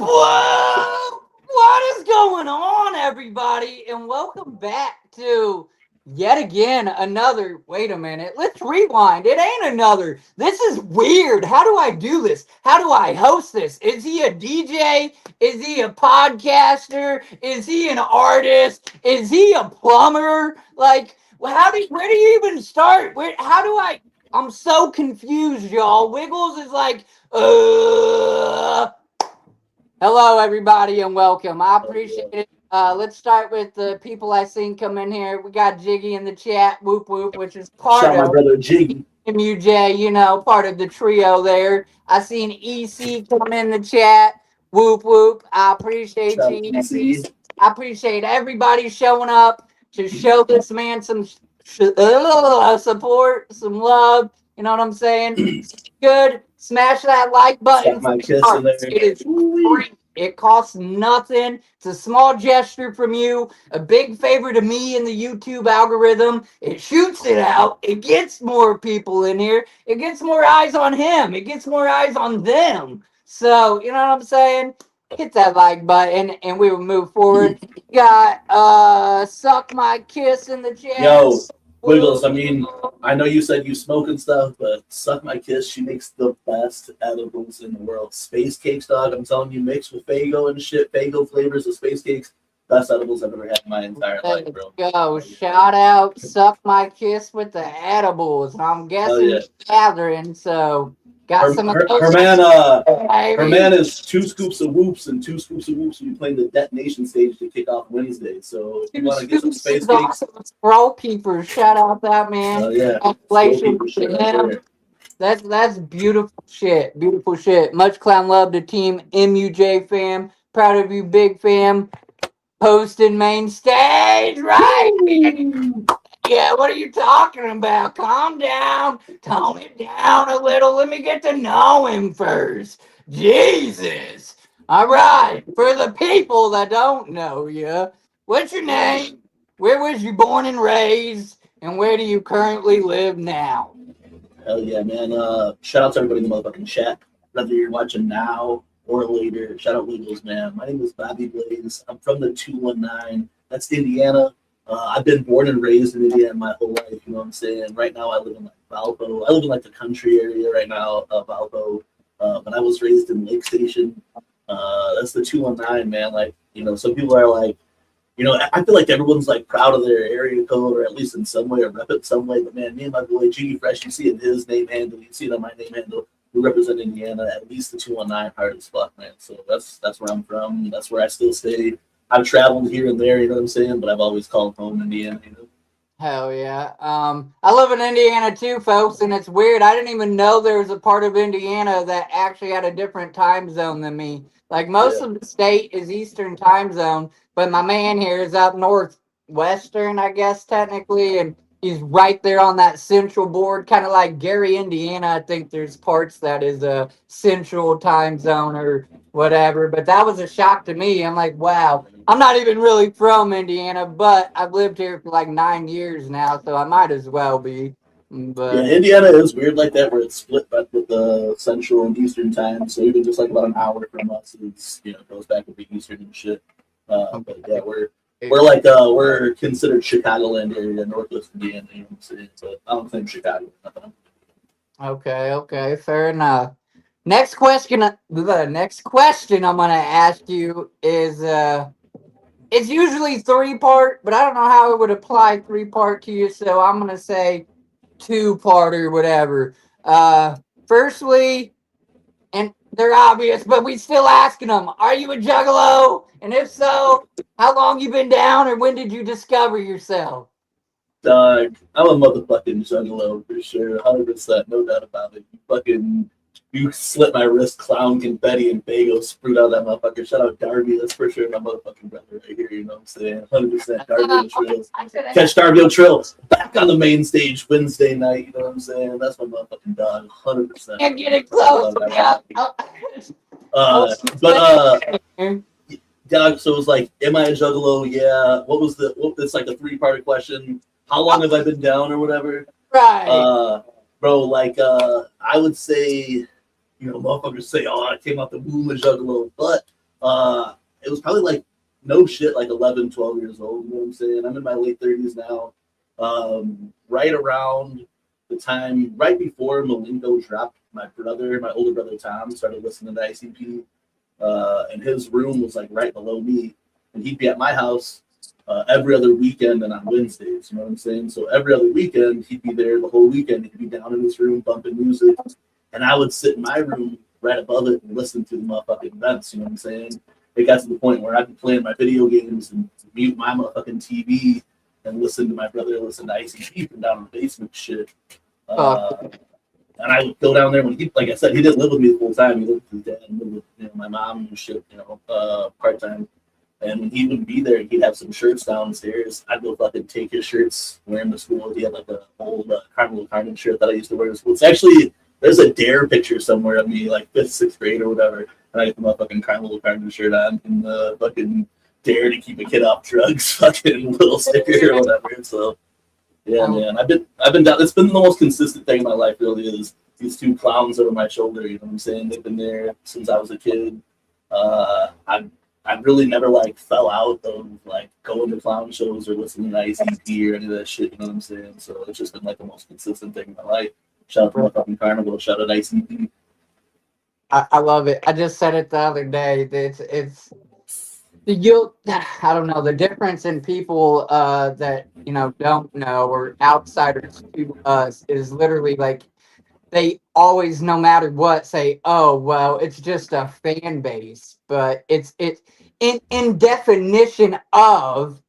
Whoa! What is going on, everybody? And welcome back to yet again another. Wait a minute. Let's rewind. It ain't another. This is weird. How do I do this? How do I host this? Is he a DJ? Is he a podcaster? Is he an artist? Is he a plumber? Like, where do you even start? How do I? I'm so confused, y'all. Wiggles is like, hello, everybody, and welcome. I appreciate it. Let's start with the people I seen come in here. We got Jiggy in the chat, whoop whoop, which is part Shout out my of brother Jiggy. MUJ, part of the trio there. I seen EC come in the chat, whoop whoop. I appreciate Shout out you. DC. I appreciate everybody showing up to show this man some support, some love. You know what I'm saying? Good. Smash that like button. Got my kiss in there. It is free. It costs nothing. It's a small gesture from you, a big favor to me in the YouTube algorithm. It shoots it out. It gets more people in here. It gets more eyes on him. It gets more eyes on them. So, you know what I'm saying? Hit that like button and we will move forward. Got Suck My Kiss in the chat. Yo, Wiggles, I know you said you smoke and stuff, but Suck My Kiss, she makes the best edibles in the world. Space cakes, dog, I'm telling you, mixed with Faygo and shit, Faygo flavors of space cakes, best edibles I've ever had in my entire life, bro. Go, shout out, Suck My Kiss with the edibles. I'm guessing gathering, so got some of those. Her man is 2 scoops of whoops, and 2 scoops of whoops will be playing the detonation stage to kick off Wednesday. So if you want to get some space cakes, Scroll Keeper, shout out that man. Yeah. That's beautiful shit. Beautiful shit. Much clown love to Team MUJ fam. Proud of you, big fam. Posting main stage, right? Yeah, what are you talking about? Calm down. Tone it down a little. Let me get to know him first. Jesus. All right. For the people that don't know you, what's your name? Where was you born and raised? And where do you currently live now? Hell yeah, man. Shout out to everybody in the motherfucking chat. Whether you're watching now or later, shout out Wiggles, man. My name is Bobby Blaze. I'm from the 219. That's Indiana. I've been born and raised in Indiana my whole life, you know what I'm saying? Right now I live in Valpo. I live in the country area right now, Valpo. But I was raised in Lake Station. That's the 219, man. Some people are like, I feel like everyone's proud of their area code, or at least in some way, or rep it some way. But man, me and my boy G Fresh, you see it in his name handle, you see it on my name handle. We represent Indiana, at least the 219 hard as fuck, man. So that's where I'm from. That's where I still stay. I've traveled here and there, you know what I'm saying? But I've always called home Indiana, Hell yeah. I live in Indiana too, folks, and it's weird. I didn't even know there was a part of Indiana that actually had a different time zone than me. Most of the state is Eastern time zone, but my man here is up northwestern, I guess, technically, and he's right there on that central board, kind of like Gary, Indiana. I think there's parts that is a central time zone or whatever, but that was a shock to me. I'm like, wow. I'm not even really from Indiana, but I've lived here for 9 years now, so I might as well be. But yeah, Indiana is weird like that, where it's split back with the Central and Eastern time. So even just about an hour from us, it's goes back with the Eastern and shit. But yeah, we're considered Chicagoland area, Northwest Indiana, you know what I'm saying? But I don't think Chicago. Okay, fair enough. Next question. The next question I'm gonna ask you is it's usually 3-part, but I don't know how it would apply 3-part to you, so I'm gonna say 2-part or whatever. Firstly, and they're obvious, but we still asking them: are you a juggalo? And if so, how long you been down, or when did you discover yourself? I'm a motherfucking juggalo for sure, 100%, no doubt about it. You slit my wrist, clown confetti, and Faygo sprued out of that motherfucker. Shout out Darby, that's for sure my motherfucking brother right here, you know what I'm saying? 100% Darby Trill. Catch Darby Trill back on the main stage Wednesday night, you know what I'm saying? That's my motherfucking dog, 100%. Can't get it close. Dog, so it was like, am I a juggalo? Yeah. It's like a 3-part question. How long have I been down or whatever? Right. Bro, I would say, motherfuckers say, oh, I came out the womb of Juggalo. But It was probably like no shit, like 11, 12 years old. You know what I'm saying? I'm in my late 30s now. Right around the time, right before Malenko dropped, my older brother Tom, started listening to ICP. And his room was like right below me, and he'd be at my house every other weekend and on Wednesdays. You know what I'm saying? So every other weekend, he'd be there the whole weekend. He'd be down in his room bumping music, and I would sit in my room right above it and listen to the motherfucking events. You know what I'm saying? It got to the point where I'd be playing my video games and mute my motherfucking TV and listen to my brother listen to ICP from down in the basement shit. And I would go down there when he, like I said, he didn't live with me the whole time. He lived with his dad and lived with my mom and shit, part time. And when he would be there, he'd have some shirts downstairs. I'd go fucking take his shirts, wear them to school. He had like an old Carnival Carmen shirt that I used to wear to school. It's actually, there's a Dare picture somewhere of me, like 5th, 6th grade or whatever. And I get my fucking Carnival Carmen shirt on and the fucking Dare to keep a kid off drugs fucking little sticker or whatever. So, yeah, man, I've been down. It's been the most consistent thing in my life, really, is these two clowns over my shoulder. You know what I'm saying? They've been there since I was a kid. I've really never like fell out of like going to clown shows or listening to ICP or any of that shit. You know what I'm saying? So it's just been like the most consistent thing in my life. Shout out to my fucking Carnival. Shout out ICP. I love it. I just said it the other day. It's I don't know, the difference in people that don't know or outsiders to us is literally like they always, no matter what, say, "Oh, well, it's just a fan base," but it's in definition of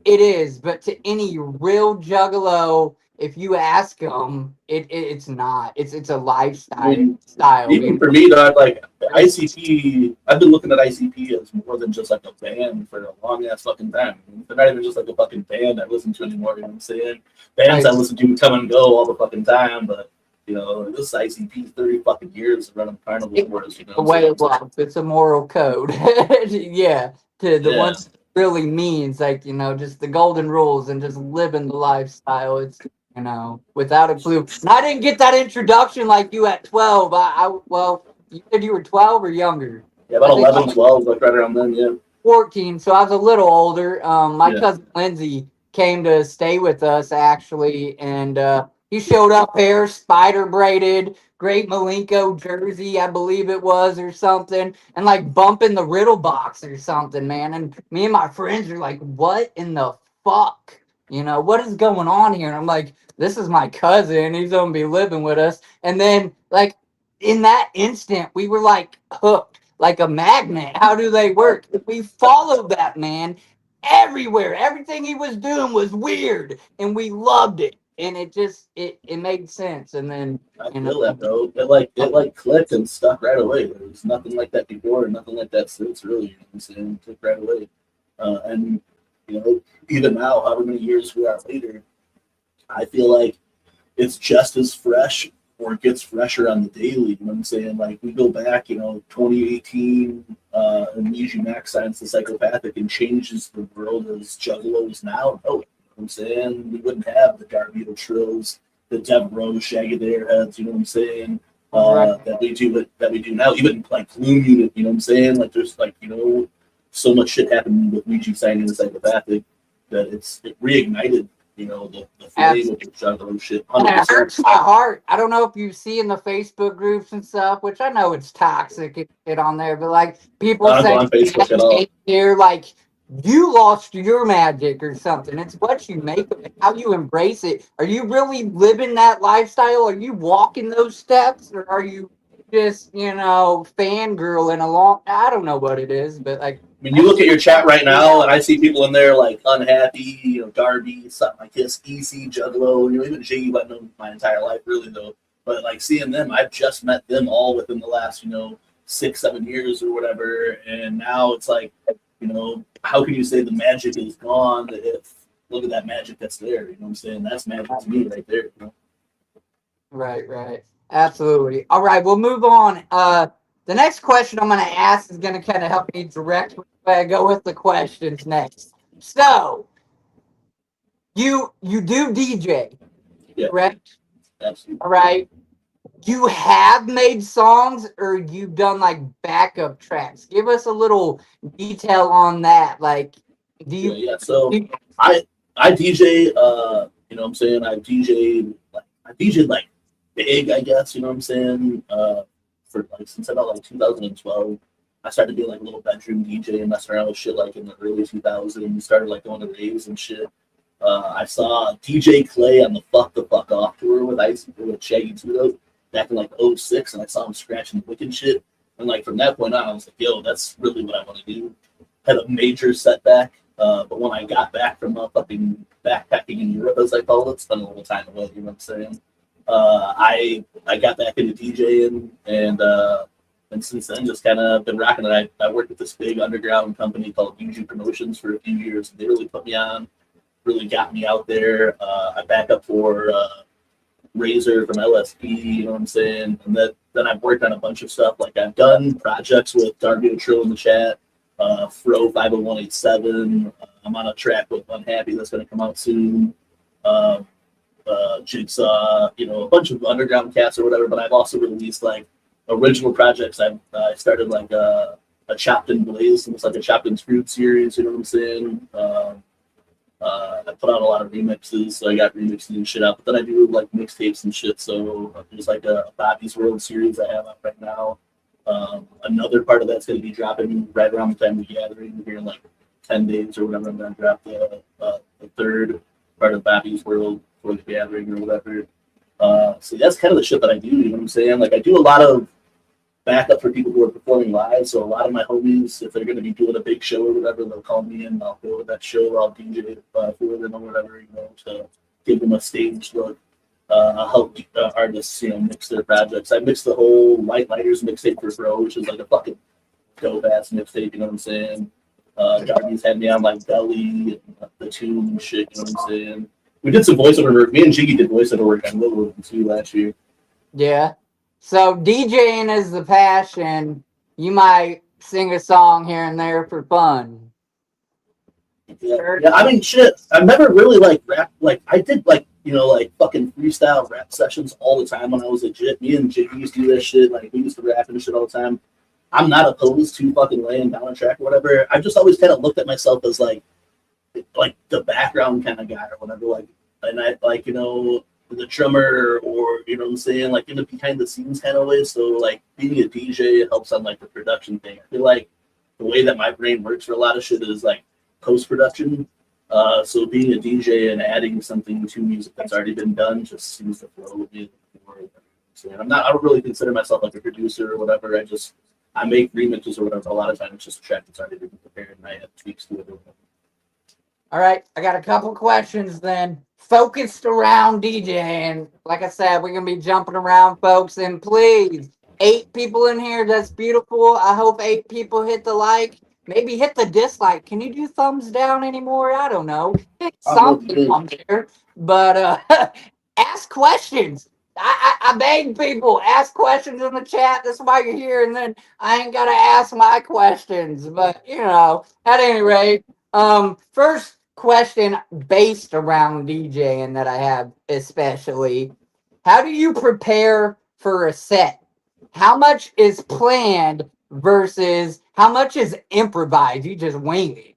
it is. But to any real juggalo, if you ask them, it's not. It's a lifestyle. Even for me, dog, like ICP, I've been looking at ICP as more than just like a band for a long ass fucking time. They're not even just like a fucking band I listen to anymore. You know what I'm saying? Bands I listen to come and go all the fucking time, but this ICP 30 fucking years of running Carnival for us. The way of life. It's a moral code. Yeah, to the ones it really means, like just the golden rules and just living the lifestyle. It's without a clue. And I didn't get that introduction like you at 12. Well, you said you were 12 or younger. Yeah, about 11, 12, like right around then. Yeah. 14. So I was a little older. My cousin Lindsay came to stay with us actually, and he showed up hair spider braided, great Malenko jersey, I believe it was, or something, and like bumping the riddle box or something, man. And me and my friends are like, "What in the fuck? What is going on here?" And I'm like, "This is my cousin. He's gonna be living with us." And then, like, in that instant, we were like hooked, like a magnet. How do they work? We followed that man everywhere. Everything he was doing was weird, and we loved it. And it just it made sense. And then I feel that, bro. It clicked and stuck right away. There was nothing like that before, nothing like that since. Really, you know what I'm saying? It took right away. And even now, however many years we are later, I feel like it's just as fresh or gets fresher on the daily. You know what I'm saying? Like we go back, 2018, and Easy Max signs The Psychopathic and changes the world as juggalos now. Oh, I'm saying we wouldn't have the Darby Trills, the Dev Rose, Shaggy the Airheads, you know what I'm saying? That we do now. Even like Gloom Unit, you know what I'm saying? Like there's like so much shit happened with Ouija signing The Psychopathic that it reignited the flame of the juggalo shit. 100%. And it hurts my heart. I don't know if you see in the Facebook groups and stuff, which I know it's toxic it on there, but like people say on Facebook at all. You're like you lost your magic or something. It's what you make of it, how you embrace it. Are you really living that lifestyle? Are you walking those steps, or are you just fangirling along? I don't know what it is, but like. I mean, you look at your chat right now, and I see people in there like unhappy, Darby, something like this, EC, Juggalo, even Jiggy, I've known my entire life, really though. But like seeing them, I've just met them all within the last, 6, 7 years or whatever, and now it's like, how can you say the magic is gone if look at that magic that's there? You know what I'm saying? That's magic to me right there. Right. Absolutely. All right, we'll move on. The next question I'm going to ask is going to kind of help me direct where I go with the questions next. So, you do DJ, correct? Absolutely. All right. you have made songs or you've done like backup tracks. Give us a little detail on that. Like, do you? Yeah. So do- I DJ. You know what I'm saying? I DJed like big, I guess. You know what I'm saying? For like since about like 2012, I started being like a little bedroom DJ and messing around with shit like in the early 2000s. Started like going to raves and shit. I saw DJ Clay on the Fuck Off tour with Ice with Shaggy Tudo back in like '06, and I saw him scratching the wicked shit. And like from that point on, I was like, yo, that's really what I want to do. Had a major setback, but when I got back from fucking backpacking in Europe, as I call it, spent a little time away. You know what I'm saying? I got back into DJing, and since then just kind of been rocking it. I worked with this big underground company called UG Promotions for a few years. They really put me on, really got me out there. I back up for Razor from LSP, you know what I'm saying? And then I've worked on a bunch of stuff. Like I've done projects with Darby Trill in the chat, Fro 50187. I'm on a track with Unhappy that's going to come out soon. Jigsaw, you know, a bunch of underground cats or whatever. But I've also released like original projects. I started like a Chopped and Blazed. It's like a Chopped and Screwed series, you know what I'm saying? I put out a lot of remixes, so I got remixes and shit out. But then I do like mixtapes and shit. So there's like a Bobby's World series I have out right now. Another part of that's going to be dropping right around the time of the gathering here in like 10 days or whatever. I'm going to drop the third part of Bobby's World for the gathering or whatever. So that's kind of the shit that I do. You know what I'm saying? Like I do a lot of backup for people who are performing live. So a lot of my homies, if they're going to be doing a big show or whatever, they'll call me in. I'll go to that show. I'll DJ for them or whatever, you know, to give them a stage look. I'll help artists, you know, mix their projects. I mixed the whole Light Lighters mixtape for Fro, which is like a fucking dope ass mixtape. You know what I'm saying? Darby's had me on like Belly and the Tune and shit. You know what I'm saying? We did some voiceover work. Me and Jiggy did voiceover work on Little Women too last year. Yeah. So DJing is the passion. You might sing a song here and there for fun. Yeah, yeah. I mean, shit. I've never really like rap. Like I did, like you know, like fucking freestyle rap sessions all the time when I was legit. Me and Jiggy used to do that shit. Like we used to rap and shit all the time. I'm not opposed to fucking laying down a track or whatever. I've just always kind of looked at myself as like the background kind of guy or whatever. Like, and I like, you know, the drummer or you know what I'm saying, like in the behind the scenes kind of way. So like being a DJ helps on like the production thing. I feel like the way that my brain works for a lot of shit is like post production. So being a DJ and adding something to music that's already been done just seems to flow with me. So I don't really consider myself like a producer or whatever. I make remixes or whatever. A lot of times it's just a track that's already been prepared and I have tweaks to it. All right, I got a couple questions then. Focused around DJing. Like I said, we're going to be jumping around, folks. And please, 8 people in here. That's beautiful. I hope 8 people hit the like. Maybe hit the dislike. Can you do thumbs down anymore? I don't know. Hit something on there. But ask questions. I beg people, ask questions in the chat. That's why you're here. And then I ain't got to ask my questions. But, you know, at any rate, first question based around DJing that I have especially. How do you prepare for a set? How much is planned versus how much is improvised? You just wing it.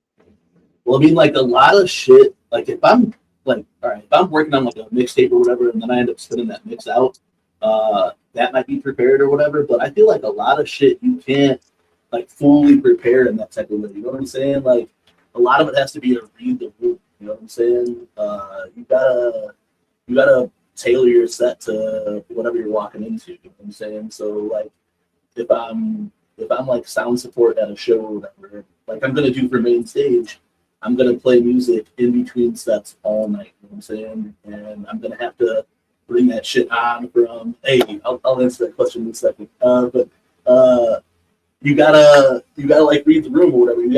Well, I mean, like a lot of shit. Like if I'm like, all right, if I'm working on like a mixtape or whatever, and then I end up spinning that mix out, that might be prepared or whatever. But I feel like a lot of shit you can't like fully prepare in that type of way. You know what I'm saying? Like a lot of it has to be a read the room. You know what I'm saying? You gotta tailor your set to whatever you're walking into. You know what I'm saying? So like if I'm like sound support at a show or whatever, like I'm gonna do for main stage, I'm gonna play music in between sets all night. You know what I'm saying? And I'm gonna have to bring that shit on from. Hey, I'll answer that question in a second. But you gotta like read the room or whatever. You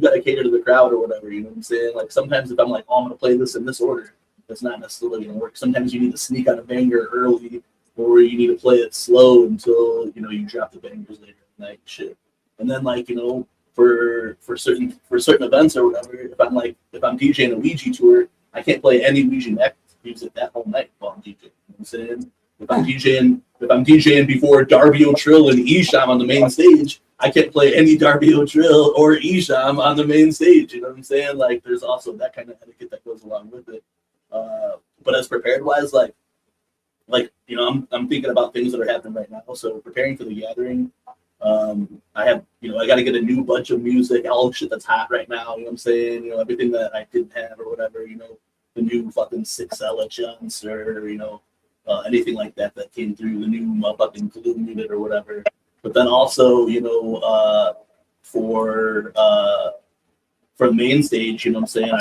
gotta cater to the crowd or whatever. You know what I'm saying? Like sometimes if I'm like, oh, I'm gonna play this in this order, that's not necessarily gonna work. Sometimes you need to sneak on a banger early, or you need to play it slow until you know you drop the bangers later at night. Shit. And then like you know for certain events or whatever, if I'm DJing a Ouija tour, I can't play any Ouija music that whole night while I'm DJing. You know what I'm saying? If I'm DJing before Darby O'Trill and Esham on the main stage, I can't play any Darby O'Trill or Esham on the main stage. You know what I'm saying? Like, there's also that kind of etiquette that goes along with it. But as prepared wise, like you know, I'm thinking about things that are happening right now. So preparing for the gathering, I have, you know, I got to get a new bunch of music, all the shit that's hot right now. You know what I'm saying? You know, everything that I didn't have or whatever. You know, the new fucking 6L Junts or you know, anything like that came through, the new fucking Gloom unit or whatever. But then also, you know, for the main stage, you know what I'm saying?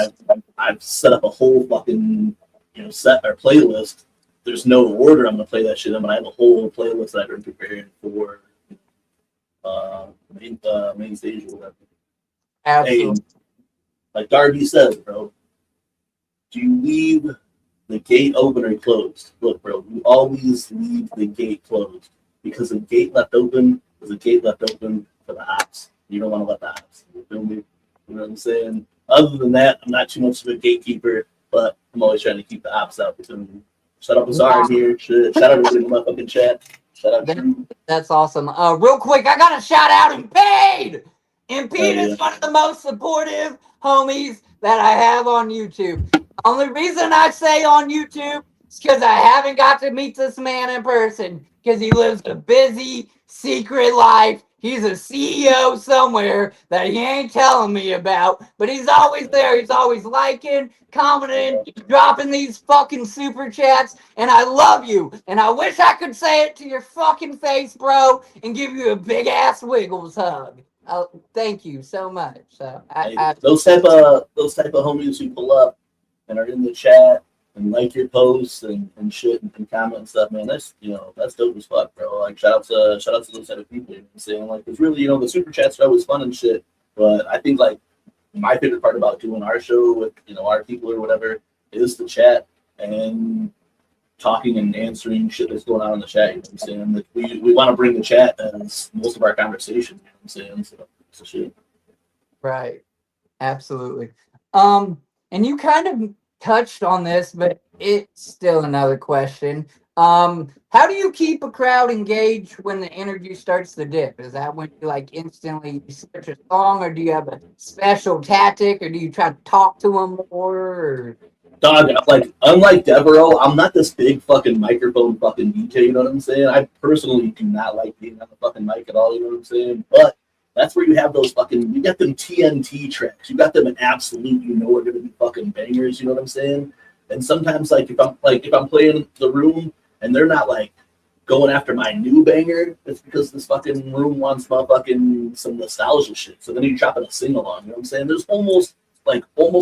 I've set up a whole fucking, you know, set or playlist. There's no order I'm gonna play that shit in, but I have a whole playlist that I've been preparing for main stage or whatever. Absolutely. Hey, like Darby says, bro, do you leave the gate open or closed? Look, bro, you always leave the gate closed because a gate left open is a gate left open for the hops. You don't want to let the hops. You feel me? You know what I'm saying? Other than that, I'm not too much of a gatekeeper, but I'm always trying to keep the ops out between me. Shout out Bizarre here. Shout out everybody in the fucking chat. Shout out Drew. That's awesome. Real quick, I got to shout out Impede. Impede is one of the most supportive homies that I have on YouTube. Only reason I say on YouTube is because I haven't got to meet this man in person because he lives a busy, secret life. He's a CEO somewhere that he ain't telling me about, but he's always there. He's always liking, commenting, dropping these fucking super chats, and I love you. And I wish I could say it to your fucking face, bro, and give you a big ass Wiggles hug. Thank you so much. So those type of homies who pull up and are in the chat and like your posts and shit and comment and stuff, man, that's, you know, that's dope as fuck, bro. Like, shout out to those type of people. You know what I'm saying? Like, it's really, you know, the super chats are always fun and shit, but I think, like, my favorite part about doing our show with, you know, our people or whatever is the chat and talking and answering shit that's going on in the chat. You know what I'm saying? Like, we want to bring the chat as most of our conversation. You know what I'm saying? So shit. Right. Absolutely. And you kind of touched on this, but it's still another question. How do you keep a crowd engaged when the energy starts to dip? Is that when you like instantly switch a song, or do you have a special tactic, or do you try to talk to them more? Or... Dog, like, unlike Devereaux, I'm not this big fucking microphone fucking DJ, you know what I'm saying? I personally do not like being on the fucking mic at all, you know what I'm saying? But that's where you have those fucking, you got them TNT tracks. You got them in absolute, you know, are going to be fucking bangers, you know what I'm saying? And sometimes, like, if I'm playing the room and they're not, like, going after my new banger, it's because this fucking room wants my fucking some nostalgia shit. So then you drop in a sing-along, you know what I'm saying? There's almost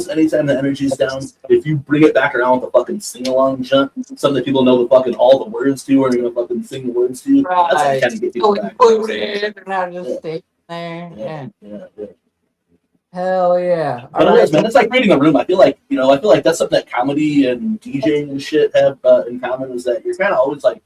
anytime the energy's down, if you bring it back around with the fucking sing-along jump, something that people know the fucking all the words to, or you're going to fucking sing the words to, right. That's how kind of get people back. Included, not just stay there. Yeah. Hell yeah. But it is, man. It's like reading a room. I feel like that's something that comedy and DJing and shit have in common, is that you're kind of always like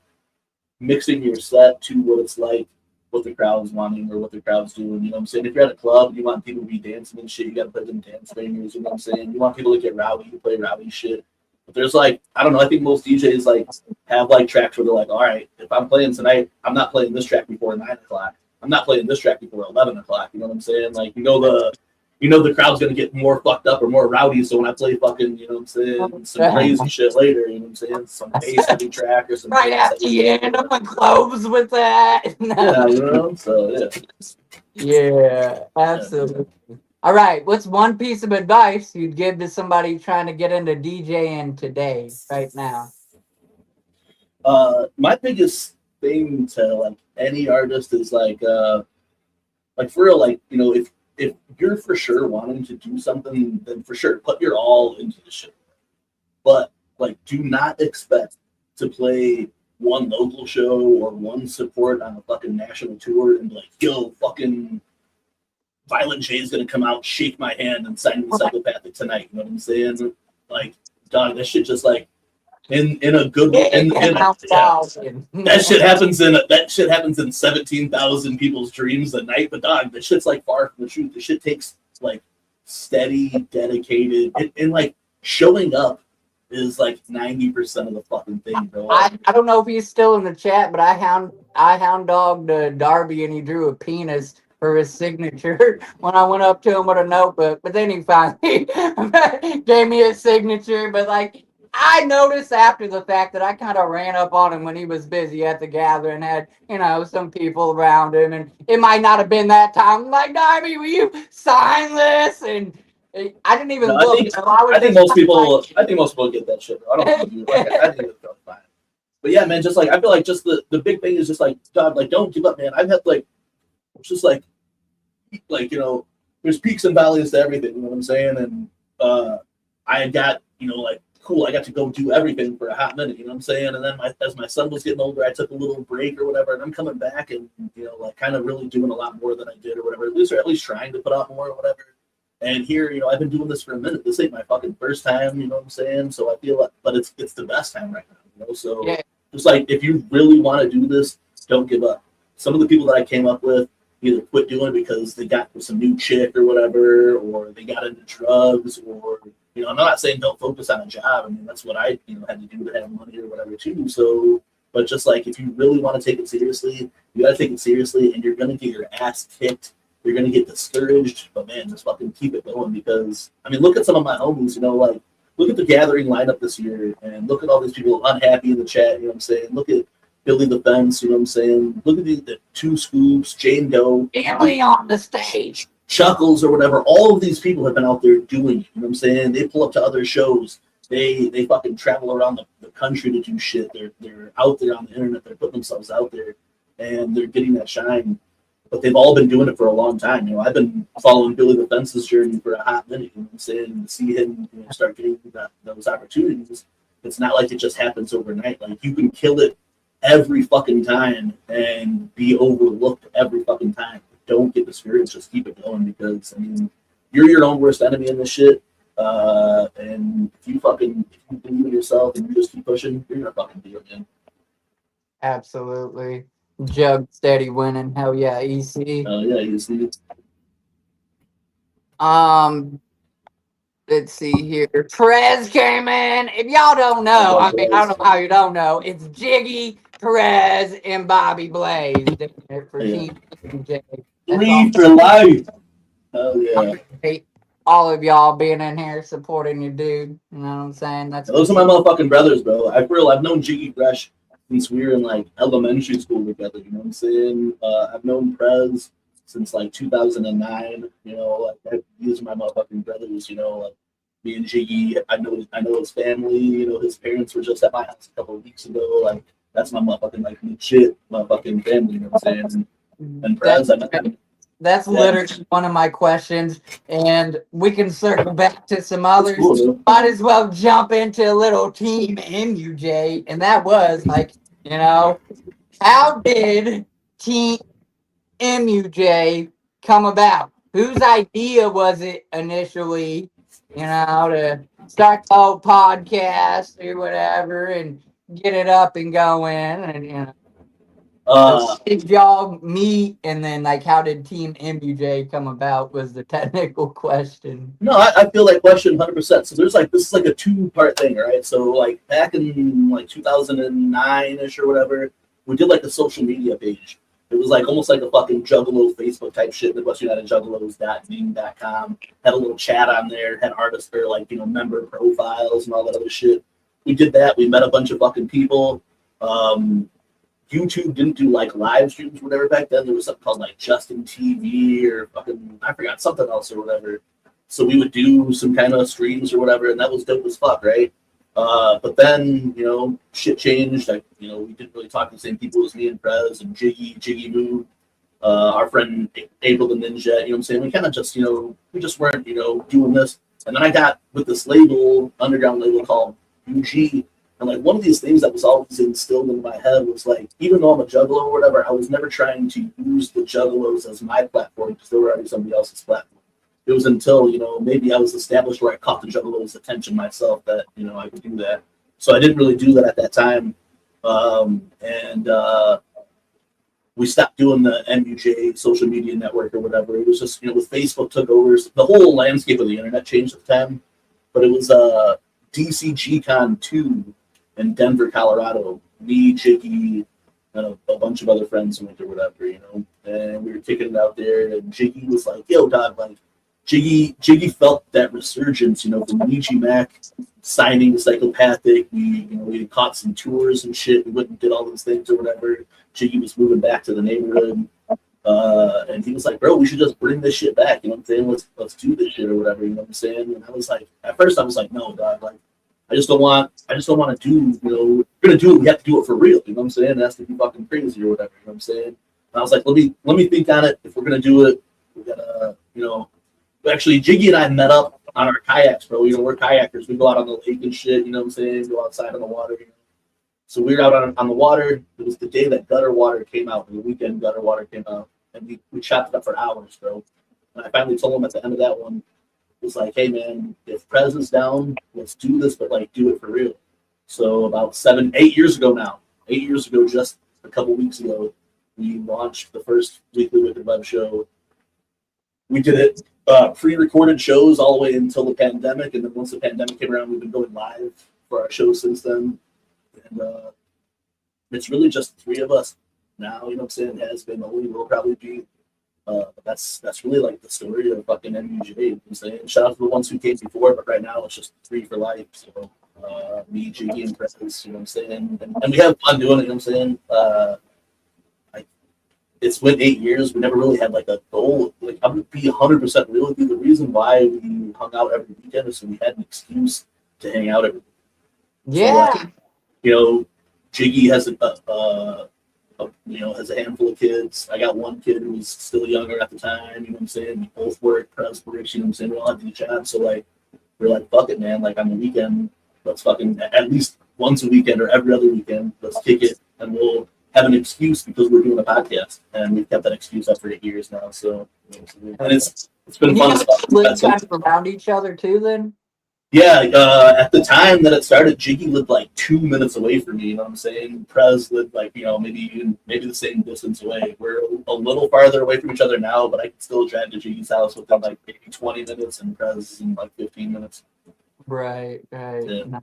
mixing your set to what it's like, what the crowd's wanting or what the crowd's doing. You know what I'm saying? If you're at a club, you want people to be dancing and shit, you got to play them dance bangers. You know what I'm saying? You want people to get rowdy, you play rowdy shit. But there's like, I don't know, I think most DJs like have like tracks where they're like, all right, if I'm playing tonight, I'm not playing this track before 9 o'clock. I'm not playing this track before 11 o'clock. You know what I'm saying? Like, the crowd's going to get more fucked up or more rowdy. So when I play fucking, you know what I'm saying, some crazy shit later, you know what I'm saying? Some bass heavy track or something. Right after you end up with clothes with that. Yeah, you know? So, yeah. Yeah, absolutely. All right. What's one piece of advice you'd give to somebody trying to get into DJing today, right now? My biggest thing to like any artist is like for real, like, you know, if you're for sure wanting to do something, then for sure put your all into the shit. But like, do not expect to play one local show or one support on a fucking national tour and be like, yo, fucking Violent J is gonna come out, shake my hand, and sign me Psychopathic tonight. You know what I'm saying? Like, dog, that shit just like in a good that shit happens in 17,000 people's dreams a night. But dog, that shit's like far from the truth. The shit takes like steady, dedicated, and like showing up is like 90% of the fucking thing, bro. I don't know if he's still in the chat, but I hound dogged Darby and he drew a penis for his signature when I went up to him with a notebook. But then he finally gave me his signature. But like I noticed after the fact that I kind of ran up on him when he was busy at the gathering, had some people around him, and it might not have been that time. I'm like, Darby, will you sign this? And I didn't even look. I think most people get that shit, bro. I don't know. Like, I think it's fine. But yeah, man, just like I feel like just the big thing is just like, God, like don't give up, man. I've had like just like there's peaks and valleys to everything. You know what I'm saying? And I got like cool. I got to go do everything for a hot minute. You know what I'm saying? And then as my son was getting older, I took a little break or whatever, and I'm coming back and like kind of really doing a lot more than I did or whatever. At least trying to put out more or whatever. And here, I've been doing this for a minute. This ain't my fucking first time, you know what I'm saying? So I feel like, but it's the best time right now, So yeah. Just like, if you really want to do this, don't give up. Some of the people that I came up with either quit doing it because they got with some new chick or whatever, or they got into drugs, or, I'm not saying don't focus on a job. I mean, that's what I, had to do to have money or whatever too. So, but just like, if you really want to take it seriously, you got to take it seriously, and you're going to get your ass kicked. You're going to get discouraged, but man, just fucking keep it going because, I mean, look at some of my homies, like, look at the gathering lineup this year and look at all these people unhappy in the chat, you know what I'm saying? Look at Billy the Fence, you know what I'm saying? Look at the Two Scoops, Jane Doe. Family on the stage. Chuckles or whatever. All of these people have been out there doing it, you know what I'm saying? They pull up to other shows. They fucking travel around the country to do shit. They're out there on the internet. They're putting themselves out there and they're getting that shine. But they've all been doing it for a long time. I've been following Billy the Fence's journey for a hot minute. You know what I'm saying? And to see him start getting those opportunities, it's not like it just happens overnight. Like, you can kill it every fucking time and be overlooked every fucking time. Don't get discouraged. Just keep it going because, I mean, you're your own worst enemy in this shit. And if you believe in yourself and you just keep pushing, you're gonna fucking do it, man. Absolutely. Jug steady winning. Hell yeah, EC. Oh yeah, EC. Let's see here. Perez came in. If y'all don't know, I don't know how you don't know. It's Jiggy, Perez, and Bobby Blaze for Team J. 3 for life. Oh yeah. All of y'all being in here supporting your dude. You know what I'm saying? Those are my motherfucking brothers, bro. I've known Jiggy Fresh since we were in like elementary school together, you know what I'm saying? I've known Prez since like 2009, like these are my motherfucking brothers, like me and Jiggy. I know his family, his parents were just at my house a couple of weeks ago. Like, that's my motherfucking like legit motherfucking family, you know what I'm saying? And Prez, that's literally one of my questions, and we can circle back to some others. Cool, might as well jump into a little Team MUJ, and that was like, how did Team MUJ come about? Whose idea was it initially, to start the whole podcast or whatever and get it up and going, and did y'all meet, and then like how did Team MUJ come about was the technical question. No, I feel like question 100%. So this is like a 2-part thing, right? So like back in like 2009ish or whatever, we did like a social media page. It was like almost like a fucking Juggalo Facebook type shit. Midwest United Juggalos.com. Had a little chat on there. Had artists or like member profiles and all that other shit. We did that. We met a bunch of fucking people. YouTube didn't do like live streams or whatever back then. There was something called like Justin TV or fucking, I forgot, something else or whatever. So we would do some kind of streams or whatever, and that was dope as fuck, right? But then, shit changed. We didn't really talk to the same people as me and Prez and Jiggy Moo, our friend April the Ninja, you know what I'm saying? We kind of just, we just weren't, doing this. And then I got with this underground label called UG. And like one of these things that was always instilled in my head was like, even though I'm a juggalo or whatever, I was never trying to use the juggalos as my platform because they were already somebody else's platform. It was until, maybe I was established where I caught the juggalos' attention myself that, I could do that. So I didn't really do that at that time. We stopped doing the MUJ social media network or whatever. It was just, with Facebook took over, the whole landscape of the internet changed at the time. But it was DCGCon 2 in Denver, Colorado. Me, Jiggy, and a bunch of other friends went or whatever, you know. And we were kicking it out there, and Jiggy was like, "Yo, dog, like." Jiggy felt that resurgence, you know, from Nietzsche Mac signing Psychopathic. We caught some tours and shit. We went and did all those things or whatever. Jiggy was moving back to the neighborhood. And he was like, "Bro, we should just bring this shit back." You know what I'm saying? Let's do this shit or whatever. You know what I'm saying? And I was like, at first I was like, "No, dog. Like, I just don't want to do. You know, we're gonna do it. We have to do it for real. You know what I'm saying? It has to be fucking crazy or whatever. You know what I'm saying?" And I was like, let me think on it. If we're gonna do it, we gotta, you know. Actually, Jiggy and I met up on our kayaks, bro. You know, we're kayakers. We go out on the lake and shit. You know what I'm saying? Go outside on the water. You know? So we were out on the water. It was the day that gutter water came out. The weekend gutter water came out. And we chopped it up for hours, bro. And I finally told him at the end of that one, it was like, "Hey, man, if Prez is down, let's do this, but, like, do it for real." So about 8 years ago now, 8 years ago, just a couple weeks ago, we launched the first weekly Wicked Web show. We did it pre-recorded shows all the way until the pandemic, and then once the pandemic came around, we've been going live for our shows since then. And it's really just the three of us now. You know what I'm saying? It has been, only will probably be. That's really like the story of fucking MUJ. You know what I'm saying? Shout out to the ones who came before, but right now it's just three for life. So me, Jiggy, and Prez. You know what I'm saying? And we have fun doing it. You know what I'm saying? It's been 8 years. We never really had like a goal. Like, I'm gonna be 100% real with you. The reason why we hung out every weekend is so we had an excuse to hang out every weekend. Yeah. So, like, you know, Jiggy has has a handful of kids. I got one kid who was still younger at the time. You know what I'm saying? We both work, Prez works. You know what I'm saying? We all have these jobs. So like, we're like, fuck it, man. Like, on the weekend, let's fucking at least once a weekend or every other weekend, let's kick it, and we'll have an excuse because we're doing a podcast, and we've kept that excuse up for 8 years now. So, and it's been fun. Live kind of around each other too, then. Yeah, at the time that it started, Jiggy lived like 2 minutes away from me. You know what I'm saying? Prez lived like, you know, maybe the same distance away. We're a little farther away from each other now, but I can still drive to Jiggy's house within like maybe 20 minutes, and Prez in like 15 minutes. Right. Yeah.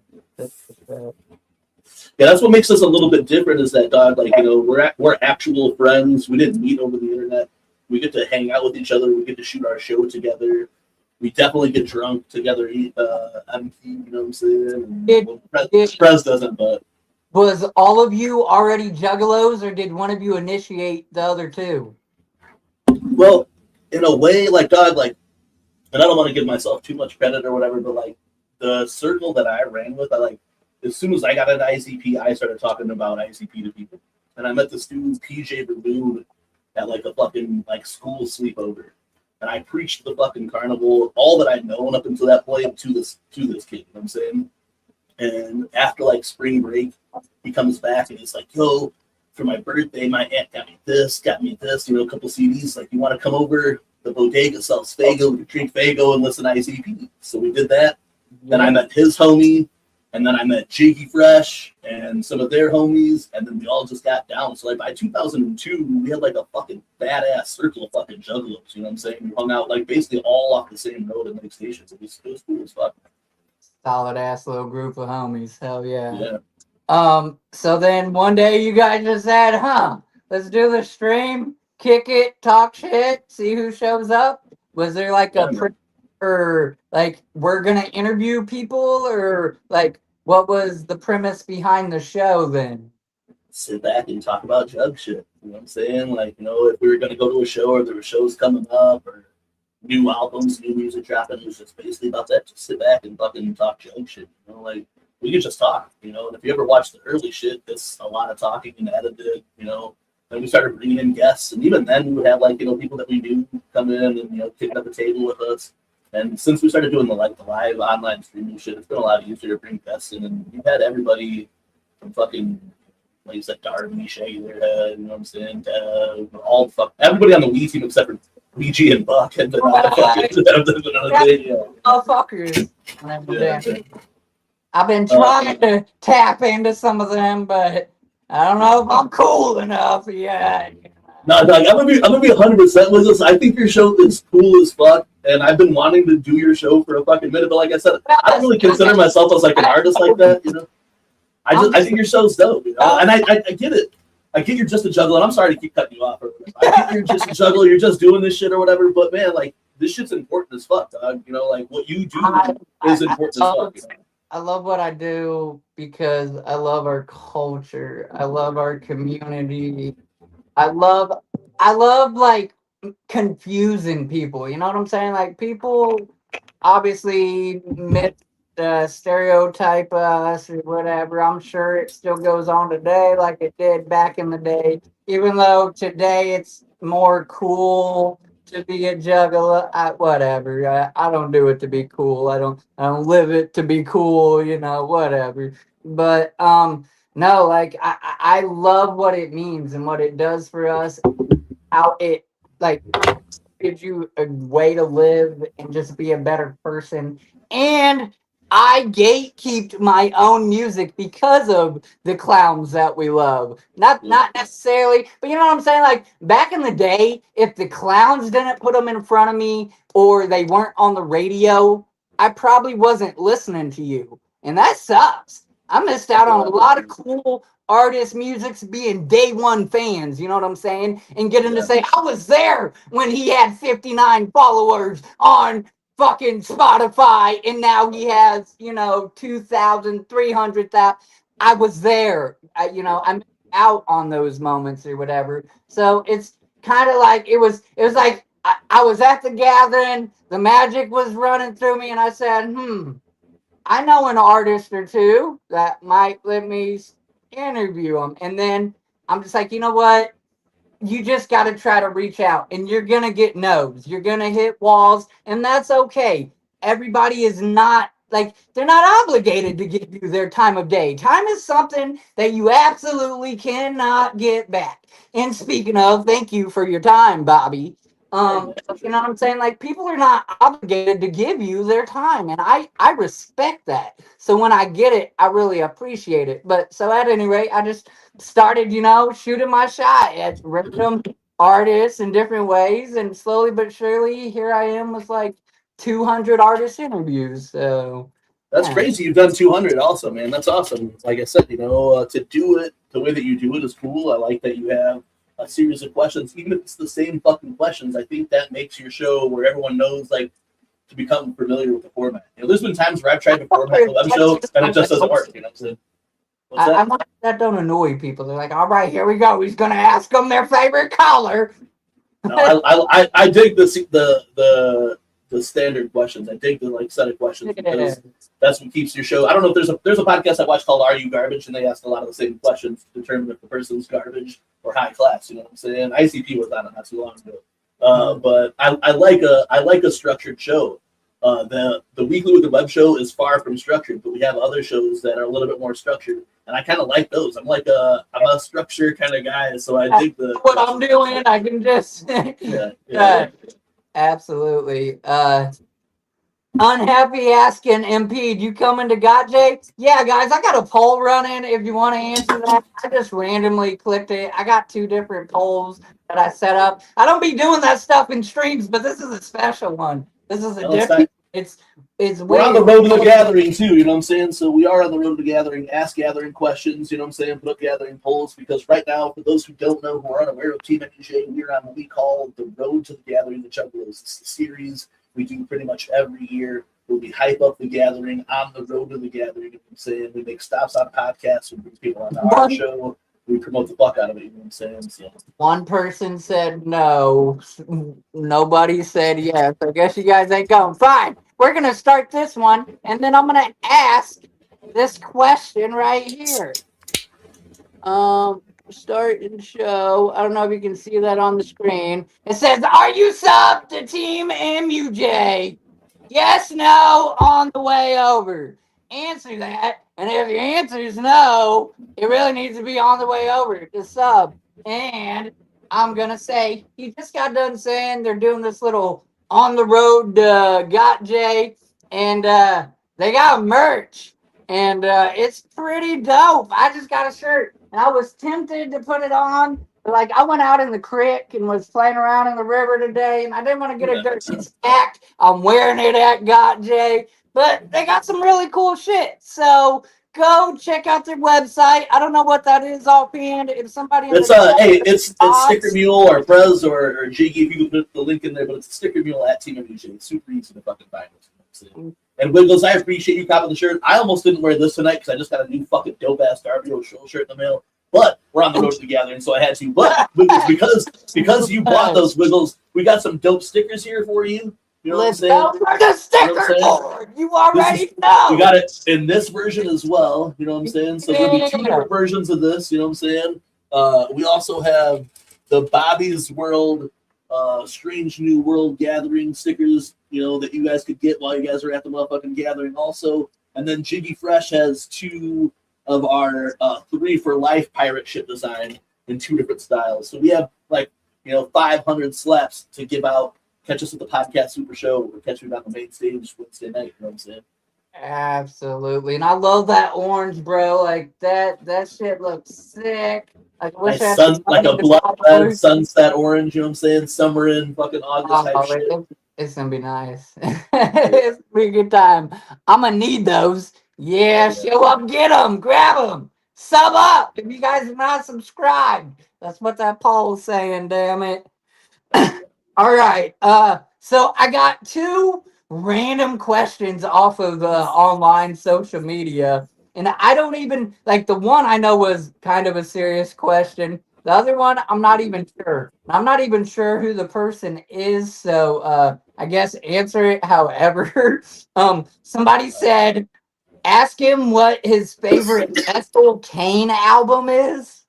Yeah, that's what makes us a little bit different. Is that, dog? Like, you know, we're actual friends. We didn't meet over the internet. We get to hang out with each other. We get to shoot our show together. We definitely get drunk together. Eat MP, you know what I'm saying? Prez doesn't, but was all of you already juggalos, or did one of you initiate the other two? Well, in a way, like, dog, like, and I don't want to give myself too much credit or whatever, but like the circle that I ran with, I like. As soon as I got an ICP, I started talking about ICP to people. And I met this dude, PJ Balloon, at like a fucking like school sleepover. And I preached the fucking carnival, all that I'd known up until that point to this kid, you know what I'm saying? And after like spring break, he comes back and he's like, "Yo, for my birthday, my aunt got me this, you know, a couple CDs. Like, you want to come over? The bodega sells Fago, we could drink Fago and listen to ICP." So we did that. Yeah. Then I met his homie. And then I met Jiggy Fresh and some of their homies, and then we all just got down. So like by 2002, we had like a fucking badass circle of fucking juggalos. You know what I'm saying? We hung out like basically all off the same road in Lake Station. It was cool as fuck. Solid ass little group of homies. Hell yeah. Yeah. So then one day you guys just said, let's do the stream, kick it, talk shit, see who shows up. Was there like or like we're gonna interview people, or like what was the premise behind the show then? Sit back and talk about jug shit. You know what I'm saying? Like, you know, if we were gonna go to a show or there were shows coming up or new albums, new music dropping, it was just basically about that. Just sit back and fucking talk jug shit. You know, like we could just talk, you know, and if you ever watch the early shit, it's a lot of talking and edited, you know. Then we started bringing in guests, and even then we would have like, you know, people that we knew come in and, you know, kicking up a table with us. And since we started doing the live online streaming shit, it's been a lot easier to bring guests in. And we've had everybody from fucking, like you said, Darby, Shaggy, you know what I'm saying? Everybody on the Wii team except for BG and Buck have been on the fuckers. I've been trying to tap into some of them, but I don't know if I'm cool enough yet. No, dog, I'm gonna be 100% with this. I think your show is cool as fuck, and I've been wanting to do your show for a fucking minute. But like I said, I don't really consider myself as like an artist like that, you know. I think your show's dope, you know, and I get it. I get you're just a juggler. And I'm sorry to keep cutting you off. Or whatever. I get you're just a juggler. You're just doing this shit or whatever. But man, like this shit's important as fuck, dog. You know, like what you do is important as fuck. You know? I love what I do because I love our culture. I love our community. I love I love like confusing people. You know what I'm saying? Like people obviously stereotype us or whatever. I'm sure it still goes on today like it did back in the day. Even though today it's more cool to be a juggler, whatever. I don't do it to be cool. I don't live it to be cool. Whatever. But no, like I love what it means and what it does for us. How it like gives you a way to live and just be a better person. And I gatekeeped my own music because of the clowns that we love. Not necessarily, but you know what I'm saying? Like back in the day, if the clowns didn't put them in front of me or they weren't on the radio, I probably wasn't listening to you. And that sucks. I missed out on a lot of cool artist music's being day one fans, you know what I'm saying? And getting to say, I was there when he had 59 followers on fucking Spotify and now he has, 2,000, 300,000. I was there. I'm out on those moments or whatever. So it's kind of like it was like I was at the gathering, the magic was running through me, and I said, I know an artist or two that might let me interview them. And then I'm just like, you know what? You just got to try to reach out and you're going to get no's. You're going to hit walls, and that's okay. Everybody is not like, they're not obligated to give you their time of day. Time is something that you absolutely cannot get back. And speaking of, thank you for your time, Bobby. You know what I'm saying? Like people are not obligated to give you their time, and I respect that. So when I get it, I really appreciate it. But so at any rate, I just started, shooting my shot at random artists in different ways, and slowly but surely, here I am with like 200 artist interviews. So That's yeah. crazy. You've done 200 also, man. That's awesome. Like I said, to do it the way that you do it is cool. I like that you have a series of questions, even if it's the same fucking questions. I think that makes your show where everyone knows, like, to become familiar with the format. There's been times where I've tried to format the web show and it just doesn't work. You know what I'm saying? What's that? I'm not, that don't annoy people. They're like, all right, here we go. He's gonna ask them their favorite color. No, I dig the standard questions. I dig the like set of questions because that's what keeps your show. I don't know if there's a podcast I watch called Are You Garbage, and they ask a lot of the same questions to determine if the person's garbage or high class. You know what I'm saying? ICP was on it not too long ago. But I like a structured show. The weekly with the web show is far from structured, but we have other shows that are a little bit more structured, and I kind of like those. I'm a structure kind of guy, so I think what I'm doing. I can just absolutely. Unhappy asking MP, you coming to Gotjay? Yeah, guys, I got a poll running. If you want to answer that, I just randomly clicked it. I got 2 different polls that I set up. I don't be doing that stuff in streams, but this is a special one. This is a different. It's we're on the road to the gathering too, you know what I'm saying? So we are on the road to the gathering. Ask gathering questions, you know what I'm saying? Put up gathering polls, because right now, for those who don't know, who are unaware of Team NJ, we're on what we call the road to the gathering, the Juggalos. It's the series we do pretty much every year where we hype up the gathering on the road to the gathering. You know what I'm saying? We make stops on podcasts, we bring people on our show, we promote the fuck out of it, you know what I'm saying? So. One person said no. Nobody said yes. I guess you guys ain't going. Fine. We're going to start this one, and then I'm going to ask this question right here. Start and show. I don't know if you can see that on the screen. It says, are you sub to Team MUJ? Yes, no, on the way over. Answer that. And if your answer is no, it really needs to be on the way over to sub. And I'm going to say, he just got done saying they're doing this little on the road Got Jay. And they got merch. And it's pretty dope. I just got a shirt. And I was tempted to put it on, Like, I went out in the creek and was playing around in the river today, and I didn't want to get a dirt stacked. I'm wearing it at Got J, but they got some really cool shit. So go check out their website. I don't know what that is offhand. If somebody in It's the chat it's Sticker Mule or Prez or Jiggy, if you can put the link in there, but it's Sticker Mule at Team MJ. It's super easy to fucking find. And Wiggles, I appreciate you copping the shirt. I almost didn't wear this tonight because I just got a new fucking dope ass Darby O'Show shirt in the mail. But we're on the road to the gathering, so I had to. But Wiggles, because you bought those, Wiggles, we got some dope stickers here for you. You know what I'm saying? Let's go for the sticker board. You already know. We got it in this version as well. You know what I'm saying? So there'll be two different versions of this. You know what I'm saying? We also have the Bobby's World Strange New World Gathering stickers, you know, that you guys could get while you guys are at the motherfucking gathering also. And then Jiggy Fresh has two of our 3 for Life pirate ship design in 2 different styles. So we have 500 slaps to give out. Catch us at the Podcast Super Show or catch me on the main stage Wednesday night. You know what I'm saying? Absolutely. And I love that orange, bro. Like that shit looks sick. Like, I wish like a blood sunset orange, you know what I'm saying? Summer in fucking August type shit. It's gonna be nice. It's gonna be a good time. I'm gonna need those. Yeah, show up, get them, grab them, sub up. If you guys are not subscribed, that's what that poll is saying. Damn it. All right. So I got 2 random questions off of online social media. And I don't even, like, the one I know was kind of a serious question. The other one, I'm not even sure. I'm not even sure who the person is. So I guess answer it however. Somebody said, ask him what his favorite Ethel Kane album is.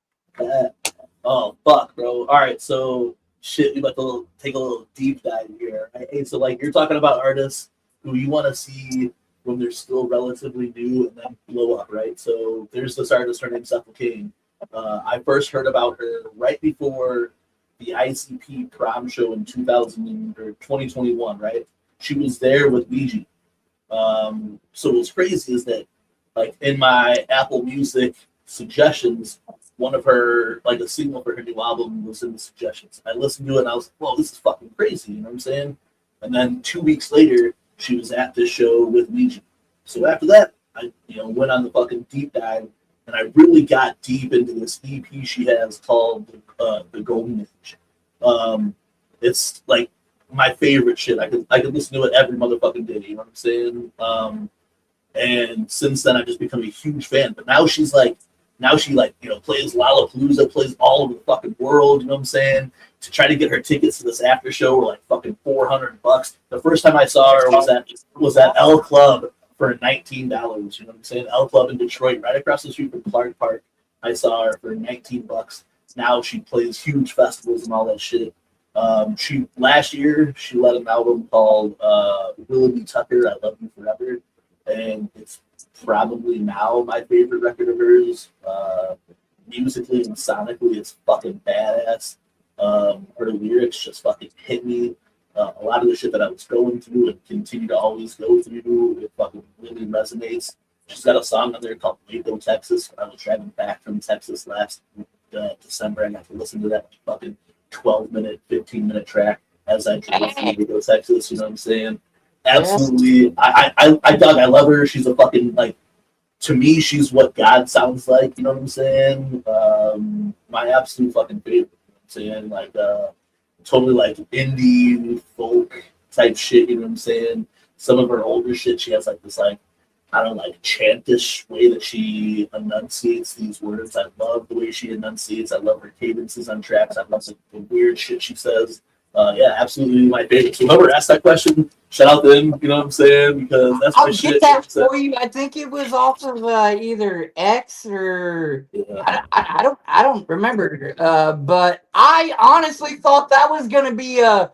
Oh, fuck, bro. All right, so shit, we about to take a little deep dive here. Right? So, like, you're talking about artists who you want to see when they're still relatively new and then blow up, right? So there's this artist, her name's Ethel Kane. I first heard about her right before the ICP prom show in 2021, right? She was there with Ouija. So what's crazy is that, like, in my Apple Music suggestions, one of her, like, a single for her new album was in the suggestions. I listened to it and I was like, whoa, this is fucking crazy, you know what I'm saying? And then 2 weeks later, she was at this show with Ouija. So after that, I went on the fucking deep dive and I really got deep into this EP she has called the gonn. It's like my favorite shit. I could listen to it every motherfucking day, you know what I'm saying? And since then I've just become a huge fan. But now she plays Lollapalooza, plays all over the fucking world, you know what I'm saying? To try to get her tickets to this after show were like fucking $400. The first time I saw her was at L Club for $19, you know what I'm saying? L Club in Detroit, right across the street from Clark Park. I saw her for $19. Now she plays huge festivals and all that shit. Last year she let an album called Willoughby Tucker, I Love You Forever, and it's probably now my favorite record of hers. Musically and sonically, it's fucking badass. Her lyrics just fucking hit me. A lot of the shit that I was going through and continue to always go through, it fucking really resonates. She's got a song on there called Waco, Texas. I was driving back from Texas last December. I got to listen to that fucking 12-minute, 15-minute track as I drove through Waco, Texas. You know what I'm saying? Absolutely. I love her. She's a fucking, like, to me, she's what God sounds like. You know what I'm saying? My absolute fucking favorite. You know what I'm saying? Like, totally like indie folk type shit. You know what I'm saying? Some of her older shit, she has like this, like, I don't know, like chantish way that she enunciates these words. I love the way she enunciates. I love her cadences on tracks. I love the weird shit she says. Yeah, absolutely my favorite. So whoever asked that question, shout out to them, you know what I'm saying? Because that's my shit. I'll get that for you. I think it was off of either X or I don't remember. But I honestly thought that was gonna be a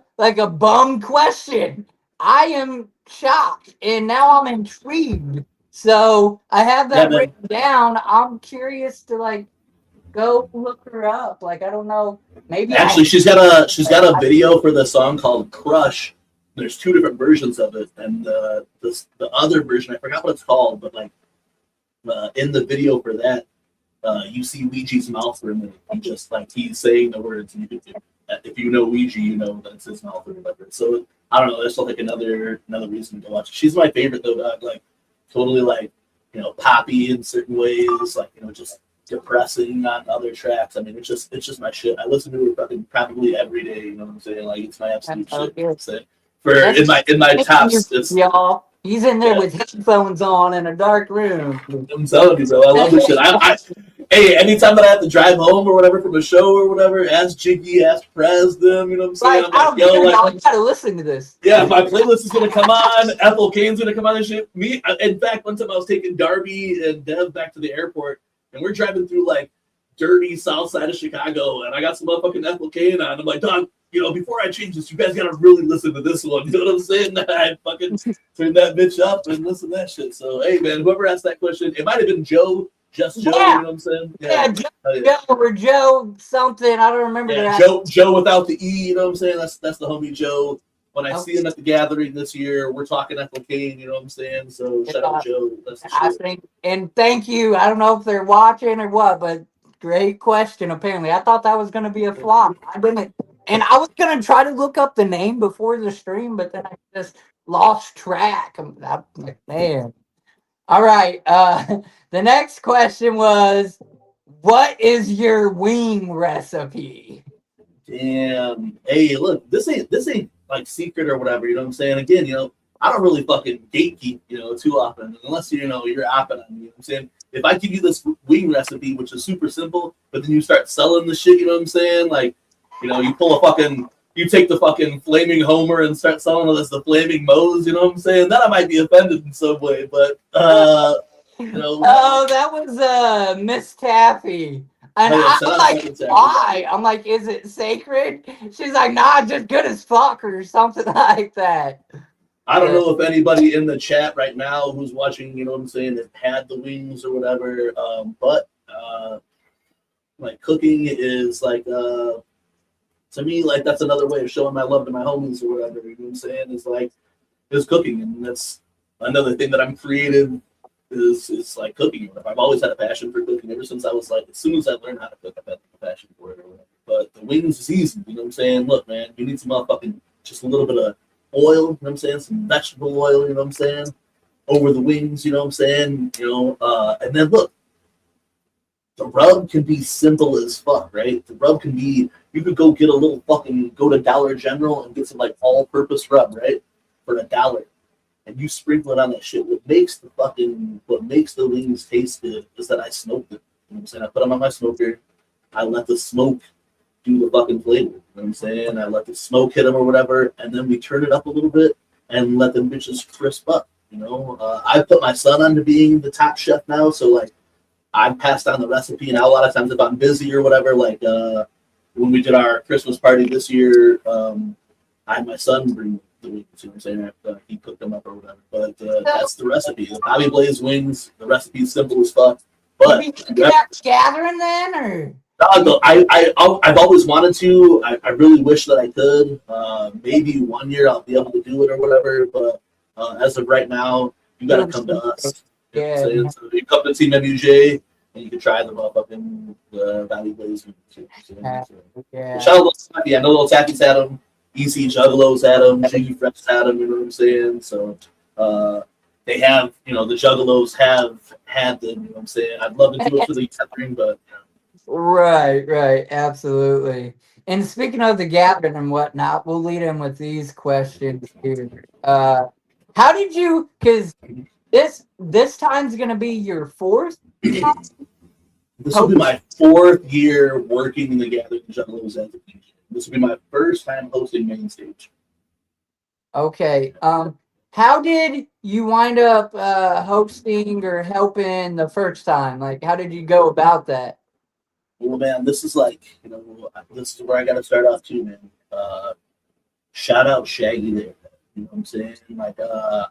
bum question. I am shocked, and now I'm intrigued. So I have that written down. I'm curious to go look her up. Like, I don't know. Maybe actually she's got a video for the song called Crush. There's 2 different versions of it, and the other version, I forgot what it's called, but like in the video for that, you see Ouija's mouth for a minute. You just like he's saying the words. And if you know Ouija, you know that it's his mouth or whatever. So I don't know. There's like another reason to watch. She's my favorite though, dog. Like totally like poppy in certain ways. Like just depressing on other tracks. I mean, it's just my shit. I listen to it probably every day. You know what I'm saying? Like it's my absolute shit. You know what I'm saying? In my tops, y'all. He's in there with headphones on in a dark room. I'm telling you, bro. I love this shit. Hey, anytime that I have to drive home or whatever from a show or whatever, ask Jiggy, ask Prez them, you know what I'm saying? Like, I'm like, I gotta listen to this. Yeah, my playlist is gonna come on. Ethel Kane's gonna come on and shit. In fact, one time I was taking Darby and Dev back to the airport, and we're driving through like dirty south side of Chicago, and I got some motherfucking Ethel Kane on. I'm like, dog, before I change this, you guys gotta really listen to this one. You know what I'm saying? I fucking turn that bitch up and listen to that shit. So, hey, man, whoever asked that question, it might have been Joe. Just Joe, yeah. You know what I'm saying? Yeah, Joe or Joe something. I don't remember. Yeah, Joe without the E, you know what I'm saying? That's the homie Joe. When I see him at the gathering this year, we're talking Ethel Kane, you know what I'm saying? So shout out Joe. That's the shit. And thank you. I don't know if they're watching or what, but great question, apparently. I thought that was going to be a flop. And I was going to try to look up the name before the stream, but then I just lost track. I'm like, man. All right. The next question was, what is your wing recipe? Damn. Hey, look, this ain't like secret or whatever, you know what I'm saying? Again, I don't really fucking gatekeep, too often, unless you're opping on me, you know what I'm saying? If I give you this wing recipe, which is super simple, but then you start selling the shit, you know what I'm saying? Like, you take the fucking flaming Homer and start selling it as the flaming Moe's, you know what I'm saying? Then I might be offended in some way, but Oh, that was Miss Taffy. And I'm like, why? I'm like, is it sacred? She's like, nah, just good as fuck or something like that. I don't know if anybody in the chat right now who's watching, you know what I'm saying, that had the wings or whatever, but like cooking is like to me, like that's another way of showing my love to my homies or whatever, you know what I'm saying, is cooking, and that's another thing that I'm creative is like cooking. I've always had a passion for cooking ever since I was like, as soon as I learned how to cook, I've had a passion for it or whatever. But the wings is easy, you know what I'm saying? Look, man, you need some motherfucking, just a little bit of oil, you know what I'm saying? Some vegetable oil, you know what I'm saying? Over the wings, you know what I'm saying? And then look, the rub can be simple as fuck, right? The rub can be, you could go get go to Dollar General and get some like all-purpose rub, right? For $1. And you sprinkle it on that shit. What makes the wings taste good is that I smoked it. You know what I'm saying? I put them on my smoker. I let the smoke do the fucking flavor. You know what I'm saying? I let the smoke hit them or whatever, and then we turn it up a little bit and let them bitches crisp up. I put my son on to being the top chef now, so like I passed on the recipe. Now a lot of times if I'm busy or whatever, like when we did our Christmas party this year, I had my son bring the wings, you know what I'm saying? He cooked them up or whatever. But that's the recipe. The Bobby Blaze wings, the recipe's simple as fuck. But gathering then, or? I've always wanted to. I really wish that I could. Maybe one year I'll be able to do it or whatever. But as of right now, you gotta come to us. Yeah. So you come to Team MUJ and you can try them up in the Valley Blaze. Yeah. Shout out to Taffy. I know little Taffy's had them. EC Juggalos had them. Jiggy Fresh had them. You know what I'm saying? So they have, the Juggalos have had them. You know what I'm saying? I'd love to do it for the gathering, but. Right, absolutely. And speaking of the gathering and whatnot, we'll lead in with these questions here. How did you? Because this time's gonna be your fourth. This will be my 4th year working in the Gathering Juggalos as a DJ. This will be my first time hosting main stage. Okay. How did you wind up hosting or helping the first time? Like, how did you go about that? Well, man, this is like, this is where I got to start off too, man. Shout out Shaggy there. You know what I'm saying? Like,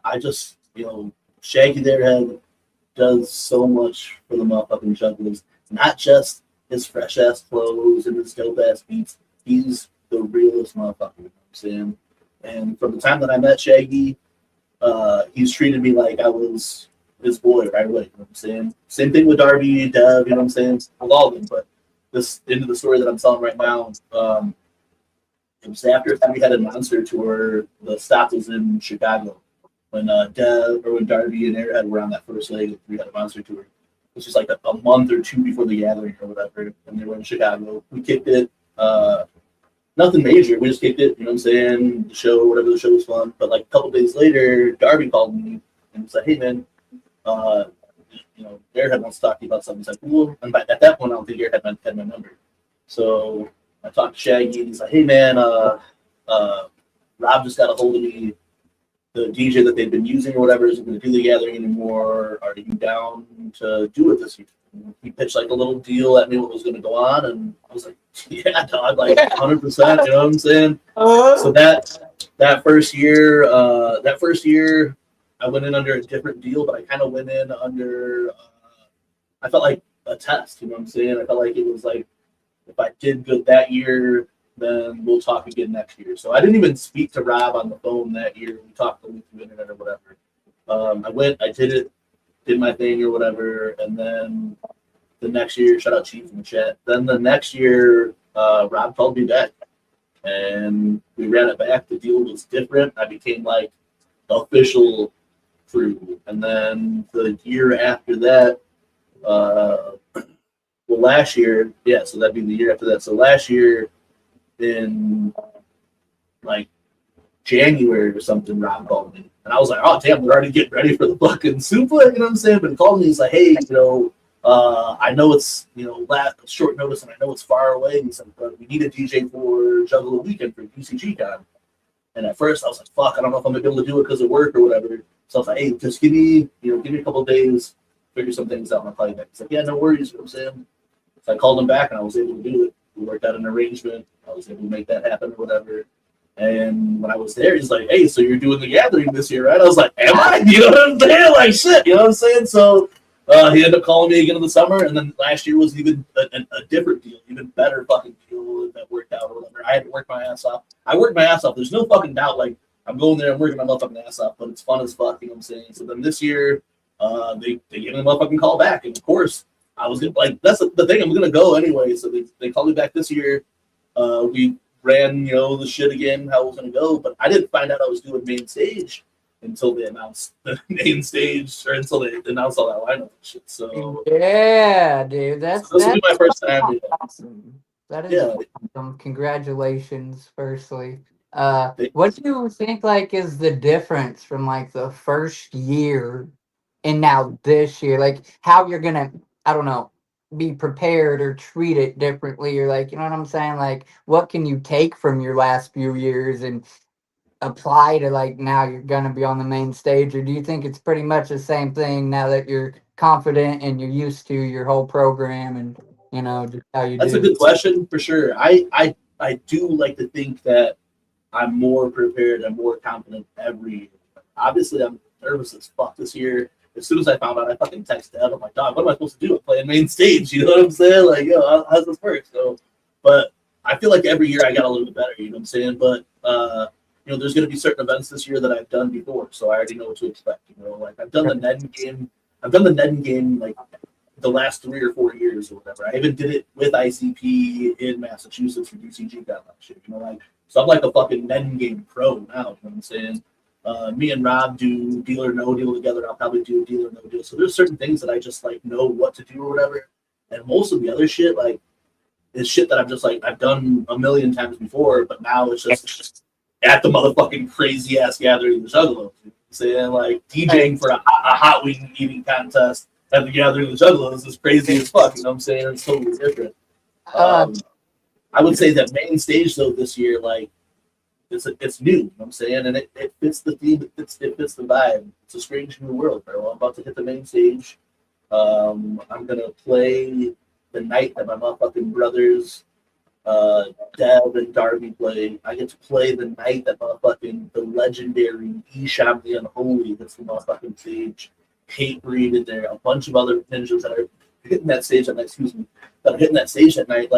I just, Shaggy there does so much for the motherfucking jugglers. Not just his fresh ass clothes and his dope ass beats. He's the realest motherfucker. You know what I'm saying? And from the time that I met Shaggy, he's treated me like I was his boy right away. You know what I'm saying? Same thing with Darby, Dev. You know what I'm saying? With all of them. But this into the story that I'm telling right now. It was after a three-headed monster tour. The stop was in Chicago when Dev or when Darby and Airhead were on that first leg of three-headed monster tour. It was just like a month or two before the gathering or whatever, and they were in Chicago. We kicked it. Nothing major. We just kicked it. You know what I'm saying? The show, whatever. The show was fun. But like a couple days later, Darby called me and said, "Hey man, Airhead wants to talk to you about something." He's like, "Cool." And at that point, I don't think Airhead had my number. So I talked to Shaggy, and he's like, "Hey man, Rob just got a hold of me. The DJ that they've been using or whatever isn't going to do the gathering anymore. Are you down to do it this year?" He pitched like a little deal at me what was going to go on, and I was like, "Yeah, dog, like 100%." You know what I'm saying? So that first year, I went in under a different deal, but I kind of went in under. I felt like a test. You know what I'm saying? I felt like it was like, if I did good that year, then we'll talk again next year. So I didn't even speak to Rob on the phone that year. We talked through the internet or whatever. I did it, did my thing or whatever, and then the next year, shout out Chief in the chat. Then the next year, Rob called me back, and we ran it back. The deal was different. I became like the official crew, and then the year after that, well, last year, yeah, so that'd be the year after that. So last year, in like January or something, Rob called me. And I was like, "Oh, damn, we're already getting ready for the fucking suplex," you know what I'm saying? But he called me, he's like, "Hey, I know it's, last short notice and I know it's far away." He said, "But we need a DJ for Juggalo Weekend for UCG Con." And at first I was like, "Fuck, I don't know if I'm gonna be able to do it because of work or whatever." So I was like, "Hey, just give me a couple of days, figure some things out, and I'll call you back." He's like, "Yeah, no worries," you know what I'm saying? So I called him back and I was able to do it. We worked out an arrangement. I was able to make that happen or whatever. And when I was there, he's like, "Hey, so you're doing the gathering this year, right?" I was like, "Am I?" You know what I'm saying? Like, shit, you know what I'm saying? So he ended up calling me again in the summer. And then last year was even a different deal, even better fucking deal that worked out or whatever. I had to work my ass off. I worked my ass off. There's no fucking doubt. Like, I'm going there, I'm working my motherfucking ass off, but it's fun as fuck, you know what I'm saying? So then this year, they gave me a motherfucking call back. And of course, I was like, that's the thing, I'm going to go anyway. So they called me back this year. We ran, the shit again, how it was going to go. But I didn't find out I was doing main stage until they announced the main stage, or until they announced all that lineup and shit. So yeah, dude, that's this will be my first time. Awesome. That is awesome. Congratulations, firstly. What do you think is the difference from the first year and now this year? Like how you're gonna, I don't know, be prepared or treat it differently, or you know what I'm saying? Like what can you take from your last few years and apply to now you're gonna be on the main stage? Or do you think it's pretty much the same thing now that you're confident and you're used to your whole program and just how you That's do? a good question for sure. I do like to think that I'm more prepared and more confident every year. Obviously, I'm nervous as fuck this year. As soon as I found out, I fucking texted Dad. I'm like, "Dog, what am I supposed to do? I'm playing main stage." You know what I'm saying? Like, how's this work? So, but I feel like every year I got a little bit better. You know what I'm saying? But there's going to be certain events this year that I've done before, so I already know what to expect. Like I've done the Ned game. I've done the Ned game like the last 3 or 4 years or whatever. I even did it with ICP in Massachusetts for DCG Con last year. So I'm like a fucking Ned game pro now. You know what I'm saying? Me and Rob do deal or no deal together. I'll probably do a deal or no deal. So there's certain things that I just know what to do or whatever. And most of the other shit is shit that I've done a million times before, but now it's just at the motherfucking crazy ass gathering of the Juggalos. You know saying DJing for a hot wing eating contest at the gathering of the Juggalos is crazy as fuck. You know what I'm saying? It's totally different. I would say that main stage though this year, it's new, you know what I'm saying? And it fits the theme, it fits the vibe. It's a strange new world, bro. I'm about to hit the main stage. I'm gonna play the night that my motherfucking brothers Dev and Darby play. I get to play the night that the legendary Esham the Unholy hits the motherfucking stage. Hate Breed in there, a bunch of other ninjas that are hitting that stage at night, that are hitting that stage at night.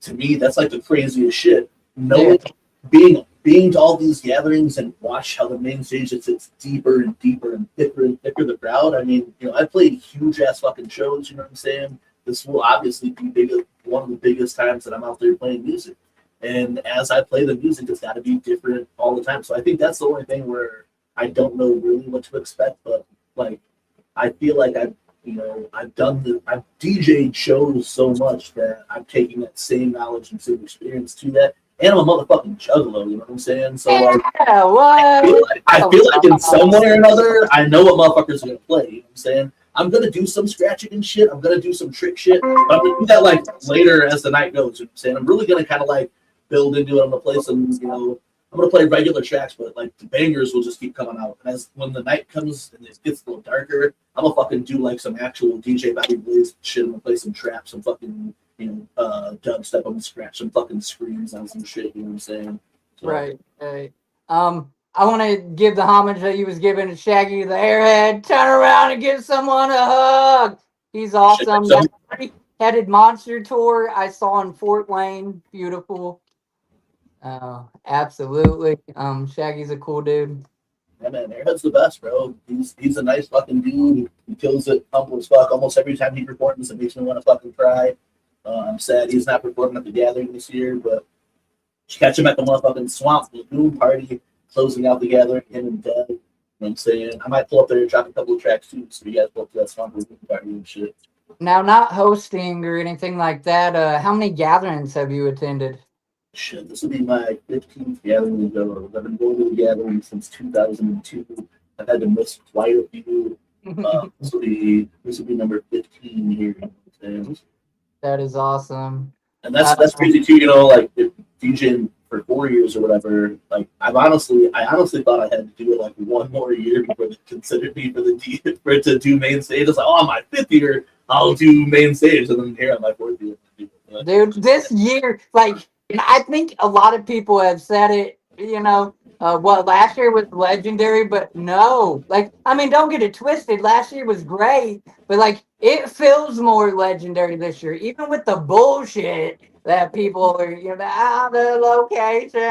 To me, that's the craziest shit. Being being to all these gatherings and watch how the main stage gets deeper and deeper and thicker the crowd. I mean, I played huge ass fucking shows. You know what I'm saying? This will obviously be one of the biggest times that I'm out there playing music. And as I play the music, it's got to be different all the time. So I think that's the only thing where I don't know really what to expect. But like, I feel like I've DJ'd shows so much that I'm taking that same knowledge and same experience to that. And I'm a motherfucking juggalo, you know what I'm saying? So like, I feel like in some way or another, I know what motherfuckers are gonna play. You know what I'm saying? I'm gonna do some scratching and shit. I'm gonna do some trick shit. But I'm gonna do that like later as the night goes. You know what I'm saying? I'm really gonna kind of like build into it. I'm gonna play some, I'm gonna play regular tracks, but like the bangers will just keep coming out. And as when the night comes and it gets a little darker, I'm gonna fucking do like some actual DJ Bobby Blaze shit. I'm gonna play some trap, some fucking dubstep. I'm gonna scratch some fucking screams on some shit. You know what I'm saying? So, Right. I want to give the homage that you was giving to Shaggy the Airhead. Turn around and give someone a hug. He's awesome. That Three-Headed Monster tour I saw in Fort Wayne. Beautiful. Absolutely. Shaggy's a cool dude. Yeah, man, Airhead's the best, bro. He's a nice fucking dude. He kills it, humble as fuck. Almost every time he performs, it makes me want to fucking cry. I'm sad he's not performing at the gathering this year, but catch him at the motherfucking Swamp Lagoon party, closing out the gathering, him and Dev. You know what I'm saying? I might pull up there and drop a couple of tracks too, so you guys pull up to that Swamp Lagoon party and shit. Now, not hosting or anything like that, how many gatherings have you attended? Shit, this will be my 15th gathering in Juggalo. I've been going to the gathering since 2002. I've had to miss quite a few. This will be number 15 here. You know what I'm saying? That is awesome. And that's crazy too, like DJing for 4 years or whatever. Like I honestly thought I had to do it like one more year before they considered me to do main stage. It's like, oh, on my 5th year, I'll do main stage, and then here on my 4th year. Dude, this year, like, I think a lot of people have said it, last year was legendary, but no. Like, I mean, don't get it twisted. Last year was great, but, like, it feels more legendary this year, even with the bullshit that people are, the location,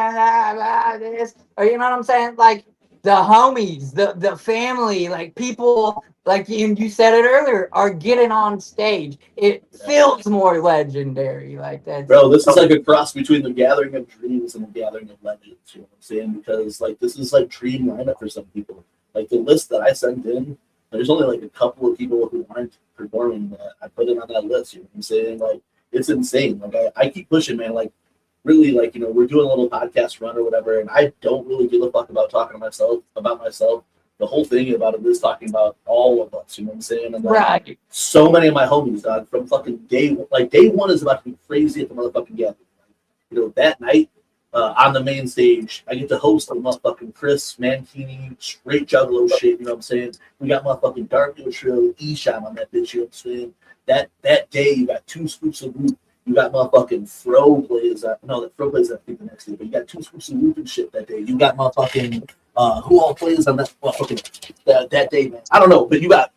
this, or, you know what I'm saying? Like, the homies, the family, like, people, like you said it earlier, are getting on stage. It feels more legendary. Like that. Bro, this is like a cross between the Gathering of Dreams and the Gathering of Legends. You know what I'm saying? Because like this is like dream lineup for some people. Like the list that I sent in, there's only like a couple of people who aren't performing that I put in on that list. You know what I'm saying? Like it's insane. Like I keep pushing, man. Like really, like we're doing a little podcast run or whatever, and I don't really give a fuck about talking about myself. The whole thing about it is talking about all of us, you know what I'm saying? And like, right. So many of my homies, dog, from fucking day one is about to be crazy at the motherfucking gathering. That night on the main stage, I get to host the motherfucking Chris Mankini straight juggalo shit, you know what I'm saying? We got motherfucking Dark Trill, Esham on that bitch, you know what I'm saying? That day, you got 2 scoops of loot. You got motherfucking Fro plays. That Fro plays I think the next day, but you got 2 scoops of loot and shit that day. You got motherfucking who all plays on that that day, man? I don't know, but you got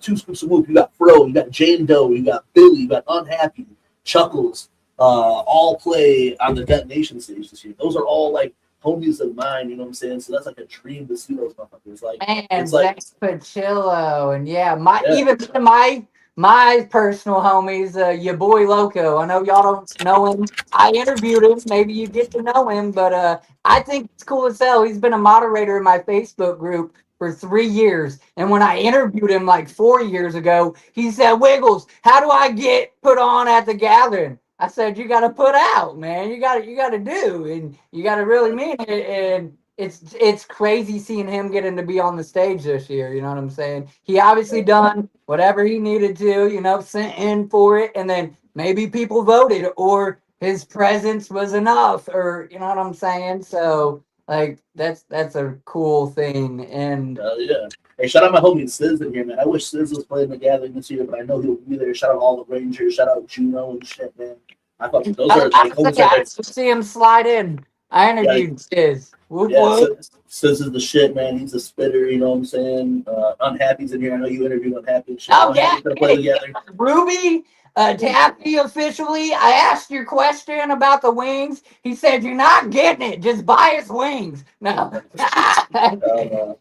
2 scoops of whoop, you got Fro, you got Jane Doe, you got Billy, you got Unhappy, Chuckles, all play on the Detonation stage this year. Those are all like homies of mine, you know what I'm saying? So that's like a dream to see those motherfuckers. Like, man, it's like Pachillo, and even my personal homies, your boy Loco. I know y'all don't know him. I interviewed him. Maybe you get to know him, but I think it's cool as hell. He's been a moderator in my Facebook group for 3 years. And when I interviewed him like 4 years ago, he said, Wiggles, how do I get put on at the gathering? I said, you got to put out, man. You got to do, and you got to really mean it. And it's crazy seeing him getting to be on the stage this year. You know what I'm saying? He obviously done whatever he needed to, sent in for it, and then maybe people voted, or his presence was enough, or you know what I'm saying? So like that's a cool thing. And yeah. Hey, shout out my homie Sizz in here, man. I wish Sizz was playing the gathering this year, but I know he'll be there. Shout out all the Rangers, shout out Juno and shit, man. I fucking those are like homies. I see him slide in. I interviewed Sizz. Sizz is the shit, man. He's a spitter, you know what I'm saying? Unhappy's in here. I know you interviewed Unhappy. Oh, yeah. Ruby, Taffy, officially, I asked your question about the wings. He said, you're not getting it. Just buy us wings. No. Yeah,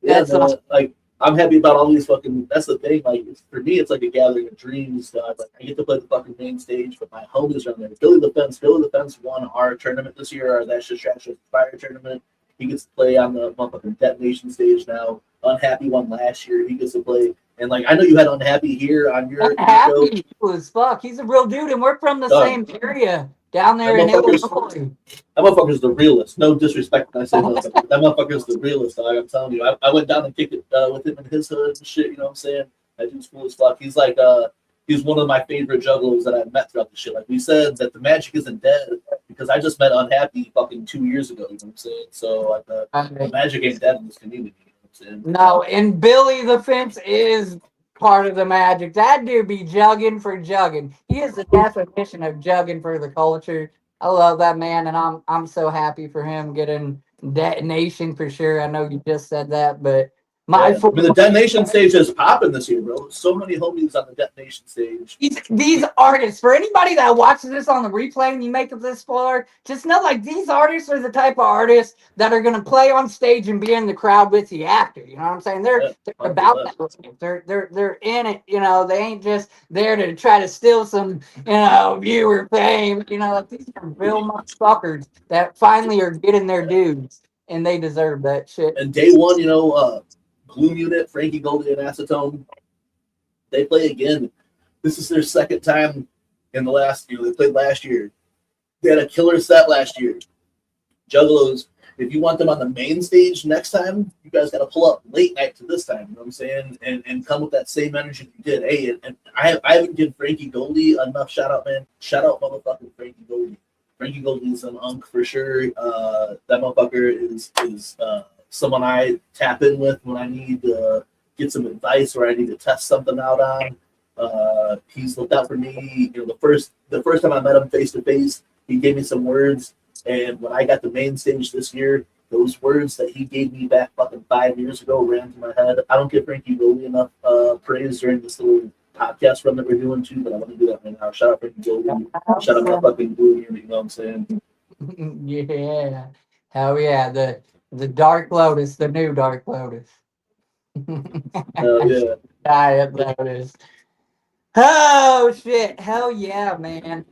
That's man. Like, I'm happy about all these fucking. That's the thing. Like, for me, it's like a gathering of dreams. Like, I get to play the fucking main stage, but my homies are on there. Billy the Fence won our tournament this year, our That's Just Trash Fire tournament. He gets to play on the motherfucking detonation stage now. Unhappy won last year. He gets to play. And like, I know you had Unhappy here on your show. Happy as fuck. He's a real dude, and we're from the same area down there in Illinois. That motherfucker's the realest. No disrespect when I say motherfucker. That motherfucker's the realest, dog. I'm telling you. I went down and kicked it with him in his hood and shit, you know what I'm saying? That dude's cool as fuck. He's like, he's one of my favorite juggalos that I've met throughout the shit. Like we said, that the magic isn't dead because I just met Unhappy fucking 2 years ago, you know what I'm saying? So the magic ain't dead in this community, you know what I'm saying? No, and Billy the Fence is part of the magic. That dude be jugging for jugging. He is the definition of jugging for the culture. I love that man, and I'm so happy for him getting detonation for sure. I know you just said that, but the detonation stage is popping this year, bro. So many homies on the detonation stage. These artists, for anybody that watches this on the replay and you make it this far, just know like these artists are the type of artists that are gonna play on stage and be in the crowd with you after. You know what I'm saying? They're about that. They're in it. You know, they ain't just there to try to steal some viewer fame. You know, like these are real motherfuckers that finally are getting their dues, and they deserve that shit. And day one, Gloom Unit, Frankie Goldie, and Acetone, they play again. This is their second time in the last year. They played last year. They had a killer set last year. Juggalos, if you want them on the main stage next time, you guys got to pull up late night to this time. You know what I'm saying? And come with that same energy you did. Hey, and I haven't given Frankie Goldie enough shout out, man. Shout out motherfucking Frankie Goldie. Frankie Goldie's an unk for sure. That motherfucker is someone I tap in with when I need to get some advice or I need to test something out on. He's looked out for me. The first time I met him face to face, he gave me some words, and when I got the main stage this year, those words that he gave me back fucking 5 years ago ran through my head. I don't give Frankie Goldie enough praise during this little podcast run that we're doing too, but I want to do that right now. Shout out Frankie Goldie. Shout out my fucking Blue Unit, you know what I'm saying? Yeah. Hell yeah. The Dark Lotus, the new Dark Lotus. Yeah. Diet Lotus. Oh shit! Hell yeah, man!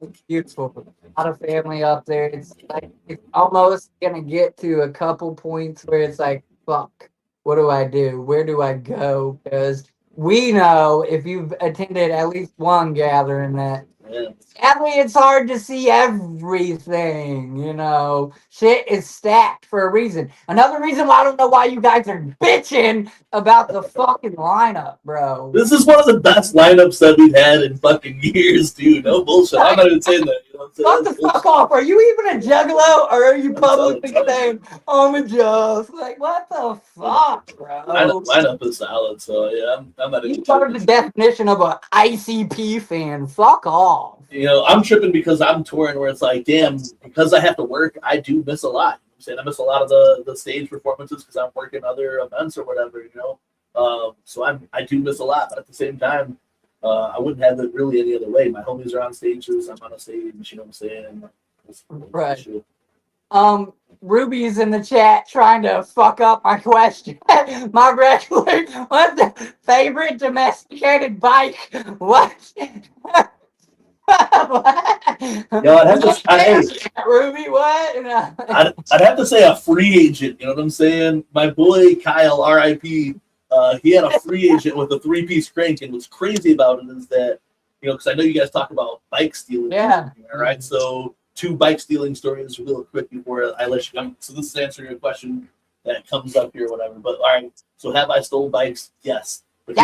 It's beautiful. A lot of family up there. It's like it's almost gonna get to a couple points where it's like, fuck, what do I do? Where do I go? Because we know if you've attended at least one gathering that. Yeah. Sadly, it's hard to see everything, Shit is stacked for a reason. Another reason why I don't know why you guys are bitching about the fucking lineup, bro. This is one of the best lineups that we've had in fucking years, dude. No bullshit. I'm not even saying that. You know what I'm saying? Fuck the fuck off. Are you even a juggalo or are you publicly saying I'm a just? Like, what the fuck, bro? Lineup is solid, so yeah, I'm not even. You are the definition of an ICP fan. Fuck off. I'm tripping because I'm touring where it's like, damn, because I have to work, I do miss a lot. I'm saying I miss a lot of the stage performances because I'm working other events or whatever, So I do miss a lot, but at the same time, I wouldn't have it really any other way. My homies are on stages, I'm on a stage, you know what I'm saying? Right. Ruby's in the chat trying to fuck up my question. My regular, what's the favorite domesticated bike? What? I'd have to, Ruby, what? I'd have to say a free agent. You know what I'm saying? My boy Kyle, R.I.P. He had a free agent with a 3-piece crank, and what's crazy about it is that because I know you guys talk about bike stealing. Yeah. All right. So 2 bike stealing stories real quick before I let you go. So this is answering your question that comes up here, or whatever. But all right. So have I stolen bikes? Yes. But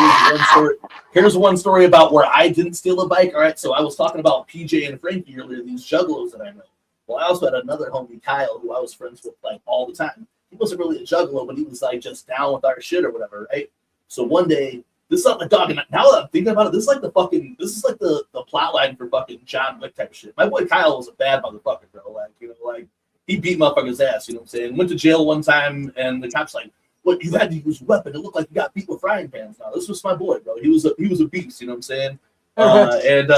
here's one story about where I didn't steal a bike. All right, so I was talking about PJ and Frankie earlier, these juggalos that I know. Well, I also had another homie, Kyle, who I was friends with like all the time. He wasn't really a juggalo, but he was like just down with our shit or whatever, right? So one day, this is like the dog, and now that I'm thinking about it, this is like the plot line for fucking John Wick type of shit. My boy Kyle was a bad motherfucker, bro. Like he beat motherfuckers' ass, you know what I'm saying? Went to jail one time, and the cops like, what, you had to use a weapon? It looked like you got beat with frying pans. Now this was my boy, bro. He was a beast, you know what I'm saying? And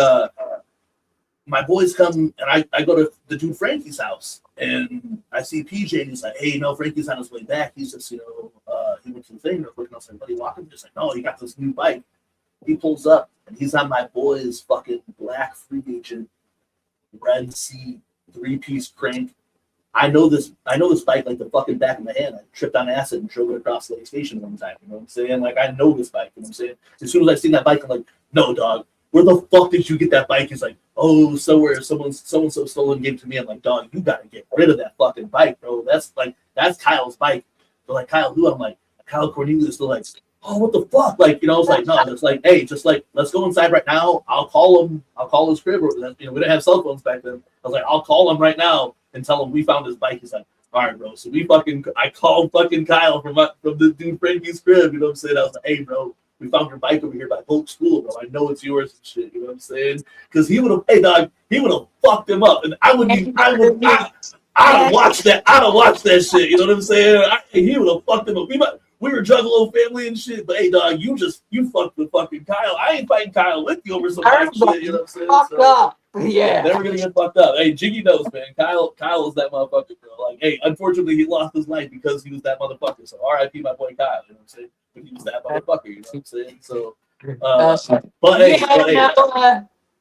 my boys come, and I go to the dude Frankie's house, and I see PJ, and he's like, "Hey, Frankie's on his way back. He's just, he went to the thing real quick." And I was like, "Buddy, walking?" He's like, "No, he got this new bike." He pulls up, and he's on my boy's fucking black free agent, red seat, 3-piece crank. I know this bike like the fucking back of my hand. I tripped on acid and drove it across the station one time. You know what I'm saying? Like, I know this bike. You know what I'm saying? As soon as I seen that bike, I'm like, "No, dog. Where the fuck did you get that bike?" He's like, "Oh, somewhere so stolen, gave it to me." I'm like, "Dog, you gotta get rid of that fucking bike, bro. That's Kyle's bike." They're like, "Kyle, who?" I'm like, "Kyle Cornelius." They're like, "Oh, what the fuck?" Like, I was like, "No." It's like, "Hey, just like, let's go inside right now. I'll call him. I'll call his crib." We didn't have cell phones back then. I was like, "I'll call him right now and tell him we found his bike." He's like, "All right, bro." So I called fucking Kyle from the dude Frankie's crib. You know what I'm saying? I was like, "Hey, bro, we found your bike over here by Polk School, bro. I know it's yours and shit." You know what I'm saying? Because he would have fucked him up, and I'd have watched that. I'd have watched that shit. You know what I'm saying? He would have fucked him up. We were Juggalo family and shit, but hey, dog, you fucked with fucking Kyle. I ain't fighting Kyle with you over some shit. You know what I'm saying? Fucked up. Yeah, they were gonna get fucked up. Hey, Jiggy knows, man. Kyle was that motherfucker, bro. Like, hey, unfortunately, he lost his life because he was that motherfucker. So, R.I.P. my boy Kyle. You know what I'm saying? But he was that motherfucker. You know what I'm saying? So,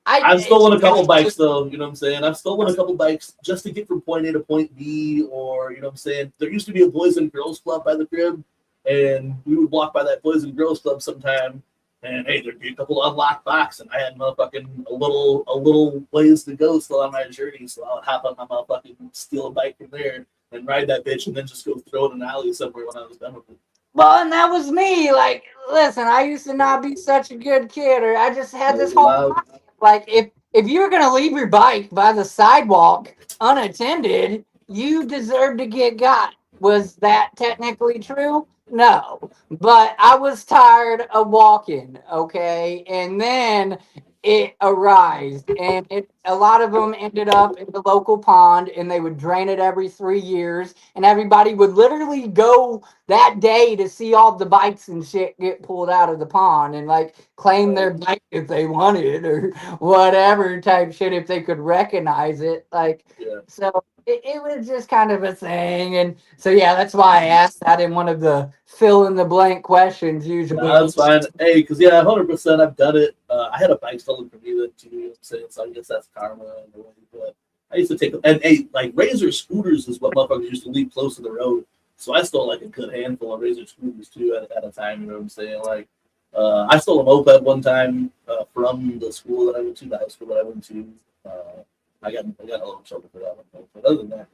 I've stolen a couple bikes, though. You know what I'm saying? I've stolen a couple bikes just to get from point A to point B, or you know what I'm saying. There used to be a Boys and Girls Club by the crib, and we would walk by that Boys and Girls Club sometime. And hey, there'd be a couple unlocked boxes, and I had motherfucking a little ways to go still on my journey. So I would hop on my motherfucking steal a bike from there and ride that bitch, and then just go throw it in an alley somewhere when I was done with it. Well, and that was me. Like, listen, I used to not be such a good kid, or I just had this whole like, if you were gonna leave your bike by the sidewalk unattended, you deserve to get got. Was that technically true? No, but I was tired of walking. Okay, and then it arised, and a lot of them ended up in the local pond, and they would drain it every 3 years, and everybody would literally go that day to see all the bikes and shit get pulled out of the pond and like claim their bike if they wanted or whatever type shit if they could recognize it. Like, so it was just kind of a thing. And so, yeah, that's why I asked that in one of the fill in the blank questions usually. That's fine. Hey, because, yeah, 100% I've done it. I had a bike stolen from me then, too. You know what I'm saying? So I guess that's karma in a way. But I used to take, and hey, like Razor scooters is what motherfuckers used to leave close to the road. So I stole like a good handful of Razor scooters too at a time. You know what I'm saying? Like, I stole a moped one time from the school that I went to, the high school that I went to. I got a little trouble for that one. But other than that,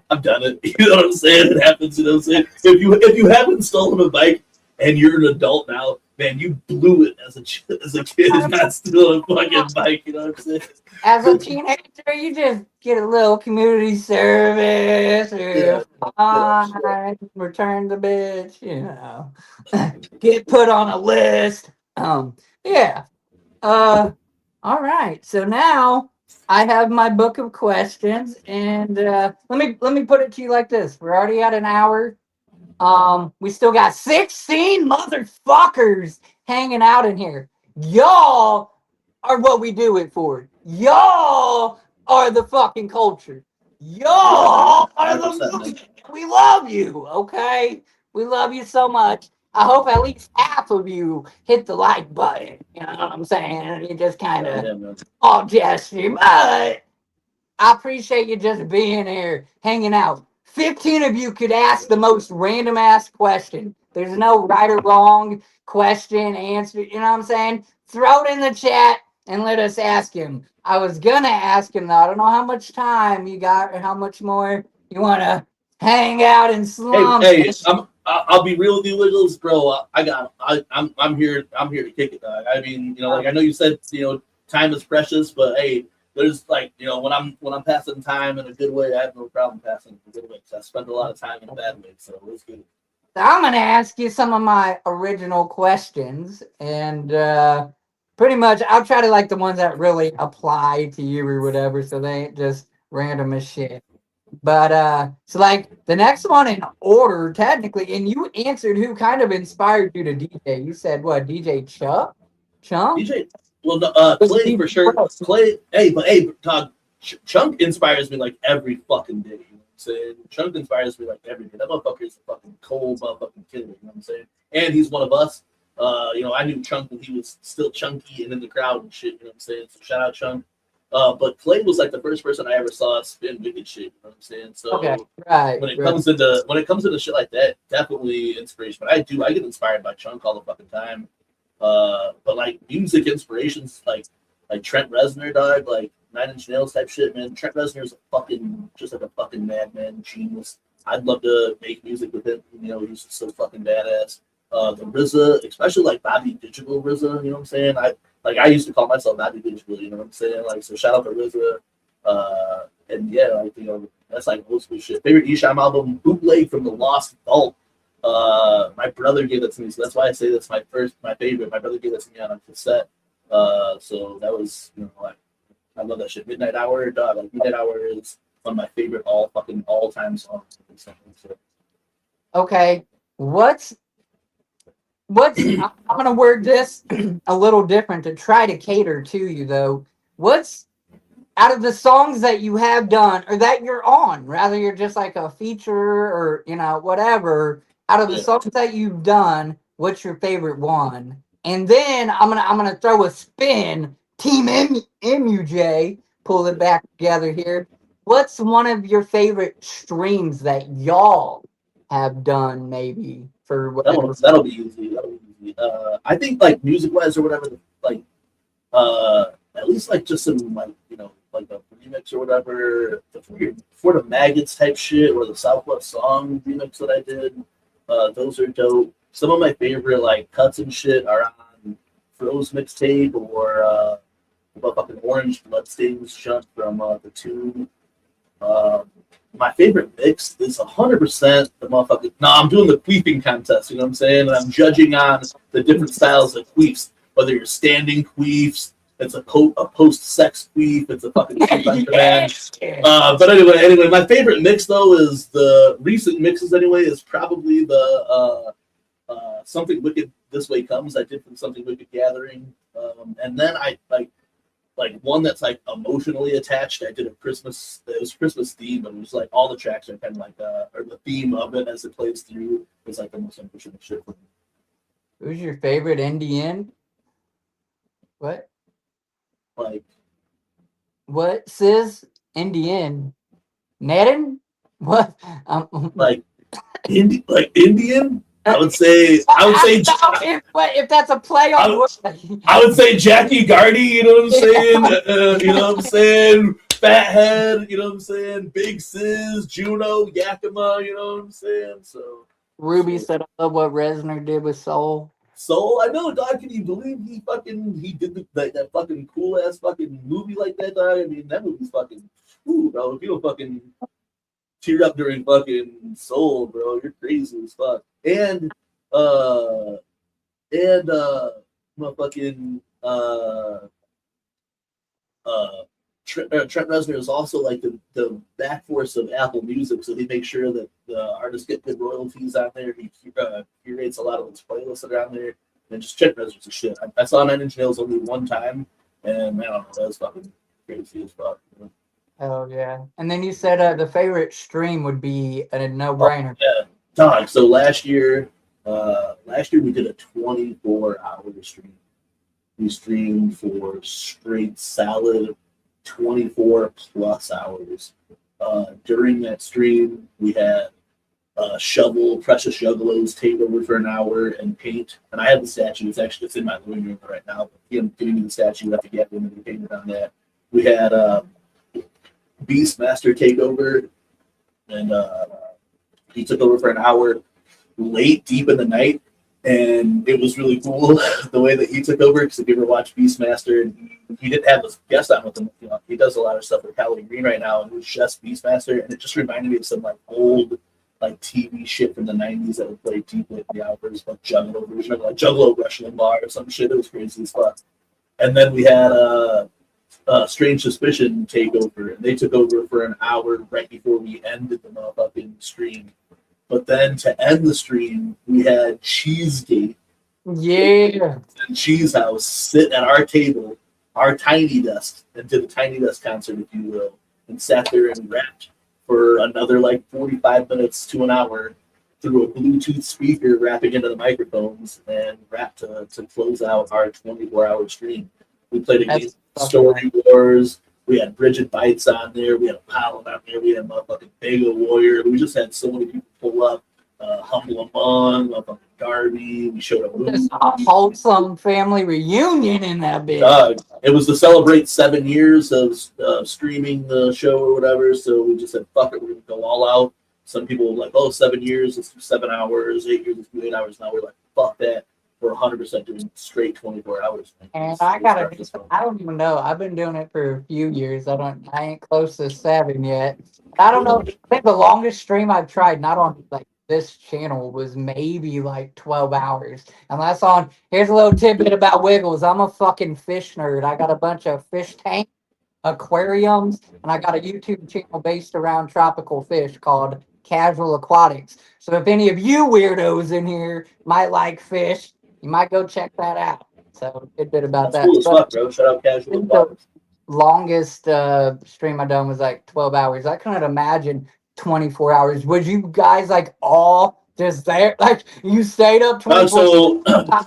I've done it. You know what I'm saying? It happens. You know what I'm saying? If you haven't stolen a bike and you're an adult now, man, you blew it as a kid, not stealing a fucking bike. You know what I'm saying? As a teenager, you just get a little community service or return the bitch, you know, get put on a list. Yeah. All right. So now I have my book of questions, and let me put it to you like this: we're already at an hour. We still got 16 motherfuckers hanging out in here. Y'all are what we do it for. Y'all are the fucking culture. Y'all are the music. We love you, okay? We love you so much. I hope at least half of you hit the like button. You know what I'm saying? You just kind of all gesture. But I appreciate you just being here, hanging out. 15 of you could ask the most random ass question. There's no right or wrong question, answer. You know what I'm saying? Throw it in the chat and let us ask him. I was gonna ask him though. I don't know how much time you got or how much more you want to hang out in slum. Hey, I'll be real with you, Wiggles, bro. I'm here to kick it, dog. I mean, like I know you said, time is precious, but hey, there's like, when I'm passing time in a good way, I have no problem passing in a good way because I spend a lot of time in a bad way, so it's good. I'm gonna ask you some of my original questions, and pretty much I'll try to like the ones that really apply to you or whatever, so they ain't just random as shit. But so like the next one in order, technically, and you answered who kind of inspired you to DJ. You said what, DJ Chuck? Chunk? DJ. Well, no, Clay for sure. Clay. Hey, Todd. Chunk inspires me like every fucking day. You know what I'm saying? Chunk inspires me like every day. That motherfucker is a fucking cold motherfucking killer. You know what I'm saying? And he's one of us. I knew Chunk when he was still chunky and in the crowd and shit. You know what I'm saying? So shout out Chunk. But Clay was like the first person I ever saw spin wicked shit. You know what I'm saying? So Okay, right. when it comes into shit like that, definitely inspiration. But I get inspired by Chunk all the fucking time. But like music inspirations, like Trent Reznor, dog, like 9 Inch Nails type shit, man. Trent Reznor is just like a fucking madman genius. I'd love to make music with him. You know, he's just so fucking badass. The RZA, especially like Bobby Digital RZA, you know what I'm saying? I used to call myself Bobby Digital, you know what I'm saying? Like, so shout out to RZA. And yeah, like, you know, that's like old school shit. Favorite Esham album, Bootleg from the Lost Vault. My brother gave that to me, so that's why I say that's my favorite. My brother gave that to me on a cassette. So that was, you know, like, I love that shit. Midnight Hour, dog. Like, Midnight Hour is one of my favorite all time songs. Okay, I'm gonna word this a little different to try to cater to you though. What's out of the songs that you have done or that you're on, rather you're just like a feature or whatever, out of the songs that you've done, what's your favorite one? And then I'm gonna throw a spin, Team MUJ, pull it back together here. What's one of your favorite streams that y'all have done maybe for whatever? That'll be easy. I think like music wise or whatever, like at least like just some like, you know, like a remix or whatever for the Maggots type shit or the Southwest Song remix that I did. Those are dope. Some of my favorite like cuts and shit are on Froze mixtape or fucking Orange Bloodstains Shunt from the Tune. My favorite mix is 100% the motherfucker. No, I'm doing the queefing contest, you know what I'm saying? And I'm judging on the different styles of queefs, whether you're standing queefs, it's a post-sex queef, it's a fucking but anyway, my favorite mix though is the recent mixes anyway, is probably the Something Wicked This Way Comes I did from Something Wicked Gathering. And then I like one that's like emotionally attached. I did it was Christmas theme, but it was like all the tracks are kind of like or the theme of it as it plays through is like the most emotional shit for me. Who's your favorite Indian? What? Like what sis? Indian? Nedden? What? Like Indian? I would say if that's a play on I would say Jackie Gardy, you know what I'm saying? You know what I'm saying? Fathead, you know what I'm saying? Big Sis, Juno, Yakima, you know what I'm saying? So Ruby said I love what Reznor did with Soul. Soul, I know, dog. Can you believe he did that fucking cool ass fucking movie like that, dog? I mean, that movie's fucking bro. If you don't fucking tear up during fucking Soul, bro, you're crazy as fuck. And motherfucking Trent Reznor is also like the back force of Apple Music, so he makes sure that the artists get good royalties on there. He curates a lot of its playlists that are on there, and just Trent Reznor's a shit. I saw 9 Inch Nails only one time, and man, I don't know, that was fucking crazy as fuck. You know? Oh yeah, and then you said the favorite stream would be a no-brainer. Oh, yeah, dog. So last year we did a 24-hour stream. We streamed for straight solid 24 plus hours. During that stream, we had Precious Juggalos take over for an hour and paint. And I have the statue. It's in my living room right now. But him giving me the statue, I have to get him and painted on that. We had Beastmaster take over, and he took over for an hour deep in the night. And it was really cool the way that he took over, because if you ever watch Beastmaster, and he didn't have this guest on with him, you know, he does a lot of stuff with Halloween Green right now, and it was just Beastmaster, and it just reminded me of some like old like TV shit from the 90s that would play deep in the hours, like Juggalo version of like Juggalo Wrestling Bar or some shit. It was crazy as fuck. And then we had Strange Suspicion take over, and they took over for an hour right before we ended the motherfucking stream. But then to end the stream, we had Cheesegate Yeah. And Cheese House sit at our table, our tiny desk, and did a tiny desk concert, if you will, and sat there and rapped for another like 45 minutes to an hour through a Bluetooth speaker, rapping into the microphones, and rapped to close out our 24-hour stream. We played a game, Story Wars. We had Bridget Bites on there. We had Apollo on there. We had motherfucking Bago Warrior. We just had so many people pull up. Humble Among, motherfucking Darby. We showed a movie. Just a wholesome family reunion in that bit. It was to celebrate 7 years of streaming the show or whatever. So we just said, fuck it, we're going to go all out. Some people were like, oh, 7 years, let's do 7 hours. 8 years, let's do 8 hours. Now we're like, fuck that. We're 100% doing straight 24 hours. And I don't even know. I've been doing it for a few years. I ain't close to 7 yet. I don't know. I think the longest stream I've tried, not on like this channel, was maybe like 12 hours. And that's on. Here's a little tidbit about Wiggles. I'm a fucking fish nerd. I got a bunch of fish tanks, aquariums, and I got a YouTube channel based around tropical fish called Casual Aquatics. So if any of you weirdos in here might like fish, you might go check that out. So a bit about That's cool as fuck, bro. Shout out Casual Aquatics. Longest stream I done was like 12 hours. I couldn't imagine 24 hours. Was you guys like all just there? Like you stayed up 24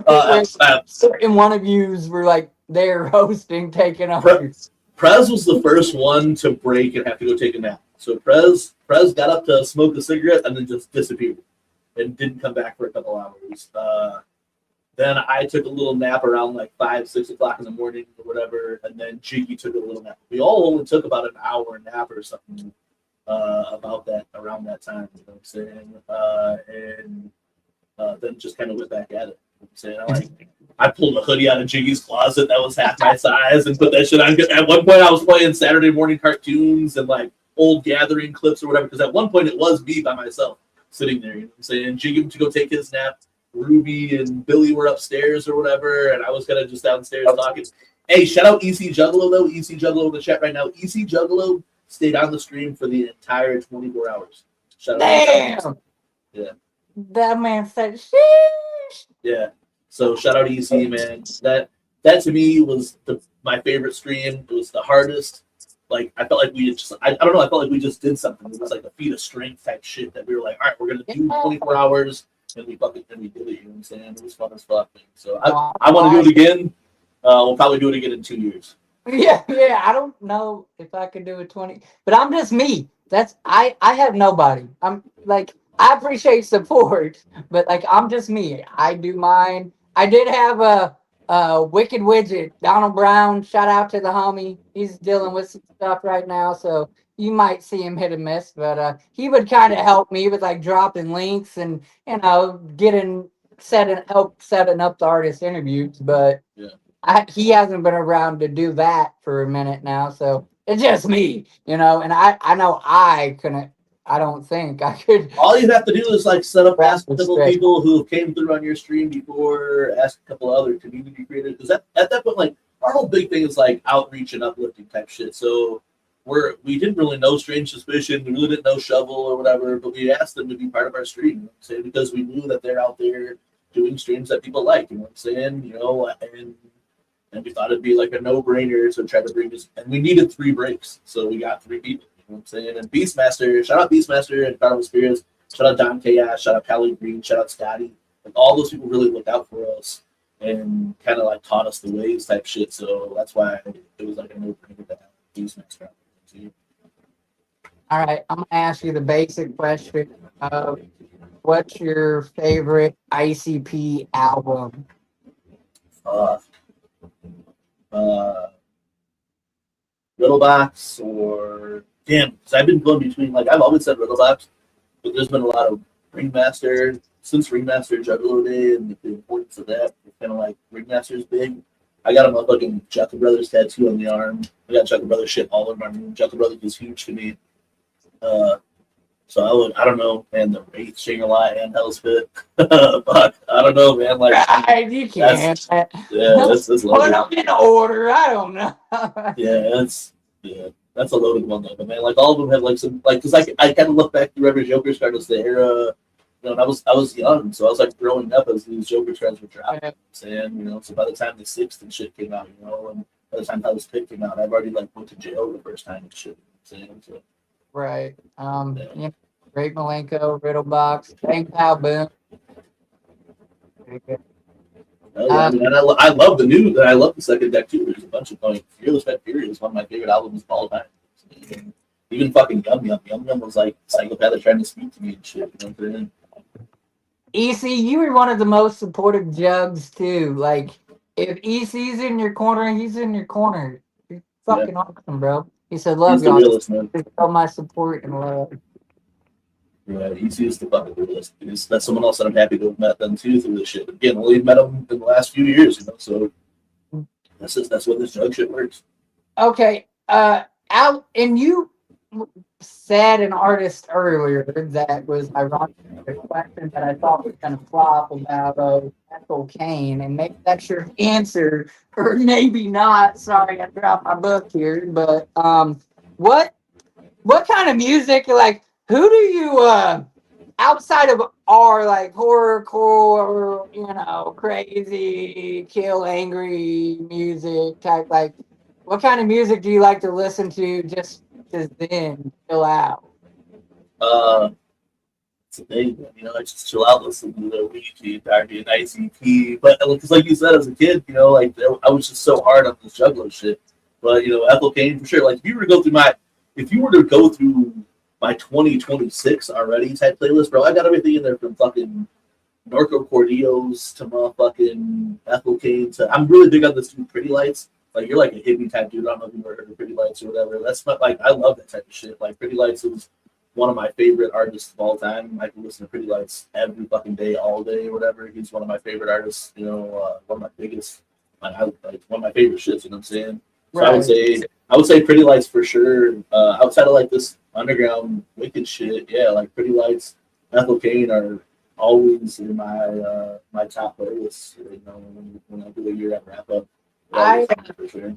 hours? Certain one of yous were like there hosting, taking over. Prez was the first one to break and have to go take a nap. So Prez got up to smoke a cigarette and then just disappeared and didn't come back for a couple hours. Then I took a little nap around like 5, 6 o'clock in the morning or whatever, and then Jiggy took a little nap. We all only took about an hour nap or something around that time. You know what I'm saying? Then just kind of went back at it. You know what I'm saying? I pulled a hoodie out of Jiggy's closet that was half my size and put that shit on. At one point, I was playing Saturday morning cartoons and like old gathering clips or whatever. Because at one point, it was me by myself sitting there. You know what I'm saying? Jiggy went to go take his nap. Ruby and Billy were upstairs or whatever, and I was kind of just downstairs talking. Hey, shout out EC Juggalo though. EC Juggalo in the chat right now. EC Juggalo stayed on the stream for the entire 24 hours. Shout out. Damn. Yeah. That man said, sheesh. Yeah. So shout out EC, man. That to me was my favorite stream. It was the hardest. Like I felt like we just I don't know. I felt like we just did something. It was like a feat of strength type shit that we were like, all right, we're gonna do 24 hours. And we did it, you know what I'm saying? It was fun as fuck. So I want to do it again. We'll probably do it again in 2 years. Yeah. I don't know if I could do a 20, but I'm just me. I have nobody. I'm like, I appreciate support, but like, I'm just me. I do mine. I did have a Wicked Widget, Donald Brown. Shout out to the homie. He's dealing with some stuff right now, so you might see him hit and miss, but he would kind of help me with like dropping links and help setting up the artist interviews. But yeah. He hasn't been around to do that for a minute now, so it's just me, And I know I couldn't. I don't think I could. All you have to do is like set up, ask a couple people who came through on your stream before, ask a couple other community creators. Because at that point, like our whole big thing is like outreach and uplifting type shit. So we didn't really know Strange Suspicion, we really didn't know Shovel or whatever, but we asked them to be part of our stream, because we knew that they're out there doing streams that people like, you know what I'm saying? And we thought it'd be like a no-brainer to try to bring this, and we needed 3 breaks, so we got 3 people, you know what I'm saying? And Beastmaster, shout out Beastmaster and Carnival Spirits, shout out Don Chaos, shout out Callie Green, shout out Scotty, like all those people really looked out for us and kind of like taught us the ways type shit, so that's why it was like a no-brainer to have Beastmaster. All right, I'm gonna ask you the basic question of what's your favorite ICP album? Riddle Box or because I've been going between, like I've always said Riddle Box, but there's been a lot of Ringmaster since Ringmaster Juggalo Day and the importance of that. It's kind of like Ringmaster's big. I got a motherfucking Juggalo Brothers tattoo on the arm. I got Juggalo Brothers shit all over my room. Juggalo Brothers is huge to me. So I don't know, man, the Wraith, Shangri-La, and Hell's Pit. But I don't know, man. Like, you can't. That's put them in order. I don't know. That's a loaded one though. But man, like all of them have like some, like, because I kind of look back through every Joker's card as the era and I was young, so I was like growing up as these Joker trends were dropping. And so by the time the Sixth and shit came out, and by the time Hell's Pit came out, I've already like went to jail the first time and shit. So, Right. Great Malenko, Riddlebox, Bang Pow Boom. I mean, and I love the new. I love the second deck too. There's a bunch of Fearless Fed Fury is one of my favorite albums of all time. Even fucking Yum Yum was like psychopathic trying to speak to me and shit. You know what I'm saying? EC, you were one of the most supportive jugs too. Like, if EC's in your corner, he's in your corner. You're fucking awesome, bro. He said, "Love y'all." Realist, man. Show my support and love. Yeah, EC is the fucking realist. That's someone else that I'm happy to have met them too through this shit. Again, only met them in the last few years, So that's what this drug shit works. Okay, Al, and you said an artist earlier that was ironic. A question that I thought was going to flop about Ethel Kane, and maybe that's your answer, or maybe not. Sorry, I dropped my book here, but what kind of music, like, who do you outside of our like horrorcore, crazy, kill, angry music type, like, what kind of music do you like to listen to just then chill out? It's a thing, I just chill out, listen to the Ouija, Darby, and ICP. But because, like you said, as a kid, like I was just so hard on this Juggalo shit. But Ethel Kane for sure. Like if you were to go through my 2026 already type playlist, bro, I got everything in there from fucking Norco Cordios to motherfucking Ethel Kane to. I'm really big on this dude Pretty Lights. Like you're like a hippie type dude. I don't know if you've ever heard of Pretty Lights or whatever. That's not like I love that type of shit. Like Pretty Lights is one of my favorite artists of all time. I can listen to Pretty Lights every fucking day, all day, or whatever. He's one of my favorite artists. One of my biggest, one of my favorite shits. You know what I'm saying? So right. I would say Pretty Lights for sure. Outside of like this underground wicked shit, yeah, like Pretty Lights, Ethel Kane are always in my top playlists. When I do a year-end wrap up. For sure.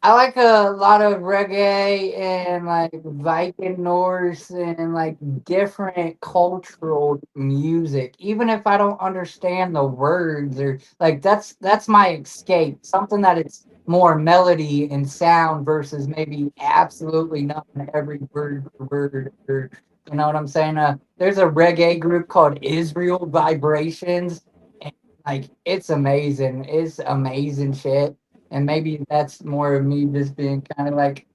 I like a lot of reggae and like Viking Norse and like different cultural music. Even if I don't understand the words, or like that's my escape. Something that it's more melody and sound versus maybe absolutely nothing every word for word. Or, you know what I'm saying? There's a reggae group called Israel Vibrations, and like it's amazing. It's amazing shit. And maybe that's more of me just being kind of like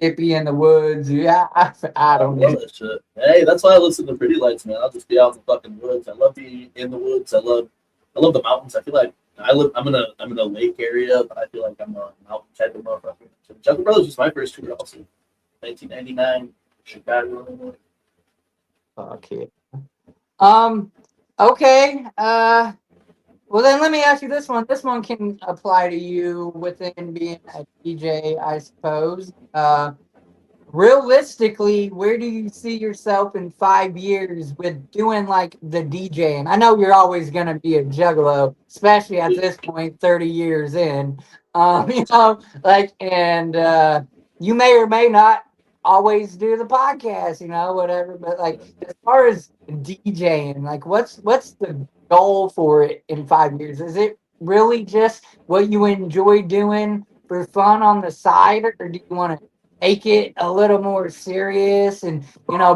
hippie in the woods. Yeah, I don't know. That shit. Hey, that's why I listen to Pretty Lights, man. I'll just be out in the fucking woods. I love being in the woods. I love the mountains. I feel like I'm in a lake area, but I feel like I'm a mountain type of motherfucker. So Juggalo Brothers was my first tour also. 1999, Chicago, Illinois. Okay. Okay. Well, then let me ask you this one. This one can apply to you within being a DJ, I suppose. Realistically, where do you see yourself in 5 years with doing like the DJing? I know you're always going to be a juggalo, especially at this point, 30 years in. And you may or may not always do the podcast, whatever. But like, as far as DJing, like, what's the goal for it in 5 years? Is it really just what you enjoy doing for fun on the side, or do you want to make it a little more serious and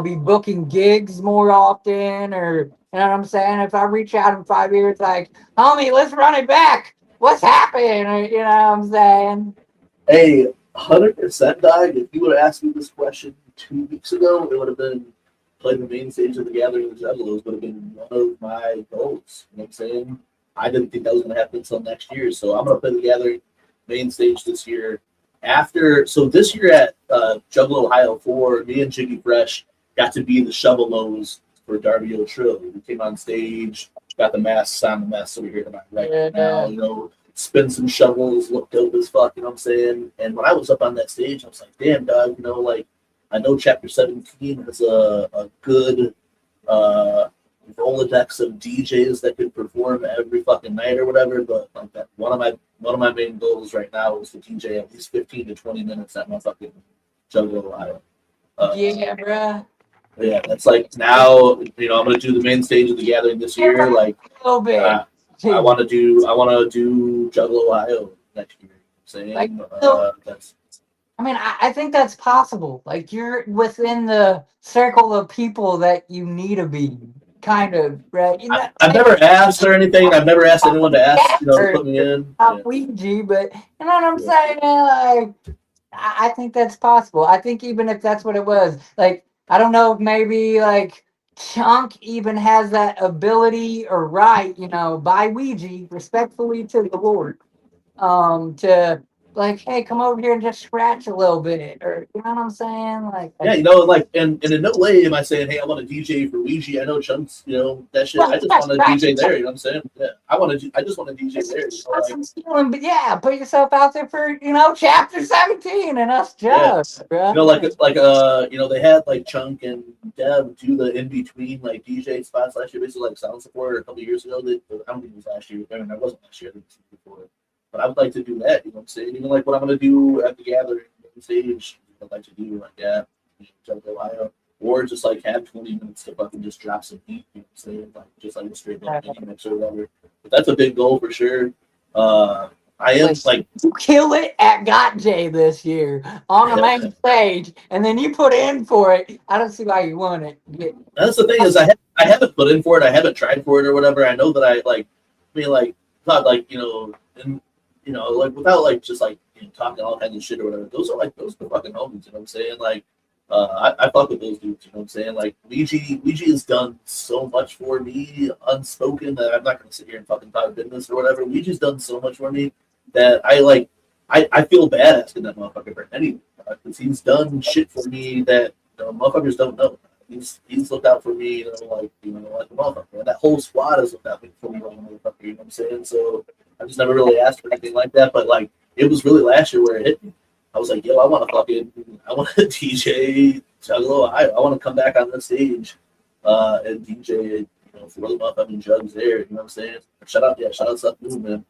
be booking gigs more often? Or you know what I'm saying? If I reach out in 5 years, like, homie, let's run it back. What's happening? Or, you know what I'm saying? Hey, 100% dog. If you would have asked me this question 2 weeks ago, it would have been play the main stage of the Gathering of the Juggalos would have been one of my goals. You know what I'm saying? I didn't think that was going to happen until next year. So I'm going to play the Gathering main stage this year. So this year at Juggalo Ohio 4, me and Jiggy Fresh got to be the shovel-nose for Darby O'Trill. We came on stage, got the masks on, the masks so we're here tonight right now, spin some shovels, look dope as fuck, you know what I'm saying? And when I was up on that stage, I was like, damn, dog, like, I know Chapter 17 is a good Rolodex of DJs that could perform every fucking night or whatever, but like that one of my main goals right now is to DJ at least 15 to 20 minutes at my fucking Juggalo Ohio. Yeah, bruh. Yeah, that's like now. I'm gonna do the main stage of the gathering this year. Like, A little bit. I want to do Juggalo Ohio next year. Like, Saying so, that's. I mean, I think that's possible. Like, you're within the circle of people that you need to be, kind of, right? You know, I've maybe never asked or anything. I've never asked anyone to ask, to or put me in. Yeah. Ouija, but you know what I'm Yeah. saying? Like, I think that's possible. I think even if that's what it was, like, I don't know if maybe like Chunk even has that ability or right, by Ouija, respectfully to the Lord, to like, hey, come over here and just scratch a little bit, or you know what I'm saying? Yeah, like, and in no way am I saying, hey, I want to DJ for Ouija. I know Chunks, that shit. I well, just yes, want to scratch, DJ there. You know what I'm saying? Yeah, I just want to DJ there. Like, some stealing, but yeah, put yourself out there for chapter 17 and us yeah, judge, bro. they had like Chunk and Dev do the in between like DJ spots last year, basically like sound support a couple of years ago. I don't think it was last year. I mean, that wasn't last year. I think it was before. But I would like to do that. You know what I'm saying? Even like what I'm gonna do at the gathering on stage. I'd like to do like that. Jump Ohio, or just like have 20 minutes to fucking just drop some heat, you know what I'm saying? Like just like a straight up mini mix or whatever. But that's a big goal for sure. I am like you kill it at Got J this year on the main stage, and then you put in for it. I don't see why you want it. that's the thing is I haven't put in for it. I haven't tried for it or whatever. I know that like not like and like without like just like talking all kinds of shit or whatever. Those are the fucking homies. You know what I'm saying? Like. I fuck with those dudes, you know what I'm saying? Like, Ouija has done so much for me, unspoken, that I'm not going to sit here and fucking talk business or whatever. Ouija's done so much for me that I feel bad asking that motherfucker for anything. Because he's done shit for me that motherfuckers don't know. He's looked out for me, like a motherfucker. And that whole squad has looked out for me like a motherfucker, you know what I'm saying? So I just never really asked for anything like that, but like, it was really last year where it hit me. I was like, yo, I want to DJ Juggalo. I want to come back on the stage and DJ, throw them up. I mean, Jugs there, you know what I'm saying? Shout out Seth Moon, man.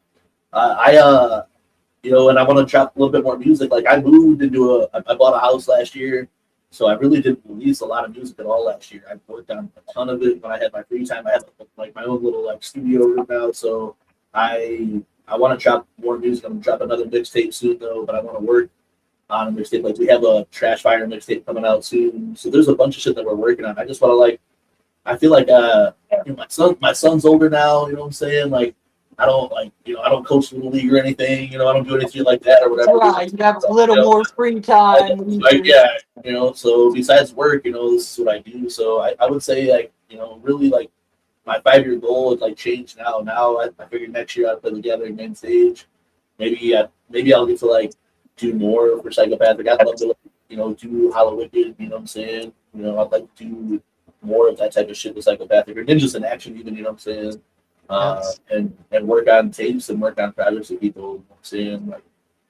And I want to drop a little bit more music. Like, I bought a house last year, so I really didn't release a lot of music at all last year. I worked on a ton of it when I had my free time. I have like my own little like studio room now, so I want to drop more music. I'm gonna drop another mixtape soon though, but I want to work on a mixtape. Like we have a Trash Fire mixtape coming out soon. So there's a bunch of shit that we're working on. I just want to I feel like my son's older now, you know what I'm saying? Like I don't coach Little League or anything, I don't do anything like that or whatever. Right, you have a little more free time. So besides work, this is what I do. So I would say really my 5-year goal is changed now. Now I figure next year I'll play the gathering main stage. Maybe I'll get to do more for Psychopathic. I'd love to, do Hollow Wicked, you know what I'm saying? I'd like to do more of that type of shit with Psychopathic or Ninjas in Action even, you know what I'm saying? And work on tapes and work on projects with people, you know what I'm saying?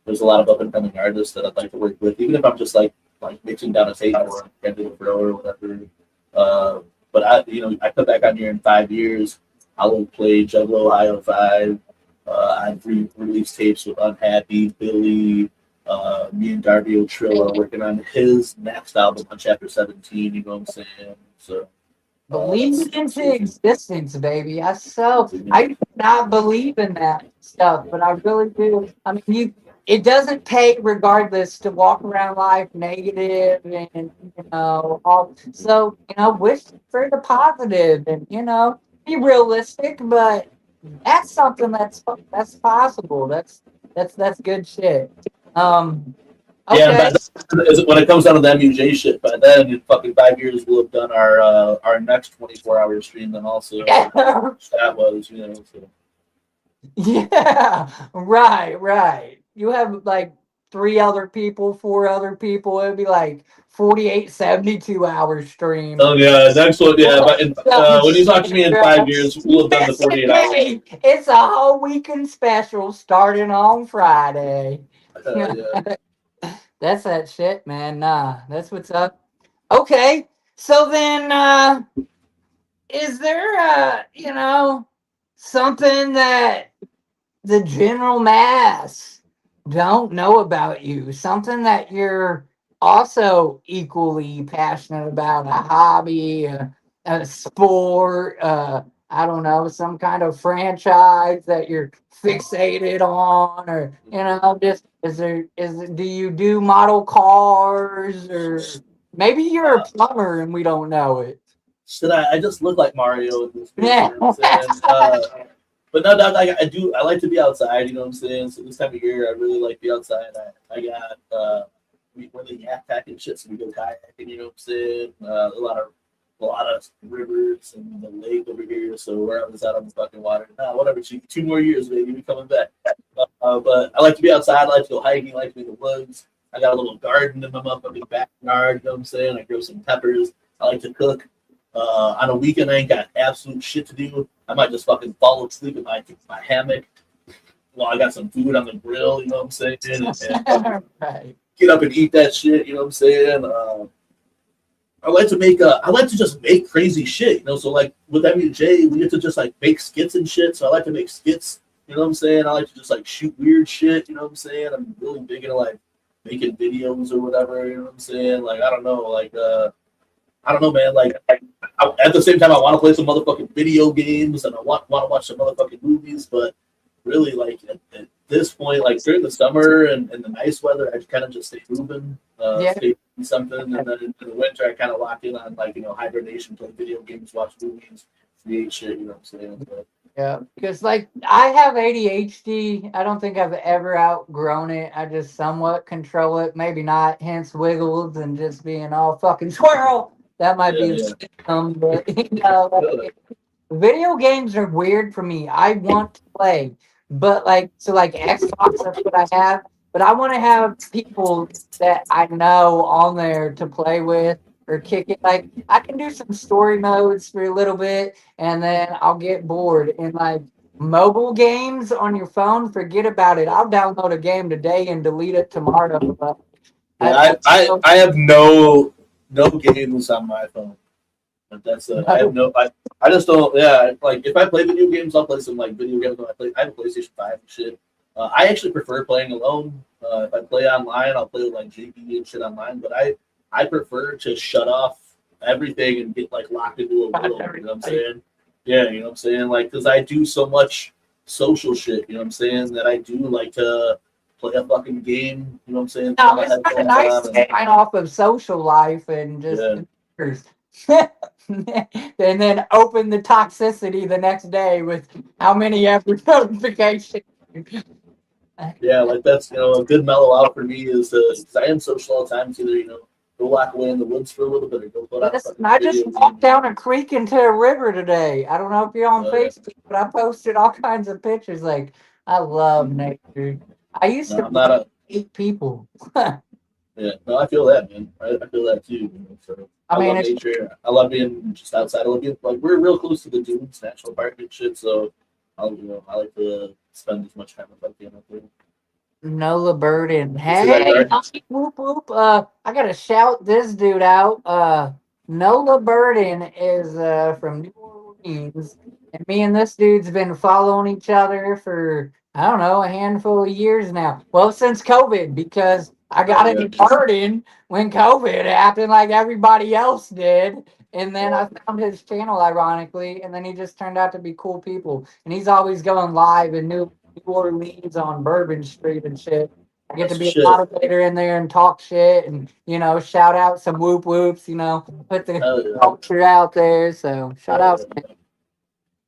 There's a lot of up and coming artists that I'd like to work with, even if I'm just like mixing down a tape or can't do a pro or whatever. But I come back on here in 5 years. I will play Juggalo Ohio 5. I've released tapes with Unhappy, Billy, me and Darby O'Trill are working on his next album on Chapter 17, you know what I'm saying? So believe into existence, baby. I do not believe in that stuff, but I really do. I mean, it doesn't pay regardless to walk around life negative and all. So wish for the positive and be realistic, but that's something that's possible. That's good shit. yeah, Okay. when it comes down to the MUJ shit, by then in fucking 5 years we'll have done our next 24-hour stream then also. Yeah. That was, so. Yeah, right. You have 4 other people. It'd be 48, 72-hour stream. Oh yeah, next one, yeah. But when you talk to me in 5 years, we'll have done the 48 hours. It's a whole weekend special starting on Friday. Yeah. That's that shit, man. Nah, that's what's up. Okay, so then, is there something that the general mass don't know about you? Something that you're also equally passionate about a hobby, a sport, I don't know, some kind of franchise that you're fixated on, or just do you do model cars, or maybe you're a Uh, plumber and we don't know it. Should I just look like Mario in this bitch, you Yeah. know what I'm saying? But no, no, I do. I like to be outside. You know what I'm saying. So this time of year, I really like to be outside. I got we're the yak pack and shit, so we go kayaking. You know what I'm saying. A lot of rivers and the lake over here. So we're always out on the fucking water. Nah, whatever. 2 more years, baby, we coming back. But I like to be outside. I like to go hiking. I like to be in the woods. I got a little garden in my motherfucking backyard. You know what I'm saying. I grow some peppers. I like to cook. On a weekend, I ain't got absolute shit to do. I might just fucking fall asleep in my hammock while I got some food on the grill, you know what I'm saying? And Right. get up and eat that shit, you know what I'm saying? I like to just make crazy shit, you know? So, like, with MUJ, we get to just, like, make skits and shit. So I like to make skits, you know what I'm saying? I like to just, like, shoot weird shit, you know what I'm saying? I'm really big into, like, making videos or whatever, you know what I'm saying? Like, I don't know, like, I don't know, man. Like, at the same time, I want to play some motherfucking video games and I want to watch some motherfucking movies. But really, like at this point, like during the summer and the nice weather, I kind of just stay moving, Yeah. stay doing something, and then in the winter, I kind of lock in on like hibernation, play video games, watch movies, create shit. You know what I'm saying? But, Yeah, because like I have ADHD. I don't think I've ever outgrown it. I just somewhat control it. Maybe not. Hence wiggles and just being all fucking swirl. That might yeah, be yeah. but like, video games are weird for me. I want to play, but like Xbox, that's what I have. But I want to have people that I know on there to play with or kick it. Like I can do some story modes for a little bit, and then I'll get bored. And like mobile games on your phone, forget about it. I'll download a game today and delete it tomorrow. But Yeah, I I have no games on my phone. But that's I have no I just don't like if I play video games I'll play some like video games when I have a PlayStation 5 and shit. I actually prefer playing alone. If I play online I'll play with like JP and shit online, but I prefer to shut off everything and get like locked into a world, you know what I'm saying? Yeah, you know what I'm saying? Like cuz I do so much social shit, you know what I'm saying, that I do like to play a fucking game, you know what I'm saying? No, it's kind of nice to sign off of social life and just and then open the toxicity the next day with how many every notification. Yeah, like that's a good mellow out for me is because I am social all the time. It's either go lock away in the woods for a little bit or go put out a Listen, fucking I just video walked game. down a creek into a river today. I don't know if you're on Yeah. Facebook, but I posted all kinds of pictures. Like, I love nature. I used No, to I'm not a. 8 people. Yeah, no, I feel that, man. I feel that too. So I I mean, love it's nature. I love being just outside. I love being like we're real close to the dunes, national park and shit. So I like to spend as much time as I can up there. Nola Burden. You see that Hey, garden? whoop whoop. I gotta shout this dude out. Nola Burden is from New Orleans, and me and this dude's been following each other for I don't know a handful of years now. Well, since COVID, because I got Yeah. into Burden when COVID happened, like everybody else did. And then I found his channel, ironically, and then he just turned out to be cool people. And he's always going live in New Orleans on Bourbon Street and shit. I get to That's the be a shit. moderator in there and talk shit and, shout out some whoop whoops, put the Hell yeah. culture out there. So shout Hell out. yeah.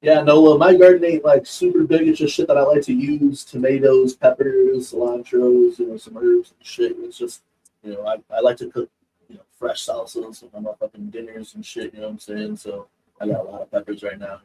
Yeah, no, my garden ain't like super big. It's just shit that I like to use: tomatoes, peppers, cilantros, some herbs and shit. It's just, I like to cook, fresh salsas with my fucking dinners and shit. You know what I'm saying? So I got a lot of peppers right now.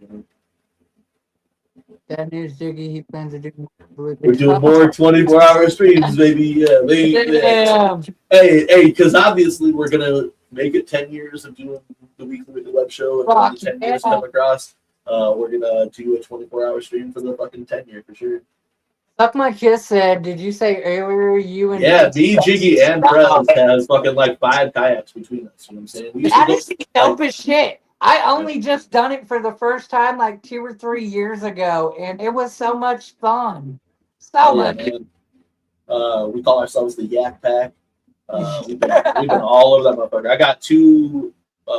That news, Jiggy. He plans to do more with We're it. doing more 24-hour streams, baby. Yeah, Damn. hey, because obviously we're gonna make it 10 years of doing the weekly web show, and when the 10 years come across. We're gonna do a 24-hour stream for the fucking 10 year for sure. Like my kiss said, did you say earlier you and me, Jiggy, and Prez has fucking like 5 kayaks between us. You know what I'm saying? We used that to is the dopest shit. I only just done it for the first time like 2 or 3 years ago, and it was so much fun. So much. Man. We call ourselves the Yak Pack. We've been all over that motherfucker. I got two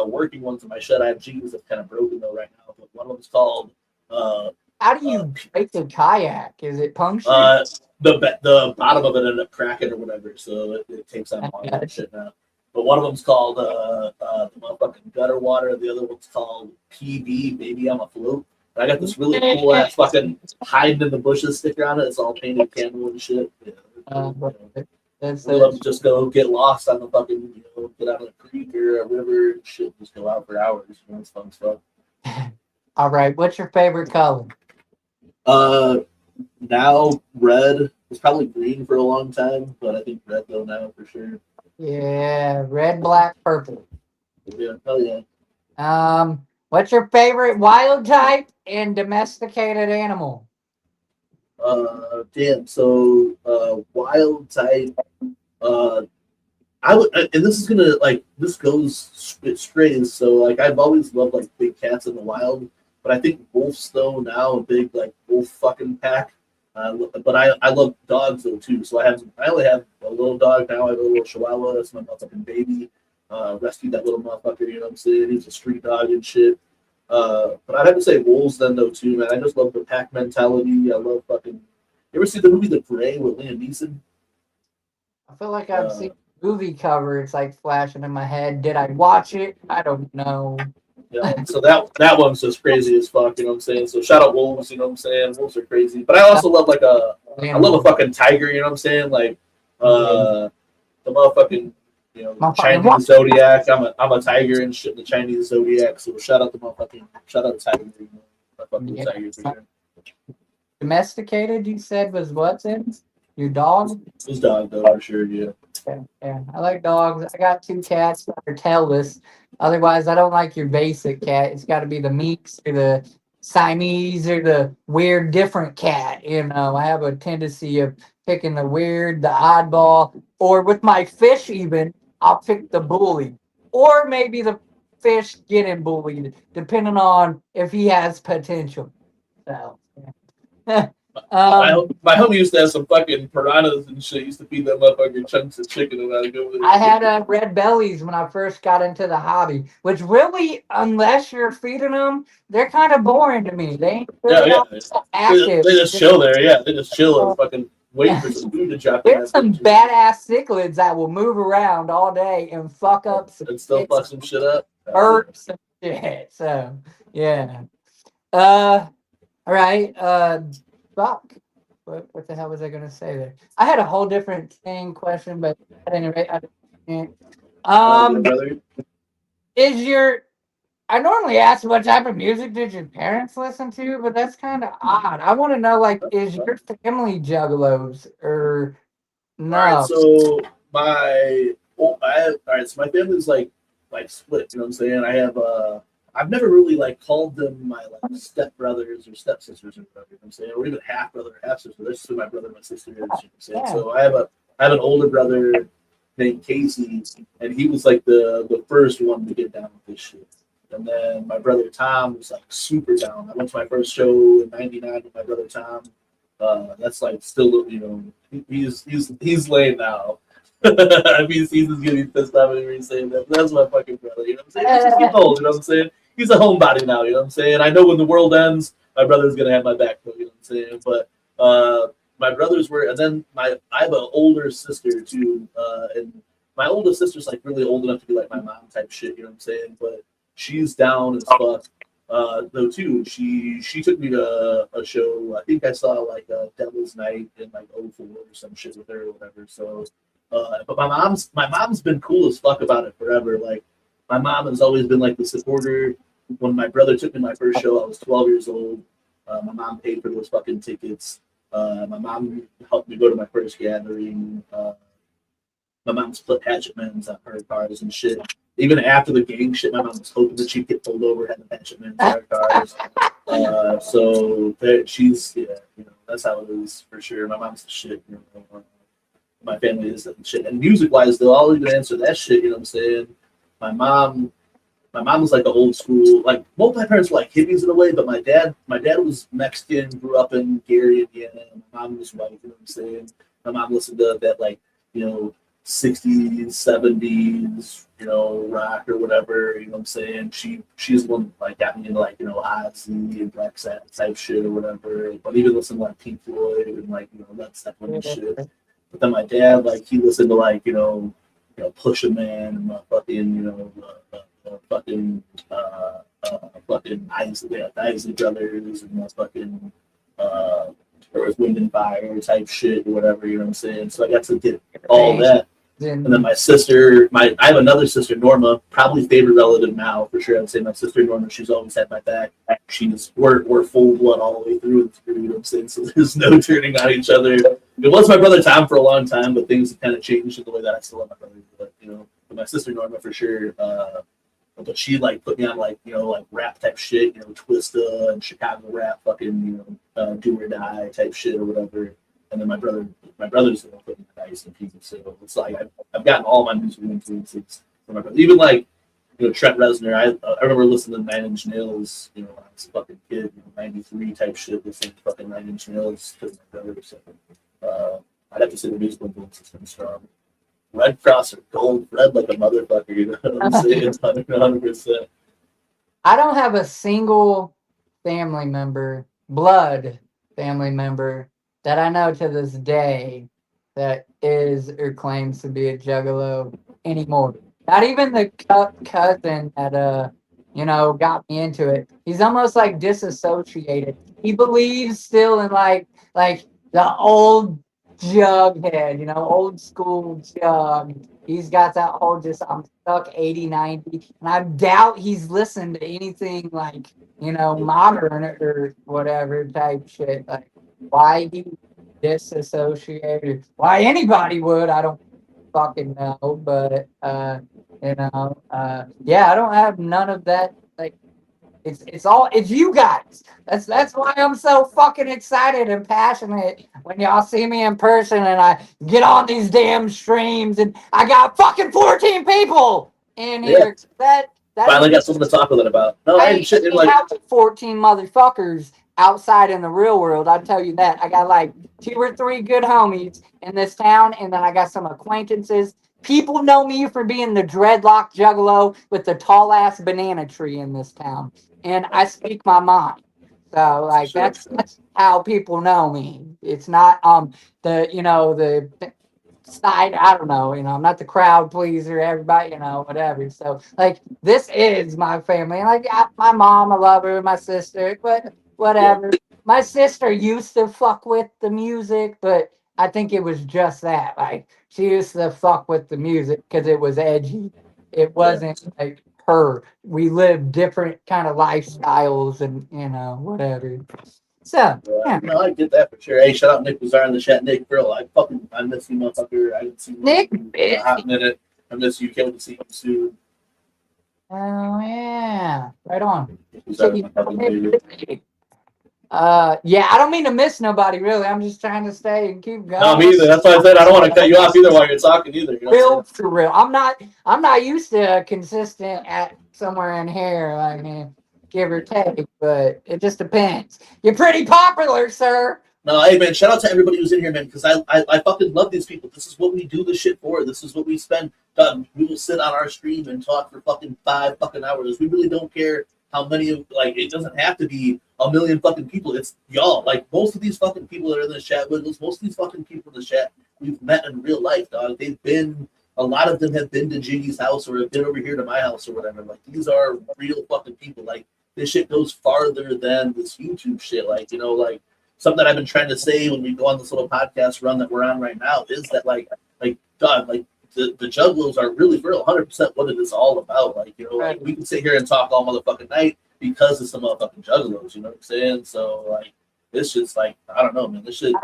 working ones in my shed. I have jeans that's kind of broken though right now, but one of them's called. How do you break the kayak? Is it punctured? The bottom of it ended up cracking or whatever, so it takes on all that shit now. But one of them's called the motherfucking gutter water. The other one's called PB, Baby I'm Afloat. And I got this really cool ass fucking hiding in the bushes sticker on it. It's all painted candle and shit. Yeah. We love to just go get lost on the fucking, get out of a creek or a river and shit. Just go out for hours. It's fun stuff. All right. What's your favorite color? Now red. It's probably green for a long time, but I think red though now for sure. Yeah, red, black, purple. Yeah, hell yeah. What's your favorite wild type and domesticated animal? Damn. So, wild type. I would, and this is gonna this goes strays. So like I've always loved like big cats in the wild, but I think wolves though now a big like wolf fucking pack. But I love dogs though too. So I only have a little dog now. I have a little Chihuahua. That's my motherfucking baby. Rescued that little motherfucker. You know what I'm saying? He's a street dog and shit. But I'd have to say wolves then though too, man. I just love the pack mentality. I love fucking. You ever see the movie The Prey with Liam Neeson? I feel like I've seen the movie cover. It's like flashing in my head. Did I watch it? I don't know. Yeah, so that one's just crazy as fuck, you know what I'm saying? So shout out wolves, you know what I'm saying? Wolves are crazy. But I also love I love a fucking tiger, you know what I'm saying? Like the motherfucking Chinese zodiac. I'm a tiger and shit in the Chinese zodiac. So shout out tiger, tiger for sure. Domesticated, you said was what's in? Your dog? His dog though, for sure, yeah. Yeah, I like dogs. I got 2 cats that are tailless. Otherwise, I don't like your basic cat. It's got to be the Meeks or the Siamese or the weird, different cat. I have a tendency of picking the weird, the oddball, or with my fish even, I'll pick the bully, or maybe the fish getting bullied, depending on if he has potential. So, yeah. My homie used to have some fucking piranhas and shit. Used to feed them motherfucking chunks of chicken and I'd go with it. I had red bellies when I first got into the hobby, which really, unless you're feeding them, they're kind of boring to me. They ain't really active. They just chill there. Yeah, they just chill and fucking wait for some food to drop. There's some badass cichlids that will move around all day and fuck up some and still fuck some shit up. Burps and shit. So yeah. All right. Fuck. What the hell was I going to say there? I had a whole different question, but at any rate, I normally ask what type of music did your parents listen to, but that's kind of odd. I want to know, is your family juggalos or no? All right, so my family's like split. You know what I'm saying? I have I've never really called them my stepbrothers or stepsisters or whatever, you know what I'm saying, or even half brother or half sister. That's just my brother and my sister is, you know what I'm saying? Yeah. So I have an older brother named Casey, and he was the first one to get down with this shit. And then my brother Tom was super down. I went to my first show in '99 with my brother Tom. That's still, he's lame now. I mean, he's just getting pissed off when he's saying that. That's my fucking brother, you know what I'm saying? He's just getting old, you know what I'm saying? He's a homebody now, you know what I'm saying? I know when the world ends, my brother's gonna have my back, you know what I'm saying? But my brothers were, and then I have an older sister too, and my oldest sister's really old enough to be my mom type shit, you know what I'm saying? But she's down as fuck. Though too, she took me to a show. I think I saw Devil's Night in '04 or some shit with her or whatever. So, but my mom's been cool as fuck about it forever. My mom has always been the supporter. When my brother took me to my first show, I was 12 years old. My mom paid for those fucking tickets. My mom helped me go to my first gathering. My mom split hatchet men's on her cars and shit. Even after the gang shit, my mom was hoping that she'd get pulled over, had the hatchet men's on her cars. So she's, that's how it is for sure. My mom's the shit. My family is the shit. And music-wise, though, I'll even answer that shit, you know what I'm saying? My mom was the old school, both my parents were hippies in a way, but my dad was Mexican, grew up in Gary, Indiana. My mom was white, you know what I'm saying? My mom listened to that, 60s, 70s, you know, rock or whatever, you know what I'm saying? She's the one like got me into like, you know, Ozzy and Black Sabbath type shit or whatever. But even listen to like Pink Floyd and like, you know, Led Zeppelin and shit. But then my dad, like, he listened to like, Pusha Man and fucking, fucking Isley Brothers and fucking Earth, Wind and Fire type shit or whatever, you know what I'm saying? So I got to get all that. And then my sister, I have another sister, Norma, probably favorite relative now for sure. I would say my sister Norma, she's always had my back. We're full blood all the way through and through, you know what I'm saying? So there's no turning on each other. It was my brother Tom for a long time, but things have kind of changed in the way that I still love my brother. But but my sister Norma for sure. But she like put me on like rap type shit, Twista and Chicago rap, fucking do or die type shit or whatever. And then my brother's the one putting the dice and pieces. So it's like I've gotten all my musical influences from my brother. Even like Trent Reznor. I remember listening to 9 Inch Nails. When I was a fucking kid, '93 type shit. Listening to fucking 9 Inch Nails because my brother. So I'd have to say the musical influence has been strong. Red Cross or Gold, red like a motherfucker. You know what I'm saying? 100%. I don't have a single blood family member that I know to this day that is or claims to be a juggalo anymore. Not even the cousin that got me into it. He's almost like disassociated. He believes still in like the old Jughead, old school Jug. He's got that whole just I'm stuck 80, 90. And I doubt he's listened to anything like, modern or whatever type shit. Like why he disassociated. Why anybody would, I don't fucking know. But yeah, I don't have none of that. Like it's you guys. That's why I'm so fucking excited and passionate when y'all see me in person and I get on these damn streams and I got fucking 14 people in here. Yeah. That finally got something to talk with it about. No, I ain't shit in like 14 motherfuckers outside in the real world. I'll tell you that. I got like 2 or 3 good homies in this town, and then I got some acquaintances. People know me for being the Dreadlockjuggalo with the tall ass banana tree in this town. And I speak my mind. So like that's how people know me. It's not the side, I don't know, I'm not the crowd pleaser, everybody, whatever. So like this is my family. And like my mom, I love her, my sister, but whatever. My sister used to fuck with the music, but I think it was just that. Like she used to fuck with the music because it was edgy. It wasn't like her. We lived different kind of lifestyles and whatever. So yeah. No, I get that for sure. Hey, shout out Nick Bazar in the chat. Nick, bro, I miss you, motherfucker. I didn't see you Nick in a hot minute. I miss you. Can't wait to see you soon. Oh yeah, right on. Yeah, I don't mean to miss nobody really. I'm just trying to stay and keep going. No, me either. That's why I said I don't want to cut you off either while you're talking either. Real for real. I'm not used to consistent at somewhere in here, like give or take, but it just depends. You're pretty popular, sir. No, hey man, shout out to everybody who's in here, man, because I fucking love these people. This is what we do this shit for. This is what we spend. We will sit on our stream and talk for fucking 5 fucking hours. We really don't care how many of it doesn't have to be a million fucking people. It's y'all. Like most of these fucking people that are in the chat with us, most of these fucking people in the chat we've met in real life, dog. A lot of them have been to Jiggy's house or have been over here to my house or whatever. Like these are real fucking people. Like this shit goes farther than this YouTube shit. Like something I've been trying to say when we go on this little podcast run that we're on right now is that the juggalos are really for 100% what it is all about. We can sit here and talk all motherfucking night because it's the motherfucking juggalos, you know what I'm saying? So it's just I don't know, man. This shit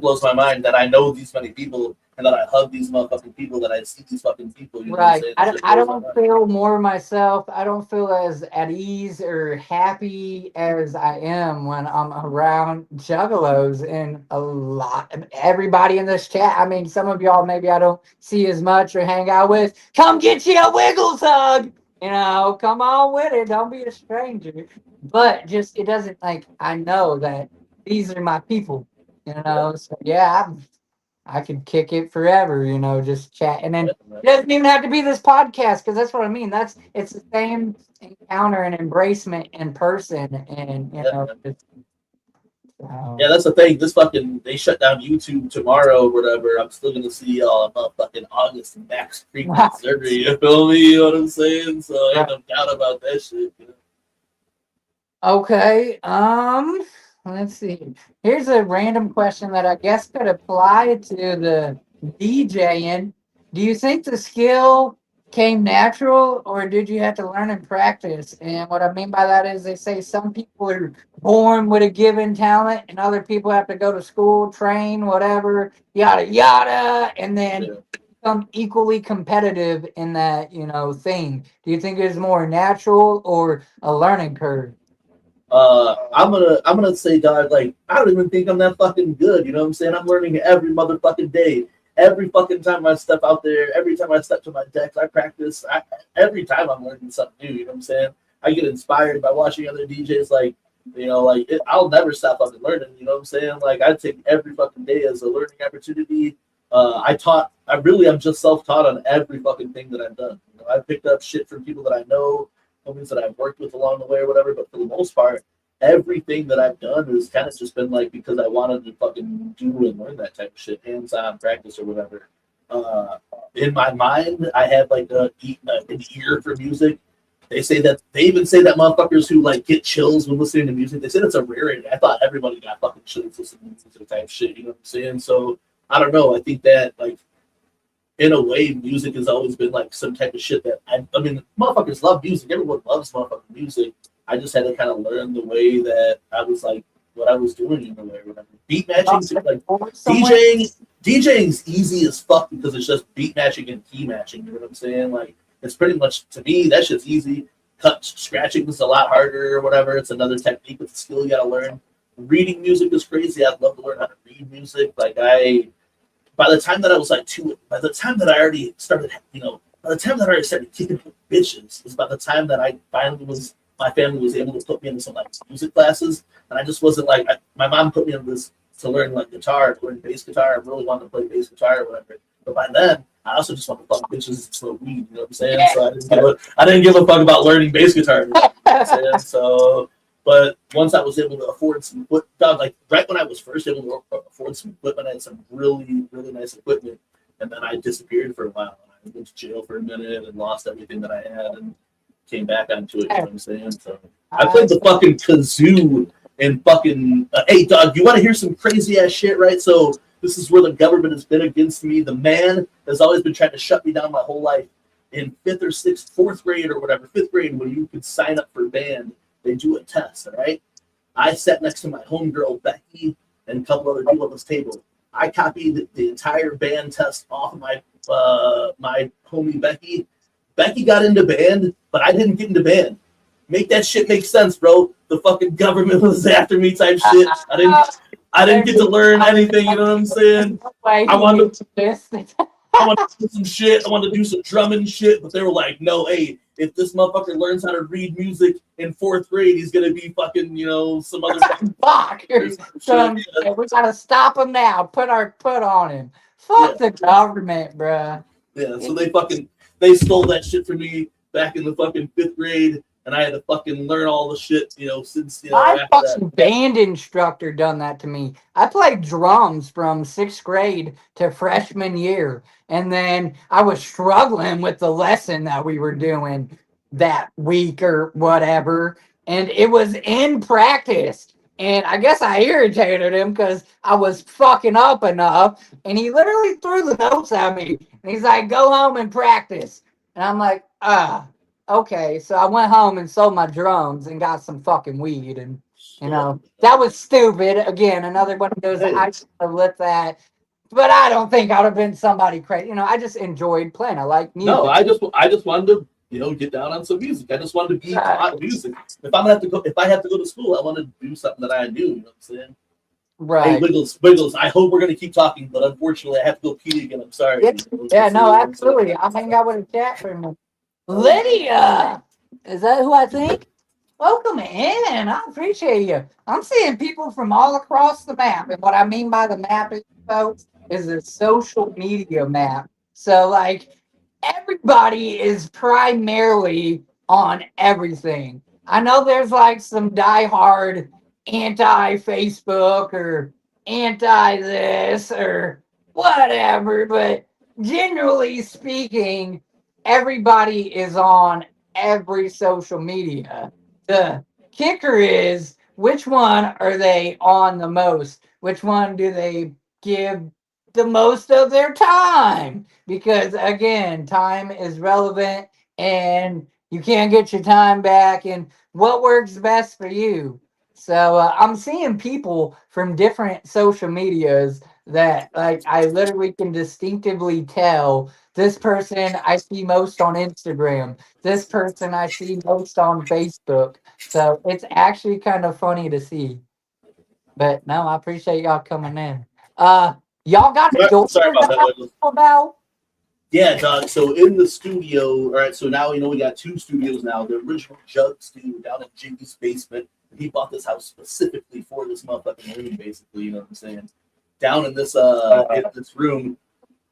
blows my mind that I know these many people and that I hug these motherfucking people, that I see these fucking people. You know what I'm saying? I don't feel more myself. I don't feel as at ease or happy as I am when I'm around juggalos and everybody in this chat. I mean, some of y'all maybe I don't see as much or hang out with. Come get you a Wiggles hug. Come on with it. Don't be a stranger. But just it doesn't I know that these are my people. So yeah, I could kick it forever, just chat. And then Yeah, it doesn't even have to be this podcast because that's what I mean. It's the same encounter and embracement in person, and yeah, man. it's, Yeah, that's the thing. This fucking they shut down YouTube tomorrow or whatever. I'm still gonna see fucking August and Max Creek wow. surgery. You feel me? You know what I'm saying? So I ain't no doubt about that shit. You know? Okay. Let's see. Here's a random question that I guess could apply to the DJing. Do you think the skill came natural or did you have to learn and practice? And what I mean by that is they say some people are born with a given talent and other people have to go to school, train, whatever, yada yada, and then Yeah. become equally competitive in that, thing. Do you think it's more natural or a learning curve? I'm gonna say, dog, like I don't even think I'm that fucking good. You know what I'm saying? I'm learning every motherfucking day. Every fucking time I step out there, every time I step to my decks, I practice. Every time I'm learning something new. You know what I'm saying? I get inspired by watching other DJs. Like, I'll never stop fucking learning. You know what I'm saying? Like, I take every fucking day as a learning opportunity. I'm just self-taught on every fucking thing that I've done. I picked up shit from people that I know, homies that I've worked with along the way or whatever. But for the most part, everything that I've done has kind of just been like because I wanted to fucking do and learn that type of shit, hands-on practice or whatever. Uh, in my mind, I have like an ear for music. They even say that motherfuckers who like get chills when listening to music. They said it's a rarity. I thought everybody got fucking chills listening to music type shit. You know what I'm saying? So I don't know. I think that like in a way, music has always been like some type of shit that I mean, motherfuckers love music. Everyone loves motherfucking music. I just had to kind of learn the way that I was like what I was doing in a way. Whatever. Beat matching, like DJing's easy as fuck because it's just beat matching and key matching. You know what I'm saying? Like it's pretty much to me that shit's easy. Cut scratching is a lot harder or whatever. It's another technique, it's a skill you gotta learn. Reading music is crazy. I'd love to learn how to read music. By the time that I was like by the time that I already started, by the time that I already started kicking bitches, is by the time that I finally my family was able to put me into some like music classes, and I just wasn't like, my mom put me into this to learn like guitar, to learn bass guitar. I really wanted to play bass guitar or whatever. But by then, I also just wanted to fuck bitches and smoke weed. You know what I'm saying? So I didn't give a fuck about learning bass guitar. You know what I'm saying? So. But once I was able to afford some equipment, like right when I was first able to afford some equipment, I had some really, really nice equipment. And then I disappeared for a while. I went to jail for a minute and lost everything that I had and came back onto it. You know what I'm saying? So I played the fucking kazoo and fucking, hey, dog, you want to hear some crazy ass shit, right? So this is where the government has been against me. The man has always been trying to shut me down my whole life. In fourth grade or whatever, fifth grade, when you could sign up for band, they do a test, all right? I sat next to my homegirl, Becky, and a couple other people at this table. I copied the entire band test off of my my homie, Becky. Becky got into band, but I didn't get into band. Make that shit make sense, bro. The fucking government was after me type shit. I didn't get to learn anything, you know what I'm saying? I wanted to do some shit. I wanted to do some drumming shit, but they were like, no, hey, if this motherfucker learns how to read music in fourth grade, he's gonna be fucking, some other fuck. So we gotta stop him now. Put our foot on him. Fuck the government, bruh. Yeah, so they stole that shit from me back in the fucking fifth grade, and I had to fucking learn all the shit, since My fucking band instructor done that to me. I played drums from 6th grade to freshman year, and then I was struggling with the lesson that we were doing that week or whatever, and it was in practice. And I guess I irritated him because I was fucking up enough, and he literally threw the notes at me. And he's like, "Go home and practice." And I'm like, okay, so I went home and sold my drums and got some fucking weed, and that was stupid. Again, another one of those. I should have let that, but I don't think I would have been somebody crazy. I just enjoyed playing. I like music. No, I just wanted to get down on some music. I just wanted to be taught music. If I have to go to school, I want to do something that I knew. You know what I'm saying? Right. Hey, Wiggles. I hope we're gonna keep talking, but unfortunately, I have to go pee again. I'm sorry. Yeah, no, absolutely. I'll hang out with a chat for a minute. Lydia, is that who I think? Welcome in. I appreciate you. I'm seeing people from all across the map, and what I mean by the map is, folks, is a social media map. So like everybody is primarily on everything. I know there's like some diehard anti Facebook or anti this or whatever, but generally speaking, everybody is on every social media. The kicker is which one are they on the most? Which one do they give the most of their time? Because again, time is relevant and you can't get your time back. And what works best for you? So I'm seeing people from different social medias that like I literally can distinctively tell this person I see most on Instagram, this person I see most on Facebook. So it's actually kind of funny to see. But no, I appreciate y'all coming in. Uh, y'all got a door Sorry about that that, I Douglas. know about? Yeah, dog. So in the studio, all right. So now we got two studios now. The original Jug studio down in Jiggy's basement. He bought this house specifically for this motherfucking room, basically. You know what I'm saying? Down in this room,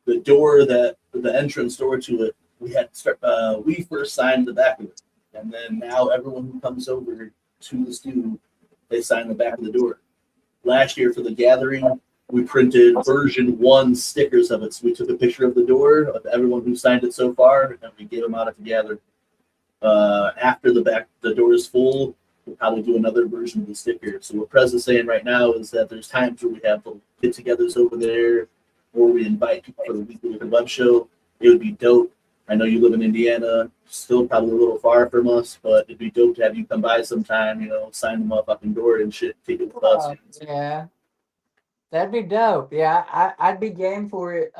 the door that the entrance door to it, we had to start. We first signed the back of it, and then now everyone who comes over to the studio, they sign the back of the door. Last year for the gathering, we printed version one stickers of it. So we took a picture of the door of everyone who signed it so far, and we gave them out at the gathering. After the door is full, we'll probably do another version of the sticker. So what Prez is saying right now is that there's times where we have the get-togethers over there, or we invite people for the weekly web show. It would be dope. I know you live in Indiana, still probably a little far from us, but it'd be dope to have you come by sometime, sign the motherfucking door and shit, take it with us. Yeah, that'd be dope. Yeah, I'd be game for it.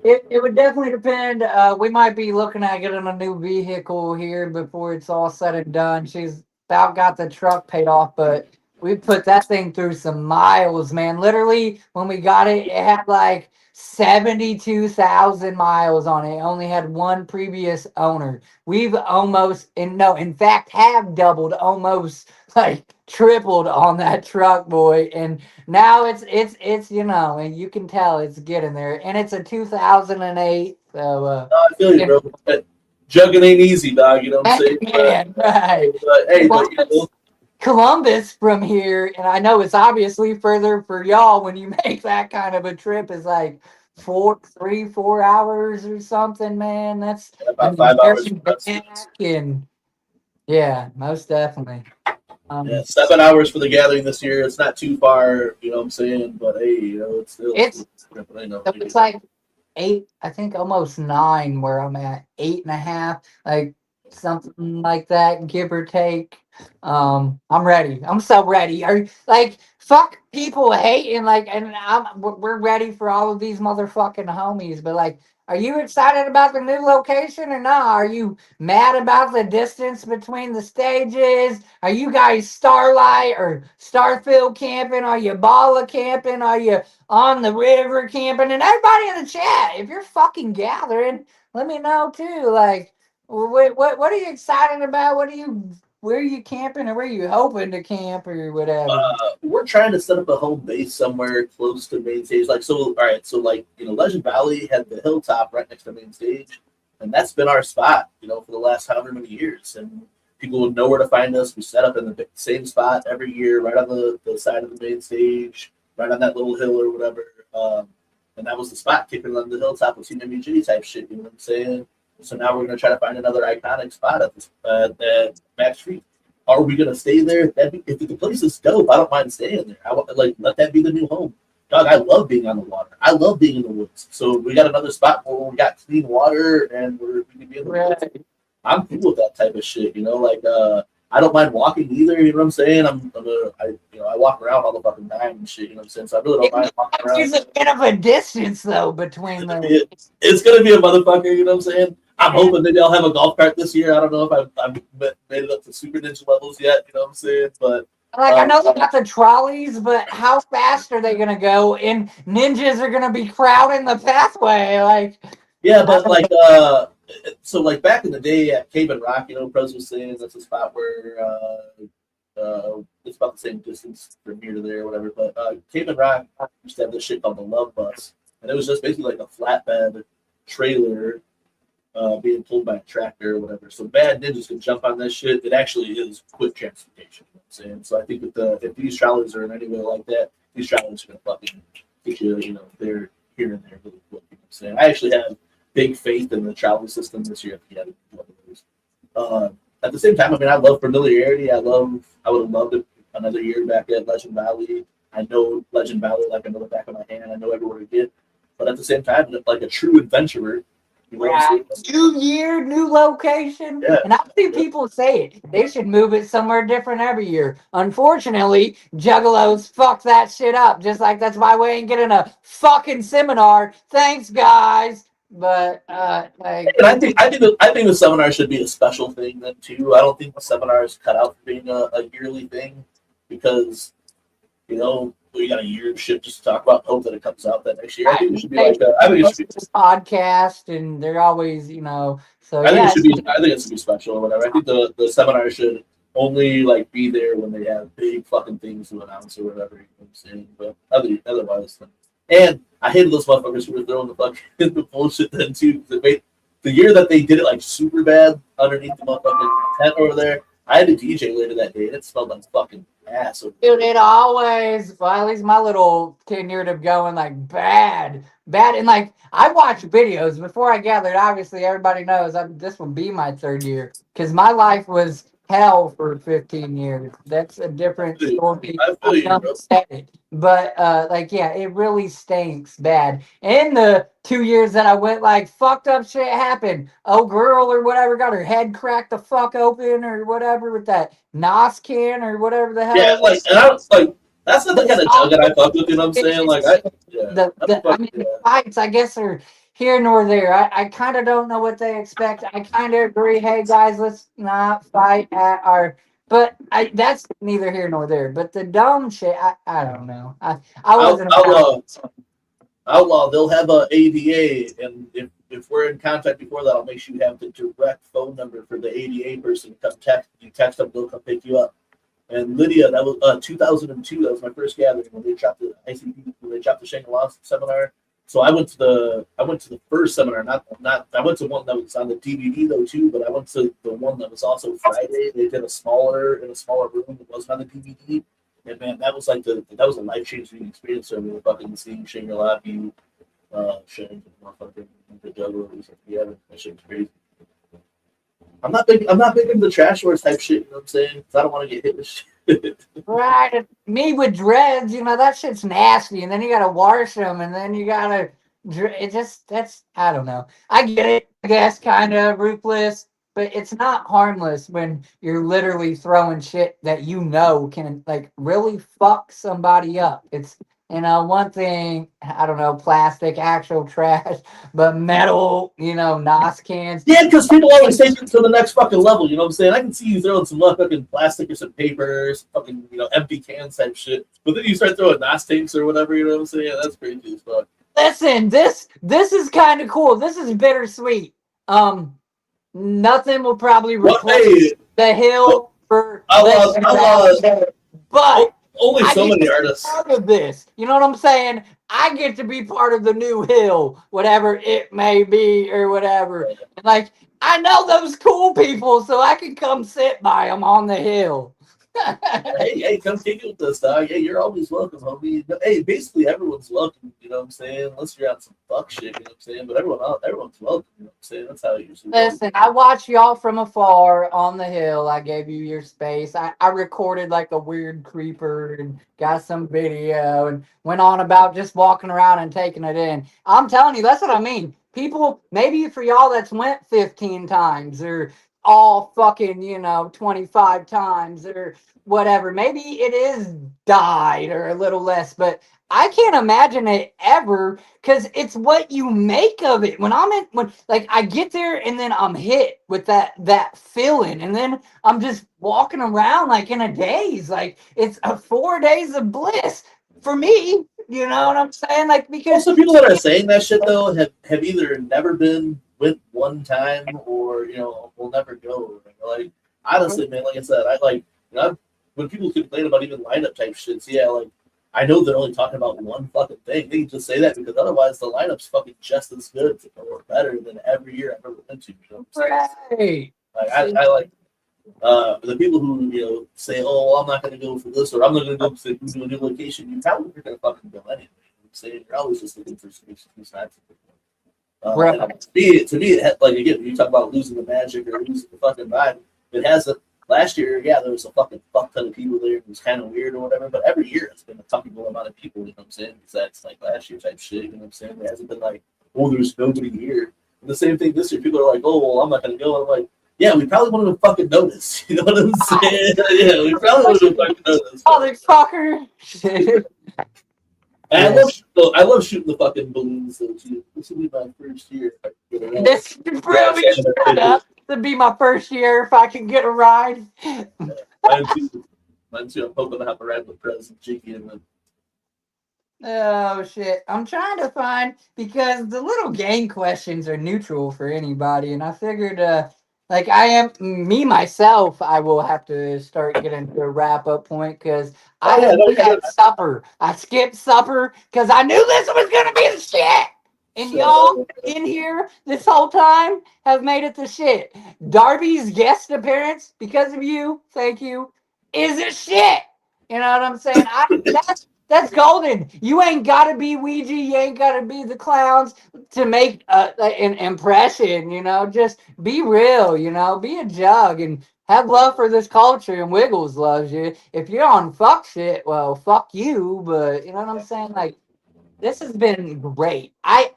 It would definitely depend. We might be looking at getting a new vehicle here before it's all said and done. She's about got the truck paid off, but we put that thing through some miles, man. Literally, when we got it, it had like 72,000 miles on it. It only had one previous owner. We've almost, and no, in fact, have doubled, almost like tripled on that truck, boy. And now it's and you can tell it's getting there, and it's a 2008. So I feel you, bro. But jugging ain't easy, dog. You know what I'm saying? man, right. Hey, but Columbus from here, and I know it's obviously further for y'all when you make that kind of a trip is like 4 hours or something, man. That's about 5 hours. back and yeah, most definitely. Yeah, 7 hours for the gathering this year. It's not too far, you know what I'm saying? But hey, it's still. It's like 8, I think almost 9 where I'm at, 8.5, like something like that, give or take. I'm ready. I'm so ready. Are like fuck people hating like, and we're ready for all of these motherfucking homies, but like, are you excited about the new location or not? Are you mad about the distance between the stages? Are you guys Starlight or Starfield camping? Are you Bala camping? Are you on the river camping? And everybody in the chat, if you're fucking gathering, let me know too. Like, what are you excited about? Where are you camping, or where are you hoping to camp, or whatever? We're trying to set up a home base somewhere close to main stage. Like, so, all right, so like, Legend Valley had the hilltop right next to main stage, and that's been our spot, for the last however many years. And people would know where to find us. We set up in the same spot every year, right on the side of the main stage, right on that little hill or whatever. And that was the spot, kicking on the hilltop with Team MUG type shit. You know what I'm saying? So now we're gonna try to find another iconic spot at Max Street. Are we gonna stay there? If the place is dope, I don't mind staying there. Let that be the new home. Dog, I love being on the water. I love being in the woods. So we got another spot where we got clean water and we can be in the woods. I'm cool with that type of shit. I don't mind walking either. You know what I'm saying? I walk around all the fucking time and shit. You know what I'm saying? So I really don't mind walking around. There's a bit of a distance though between them. It's gonna be a motherfucker. You know what I'm saying? I'm hoping maybe I'll have a golf cart this year. I don't know if I've made it up to super ninja levels yet. You know what I'm saying? But I know they got the trolleys, but how fast are they gonna go? And ninjas are gonna be crowding the pathway. Like, yeah, but so back in the day at Cave and Rock, Prez was saying that's a spot where It's about the same distance from here to there, or whatever. But Cayman Rock used to have this shit called the Love Bus, and it was just basically like a flatbed trailer being pulled by a tractor or whatever. So bad ninjas can jump on this shit. It actually is quick transportation. You know what I'm saying? So I think if these travelers are in any way like that, these travelers are gonna fucking get you, they're here and there really quick. You know what I'm saying? I actually have big faith in the travel system this year. If you had one of those. At the same time, I mean, I love familiarity. I would have loved it another year back at Legend Valley. I know Legend Valley like I know the back of my hand. I know everywhere to get. But at the same time, like a true adventurer, Right. New year, new location. Yeah. And I see people say it. They should move it somewhere different every year. Unfortunately, juggalos fuck that shit up. Just like that's why we ain't getting a fucking seminar. Thanks, guys. But like, and I think the seminar should be a special thing then too. I don't think the seminar is cut out for being a yearly thing because we got a year of shit just to talk about. Hope that it comes out that next year. I think it should be like I think it should be this podcast, and they're always So I think it should be. I think it should be special or whatever. I think the seminar should only like be there when they have big fucking things to announce or whatever. You know what I'm saying? But otherwise, and I hated those motherfuckers who were throwing the fucking the bullshit then too. The year that they did it like super bad underneath the motherfucking tent over there, I had a DJ later that day, and it smelled like fucking ass. Dude, it always, well, at least my little tenure of going like bad. And like, I watch videos before I gathered. Obviously, everybody knows this will be my third year because my life was hell for 15 years. That's a different story. I feel you, bro. But like, yeah, it really stinks bad. In the 2 years that I went, like, fucked up shit happened. Oh, girl or whatever got her head cracked the fuck open or whatever with that Nos can or whatever the hell. Yeah, like, and I was like, that's not the kind of jug that I fuck with. You know what I'm saying? Like, the fights, I guess, are here nor there. I kind of don't know what they expect. I kind of agree. Hey guys, let's not fight at our. But that's neither here nor there. But the dumb shit, I don't know. I wasn't. Outlaw, they'll have a ADA, and if we're in contact before that, I'll make sure you have the direct phone number for the ADA person to come text. You text them, they'll come pick you up. And Lydia, that was 2002. That was my first gathering when they dropped the ICP, when they dropped the Shangri-La seminar. So I went to the first seminar, not I went to one that was on the DVD though too, but I went to the one that was also Friday. They did in a smaller room. It wasn't on the DVD. And man, that was like that was a life-changing experience over the fucking seeing Shangri-La be sharing the motherfucking the juggalos together. That shit was crazy. I'm not big into the trash wars type shit, you know what I'm saying? Because I don't want to get hit with shit. Right. Me with dreads, that shit's nasty. And then you got to wash them. And then you got to, I don't know. I get it, I guess, kind of ruthless. But it's not harmless when you're literally throwing shit that can, like, really fuck somebody up. It's, one thing, I don't know, plastic, actual trash, but metal, Nos cans. Yeah, because people always take it to the next fucking level, you know what I'm saying? I can see you throwing some fucking plastic or some paper, fucking, empty cans type shit. But then you start throwing Nos tanks or whatever, you know what I'm saying? That's crazy as fuck. Listen, this is kind of cool. This is bittersweet. Nothing will probably replace the hill for but only so many artists. Part of this, you know what I'm saying? I get to be part of the new hill, whatever it may be, or whatever. And like, I know those cool people, so I can come sit by them on the hill. hey, come kick it with us, dog. Hey, you're always welcome, homie. Hey, basically everyone's welcome, you know what I'm saying? Unless you're on some fuck shit, you know what I'm saying? But everyone's welcome, you know what I'm saying? That's how it usually goes. Listen, I watched y'all from afar on the hill. I gave you your space. I recorded like a weird creeper and got some video and went on about just walking around and taking it in. I'm telling you, that's what I mean. People, maybe for y'all that's went 15 times or all fucking, 25 times or whatever. Maybe it is died or a little less, but I can't imagine it ever because it's what you make of it. When I get there and then I'm hit with that feeling and then I'm just walking around like in a daze. Like it's 4 days of bliss for me. You know what I'm saying? Like, because also people that are saying that shit though have either never went one time or will never go. Like honestly, man, like I said, I like when people complain about even lineup type shits, yeah, like I know they're only talking about one fucking thing. They can just say that because otherwise the lineup's fucking just as good or better than every year I've ever been to. You know what I'm saying? Right. Like I like the people who say, "Oh, well, I'm not going to go for this," or "I'm not going to go to a new location." You probably are going to fucking go anyway. You say you're always just looking for some excuse not to. Right. To me, like again, you talk about losing the magic or losing the fucking vibe. It hasn't. Last year, yeah, there was a fucking fuck ton of people there. It was kind of weird or whatever. But every year, it's been a comfortable amount of people. You know what I'm saying? Besides like last year type shit. You know what I'm saying? It hasn't been like, oh, there's nobody here. And the same thing this year. People are like, oh, well, I'm not going to go. And I'm like, yeah, we probably wouldn't have fucking noticed. You know what I'm saying? Yeah, we probably wouldn't have fucking noticed. Motherfucker. And I love shooting the fucking balloons though too. This will be my first year. This really shut up. This would be my first year if I can get a ride. Mine too. I'm hoping to have a ride with President Jiggy and then. Oh shit. I'm trying to find because the little game questions are neutral for anybody, and I figured like I am me myself, I will have to start getting to a wrap up point because I had supper. I skipped supper because I knew this was gonna be the shit. And y'all in here this whole time have made it the shit. Darby's guest appearance, because of you, thank you, is a shit. You know what I'm saying? That's golden. You ain't gotta be Ouija. You ain't gotta be the clowns to make an impression. You know, just be real. You know, be a jug and have love for this culture. And Wiggles loves you. If you're on fuck shit, well, fuck you. But you know what I'm saying? Like, this has been great. I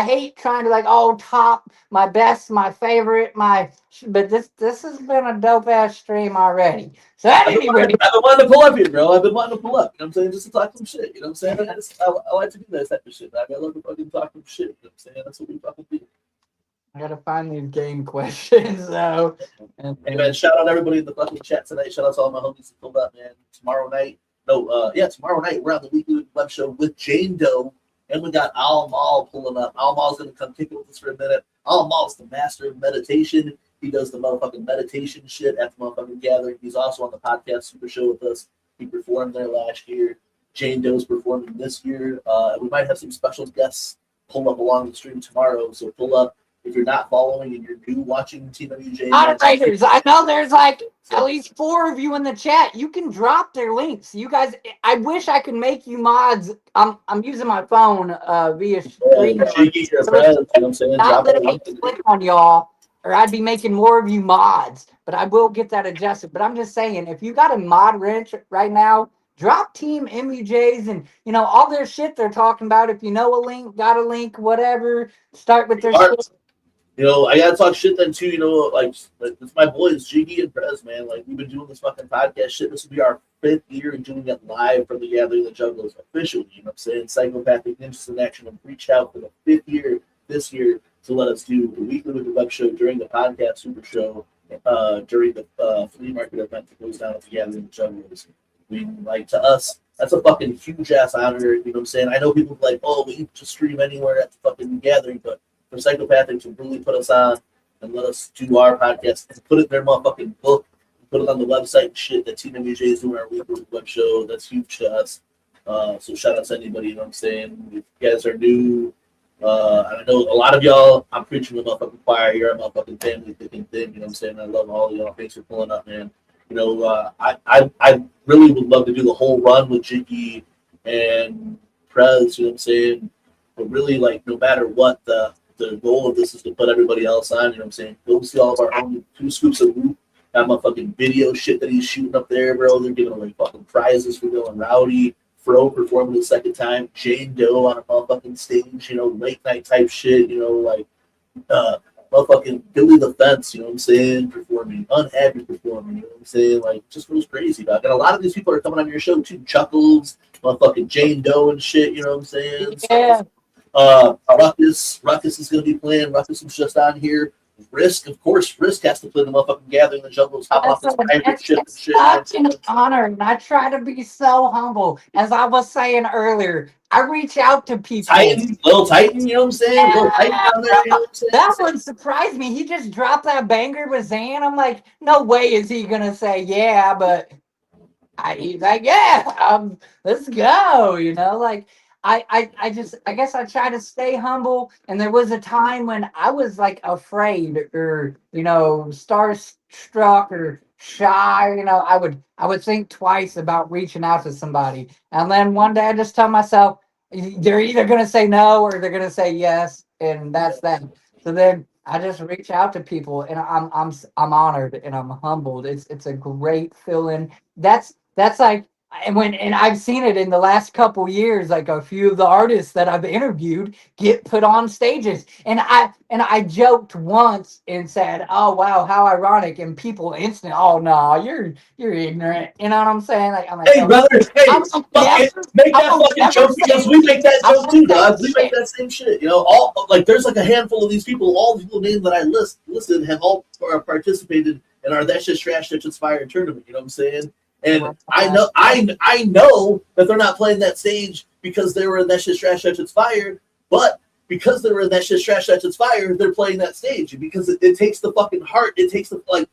hate trying to like top my best, my favorite, but this has been a dope ass stream already. So at any rate, I've been wanting to pull up here, bro. I've been wanting to pull up. You know what I'm saying? Just to talk some shit. You know what I'm saying? I like to do that type of shit. I love to fucking talk some shit. You know what I'm saying? That's what we fucking do. I gotta find these game questions though. Hey man, shout out everybody in the fucking chat tonight. Shout out to all my homies that pulled up, man. Tomorrow night we're on the weekly web show with Jane Doe. And we got Al Mal pulling up. Al Mal's going to come kick it with us for a minute. Al Mal's the master of meditation. He does the motherfucking meditation shit at the motherfucking gathering. He's also on the podcast Super Show with us. He performed there last year. Jane Doe's performing this year. We might have some special guests pull up along the stream tomorrow. So pull up. If you're not following and you're new watching TWJ, moderators, I know there's like at least 4 of you in the chat. You can drop their links. You guys, I wish I could make you mods. I'm using my phone via screen. Not letting me click on y'all, or I'd be making more of you mods. But I will get that adjusted. But I'm just saying, if you got a mod wrench right now, drop Team MUJs and all their shit they're talking about. If you know a link, got a link, whatever. Start with their shit. I gotta talk shit then too. Like it's my boys Jiggy and Prez, man. Like we've been doing this fucking podcast shit. This will be our 5th year and doing it live from the Gathering of the Juggalos officially. You know what I'm saying? Psychopathic Ninjas in Action have reached out for the 5th year this year to let us do the weekly with the web show during the podcast Super Show during the flea market event that goes down at the Gathering of the Juggalos. I mean, like to us, that's a fucking huge ass honor. You know what I'm saying? I know people are like, oh, we can just stream anywhere at the fucking gathering, but for Psychopathic to really put us on and let us do our podcast and put it in their motherfucking book, put it on the website and shit that TWJ is doing our weekly web show. That's huge to us. So shout out to anybody, you know what I'm saying? If you guys are new, I know a lot of y'all, I'm preaching the motherfucking choir. You're a motherfucking family, thick and thin, you know what I'm saying? I love all of y'all. Thanks for pulling up, man. I really would love to do the whole run with Jiggy and Prez, you know what I'm saying? But really, like, no matter what, the goal of this is to put everybody else on, you know what I'm saying? Go see all of our own 2 scoops of loot. Got my fucking video shit that he's shooting up there, bro. They're giving away fucking prizes for going rowdy. Fro performing the second time. Jane Doe on a motherfucking stage, late night type shit, motherfucking Billy the Fence, you know what I'm saying, performing, Unhappy performing, you know what I'm saying, like, just goes crazy, dog. And a lot of these people are coming on your show, too. Chuckles, motherfucking Jane Doe and shit, you know what I'm saying? Yeah. Ruckus is going to be playing. Ruckus was just on here. Risk, of course, Risk has to play the motherfucking Gathering the Juggalos. Hop off this hybrid ship and shit. Such an honor, and I try to be so humble. As I was saying earlier, I reach out to people. Little Titan, you know what I'm saying? Yeah, Little Titan down there, you know what I'm saying? That one surprised me. He just dropped that banger with Zan. I'm like, no way is he gonna say yeah, but he's like, yeah, let's go. Like I guess I try to stay humble. And there was a time when I was like afraid or starstruck or shy. I would think twice about reaching out to somebody. And then one day I just tell myself, they're either gonna say no or they're gonna say yes, and that's that. So then I just reach out to people, and I'm honored and I'm humbled. It's a great feeling. That's like, and I've seen it in the last couple years. Like a few of the artists that I've interviewed get put on stages, and I joked once and said, "Oh wow, how ironic!" And people instant, "Oh no, you're ignorant." You know what I'm saying? Like I'm like, Hey, "Oh, brother, hey, I'm fuck never, it. Make I that will fucking never joke because say we make that I joke won't too, say dog. We make shit." that same shit. All like there's like a handful of these people. All the people named that I listed have all participated in our That Shit's Trash, That Shit's Fire tournament. You know what I'm saying? And I know that they're not playing that stage because they were in That Shit's Trash, That Shit's Fire, but because they were in That Shit's Trash, That Shit's Fire, they're playing that stage because it takes the fucking heart. It takes the like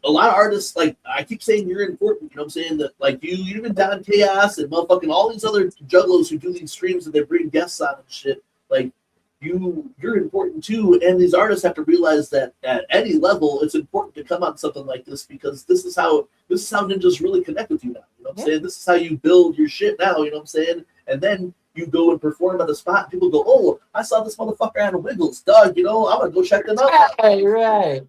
a lot of artists, like I keep saying, you're important. You know what I'm saying? That like you, even Don Chaos and motherfucking all these other juggalos who do these streams and they bring guests on and shit. Like you're important too. And these artists have to realize that at any level, it's important to come on something like this because this is how ninjas really connect with you now. You know what I'm saying? This is how you build your shit now. You know what I'm saying? And then you go and perform at a spot. And people go, "Oh, I saw this motherfucker on Wiggles, dog. I'm gonna go check them out." Right.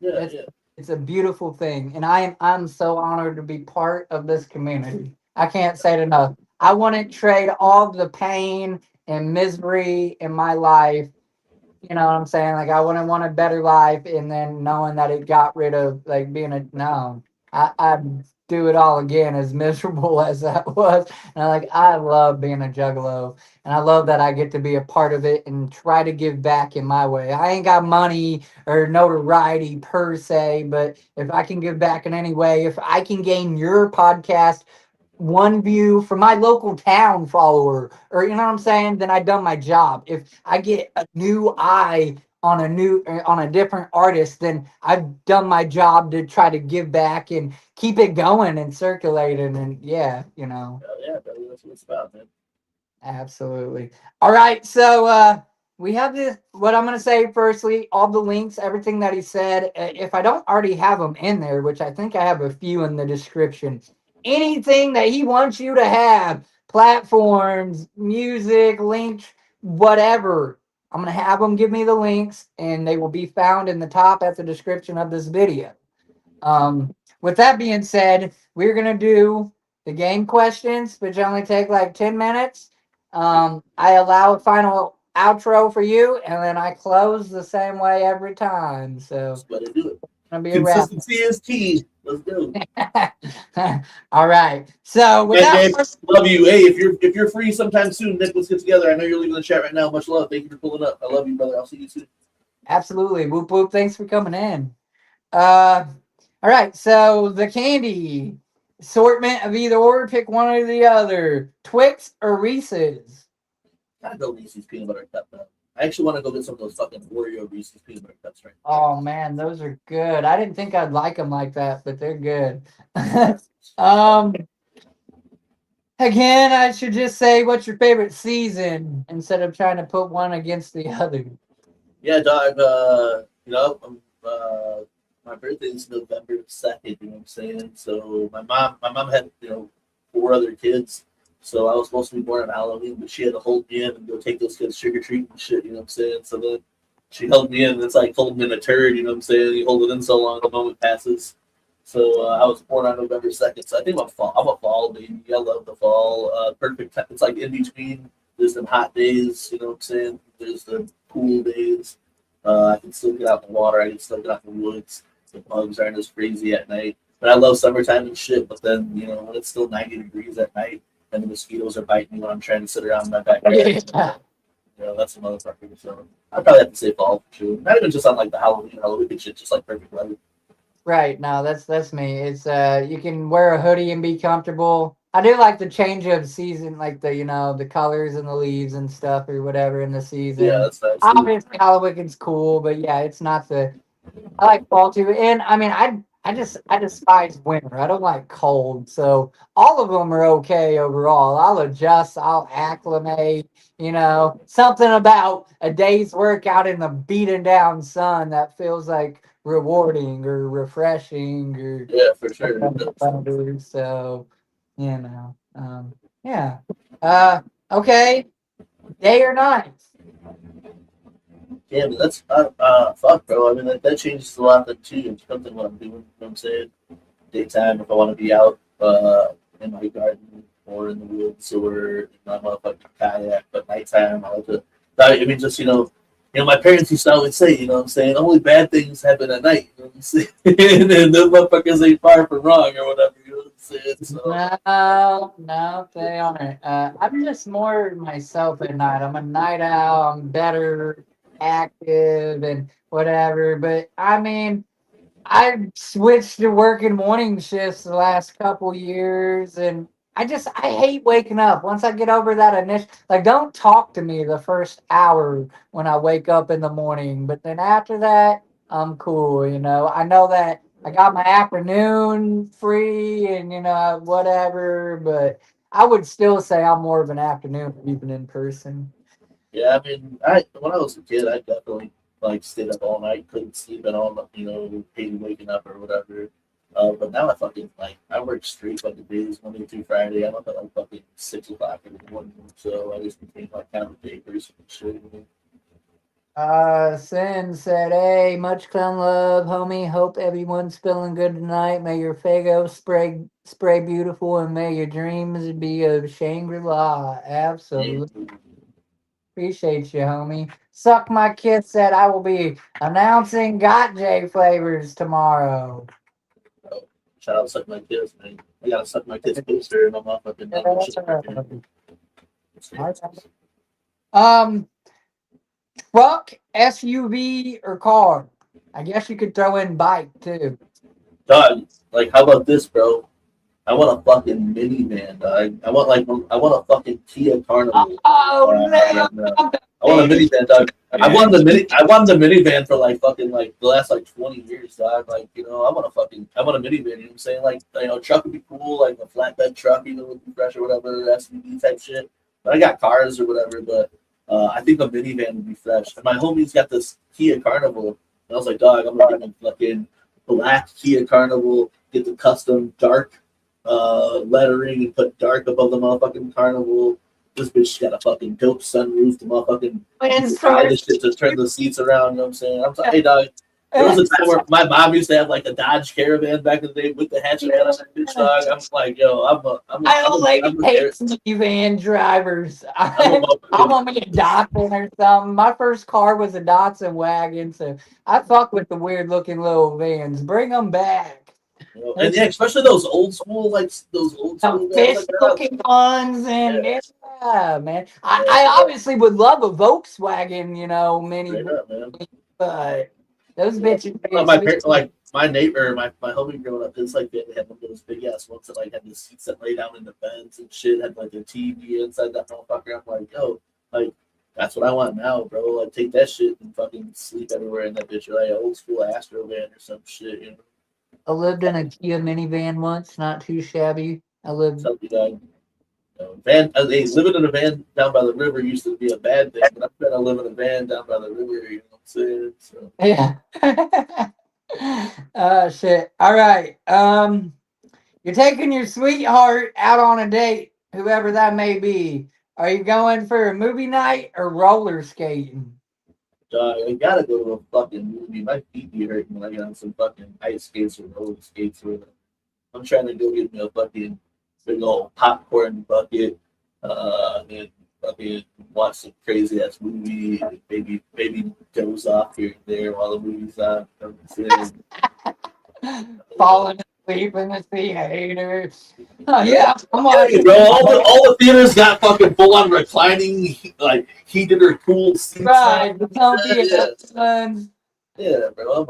Yeah, It's yeah. it's a beautiful thing, and I'm so honored to be part of this community. I can't say it enough. I wouldn't trade all the pain and misery in my life. You know what I'm saying? Like I wouldn't want a better life, and then knowing that it got rid of like being a no. I'd do it all again, as miserable as that was. And I love being a juggalo, and I love that I get to be a part of it and try to give back in my way. I ain't got money or notoriety per se, but if I can give back in any way, if I can gain your podcast one view from my local town follower, or you know what I'm saying, then I done my job. If I get a new eye on a different artist, then I've done my job to try to give back and keep it going and circulating. And yeah, Yeah, brother, that's what it's about, man. absolutely. All right, so we have this. What I'm gonna say firstly, all the links, everything that he said. If I don't already have them in there, which I think I have a few in the description, anything that he wants you to have, platforms, music, links, whatever. I'm gonna have them give me the links, and they will be found in the top at the description of this video. With that being said, we're gonna do the game questions, which only take like 10 minutes. I allow a final outro for you, and then I close the same way every time. So That's what I do it. gonna be a wrap. Consistency is key. Let's go. All right. So And without Nick, love you. Hey, if you're free sometime soon, Nick, let's get together. I know you're leaving the chat right now. Much love. Thank you for pulling up. I love you, brother. I'll see you soon. absolutely, whoop whoop. Thanks for coming in. Uh, all right. So the candy assortment of either or, pick one or the other. Twix or Reese's. Gotta go Reese's peanut butter cup though. I actually want to go get some of those fucking Oreo Reese's peanut butter cups right now. Oh man, those are good. I didn't think I'd like them like that, but they're good. um, Again, I should just say, what's your favorite season instead of trying to put one against the other. Yeah, dog. My birthday's November 2nd. You know what I'm saying? So my mom had four other kids. So I was supposed to be born on Halloween, but she had to hold me in and go take those kids trick or treat and shit. You know what I'm saying? So then she held me in. And it's like holding in a turd. You know what I'm saying? You hold it in so long, the moment passes. So I was born on November 2nd. So I think I'm a fall baby. I love the fall. Perfect time. It's like in between. There's some hot days. You know what I'm saying? There's the cool days. I can still get out in the water. I can still get out in the woods. The bugs aren't as crazy at night. But I love summertime and shit. But then, when it's still 90 degrees at night and the mosquitoes are biting me when I'm trying to sit around in my backyard, that's a motherfucker. So I'd probably have to say fall for sure. Not even just on like the Halloween shit, just like perfect weather. Right. No, that's me. It's you can wear a hoodie and be comfortable. I do like the change of season, like the colors and the leaves and stuff or whatever in the season. Yeah, that's nice. Obviously, Halloween's cool, but yeah, it's not the. I like fall too, and I mean, I I despise winter. I don't like cold. So all of them are okay overall. I'll adjust. I'll acclimate. Something about a day's work out in the beaten down sun that feels like rewarding or refreshing or Yeah, for sure. whatever. So yeah. Uh, okay. Day or night? Yeah, but that's fuck, bro. I mean, that changes a lot then too. It depends on what I'm doing. You know what I'm saying? Daytime, if I want to be out in my garden or in the woods or in my motherfucking kayak, but nighttime, I like to. I mean, just my parents used to always say, you know what I'm saying, only bad things happen at night. You know what I'm saying? And those motherfuckers ain't far from wrong or whatever. You know what I'm saying? So, No, they aren't. I'm just more myself at night. I'm a night owl. I'm better active and whatever. But I mean, I switched to working morning shifts the last couple years, and I hate waking up. Once I get over that initial, like, don't talk to me the first hour when I wake up in the morning, but then after that, I'm cool. I know that I got my afternoon free, and whatever. But I would still say I'm more of an afternoon evening person. yeah, I mean, when I was a kid, I definitely stayed up all night, couldn't sleep at all, hated waking up or whatever. But now I work straight fucking days, Monday through Friday. I'm up at like fucking 6 o'clock in the morning, so I just became like kind of a day person and shit. Sin said, "Hey, much clown love, homie. Hope everyone's feeling good tonight. May your Fago spray beautiful, and may your dreams be of Shangri-La." Yeah. Absolutely. Appreciate you, homie. Suck my kiss said, "I will be announcing Got J flavors tomorrow." Shout out suck my kids, man. I gotta suck my kids poster and I'm off fucking shit. Um, Truck, SUV, or car? I guess you could throw in bike too. Dog, how about this, bro? I want a fucking minivan, dog. I want a fucking Kia Carnival. Oh Right no! now. I want a minivan, dog. I wanted the minivan for fucking the last 20 years, dog. I want a minivan. You know what I'm saying? Truck would be cool, like a flatbed truck, with the fresh or whatever, SUV type shit. But I got cars or whatever. But I think a minivan would be fresh. And my homie's got this Kia Carnival, and I was like, dog, I'm gonna get a fucking black Kia Carnival, get the custom dark lettering and put dark above the motherfucking Carnival. This bitch got a fucking dope sunroof. The motherfucking this shit to turn the seats around. You know what I'm saying? I'm like, hey dog. There was a time where my mom used to have a Dodge Caravan back in the day with the hatchet on that bitch, dog. I'm like, yo, I don't like hates minivan drivers. I want me a Datsun or something. My first car was a Datsun wagon, so I fuck with the weird looking little vans. Bring them back. And yeah, especially those old school, fish looking ones, and yeah, man. I obviously would love a Volkswagen, mini, but those bitches. My neighbor, my homie growing up, they had one of those big ass ones that had the seats that lay down in the beds and shit, had the TV inside that motherfucker. I'm like, yo, that's what I want now, bro. Take that shit and fucking sleep everywhere in that bitch, or an old school Astro van or some shit, I lived in a Kia minivan once, not too shabby. I lived. Living in a van down by the river used to be a bad thing, but I'm trying to live in a van down by the river. You know what I'm saying? So. Yeah. Shit. All right. You're taking your sweetheart out on a date, whoever that may be. Are you going for a movie night or roller skating? I gotta go to a fucking movie. My feet be hurting when I get on some fucking ice skates or roller skates. I'm trying to go get me a fucking big old popcorn bucket, and fucking watch some crazy ass movie, and maybe doze off here and there while the movie's on. Falling asleep in the theater. Oh, yeah, I'm watching. Bro, all the theaters got fucking full on reclining, heated or cooled seats. Right, the comfy ones. Yeah, bro, I'd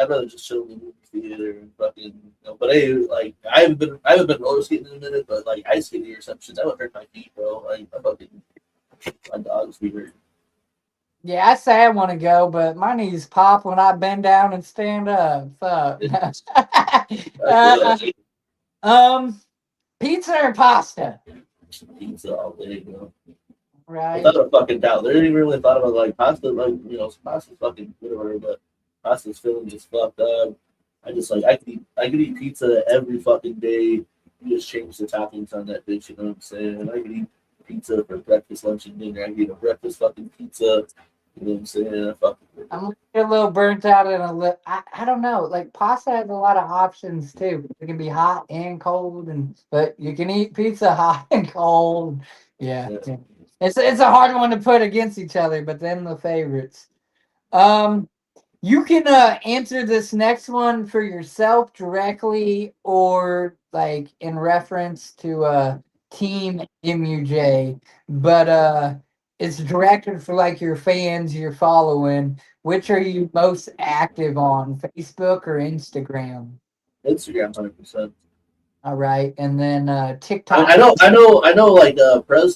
rather just chill in the movie theater and fucking, but hey, I haven't been roller skating in a minute, but ice skating or some shit, that would hurt my feet, bro. My dogs be hurt. Yeah, I say I want to go, but my knees pop when I bend down and stand up. Fuck. I feel uh, like um, pizza or pasta? pizza all day, bro. Right. Without a fucking doubt. They didn't even really thought about like pasta, like pasta's fucking good or whatever, but pasta's filling is fucked up. I just like I could eat pizza every fucking day. You just change the toppings on that bitch, you know what I'm saying? I could eat pizza for breakfast, lunch, and dinner. I could eat a breakfast fucking pizza. You know what I'm saying? I fucking I'm a little burnt out and a little. I don't know. Like pasta has a lot of options too. It can be hot and cold, and but you can eat pizza hot and cold. Yeah, yeah. yeah. It's a hard one to put against each other, but then the favorites. Um, you can answer this next one for yourself directly or like in reference to Team MUJ, but it's directed for like your fans you're following. Which are you most active on, Facebook or Instagram? Instagram 100%. All right, and then I, TikTok. I know, I know, I know. Like Prez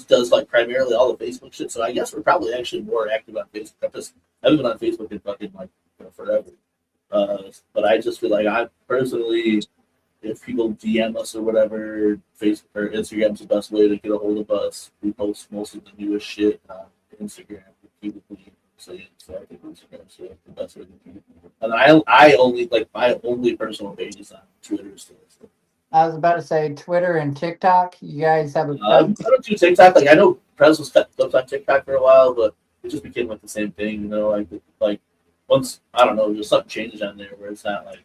does like primarily all the Facebook shit. So I guess we're probably actually more active on Facebook. I've been on Facebook in fucking like forever. But I just feel like I personally, if people DM us or whatever, Facebook or Instagram's the best way to get a hold of us. We post most of the newest shit on Instagram repeatedly. So, yeah, so I think Instagram's the best way to do it. And I only like my only personal page is on Twitter still. So. I was about to say Twitter and TikTok. You guys have a I don't do TikTok. Like I know Prez was cut clips on TikTok for a while, but it just became like the same thing. You know, like once I don't know, there's something changed on there where it's not like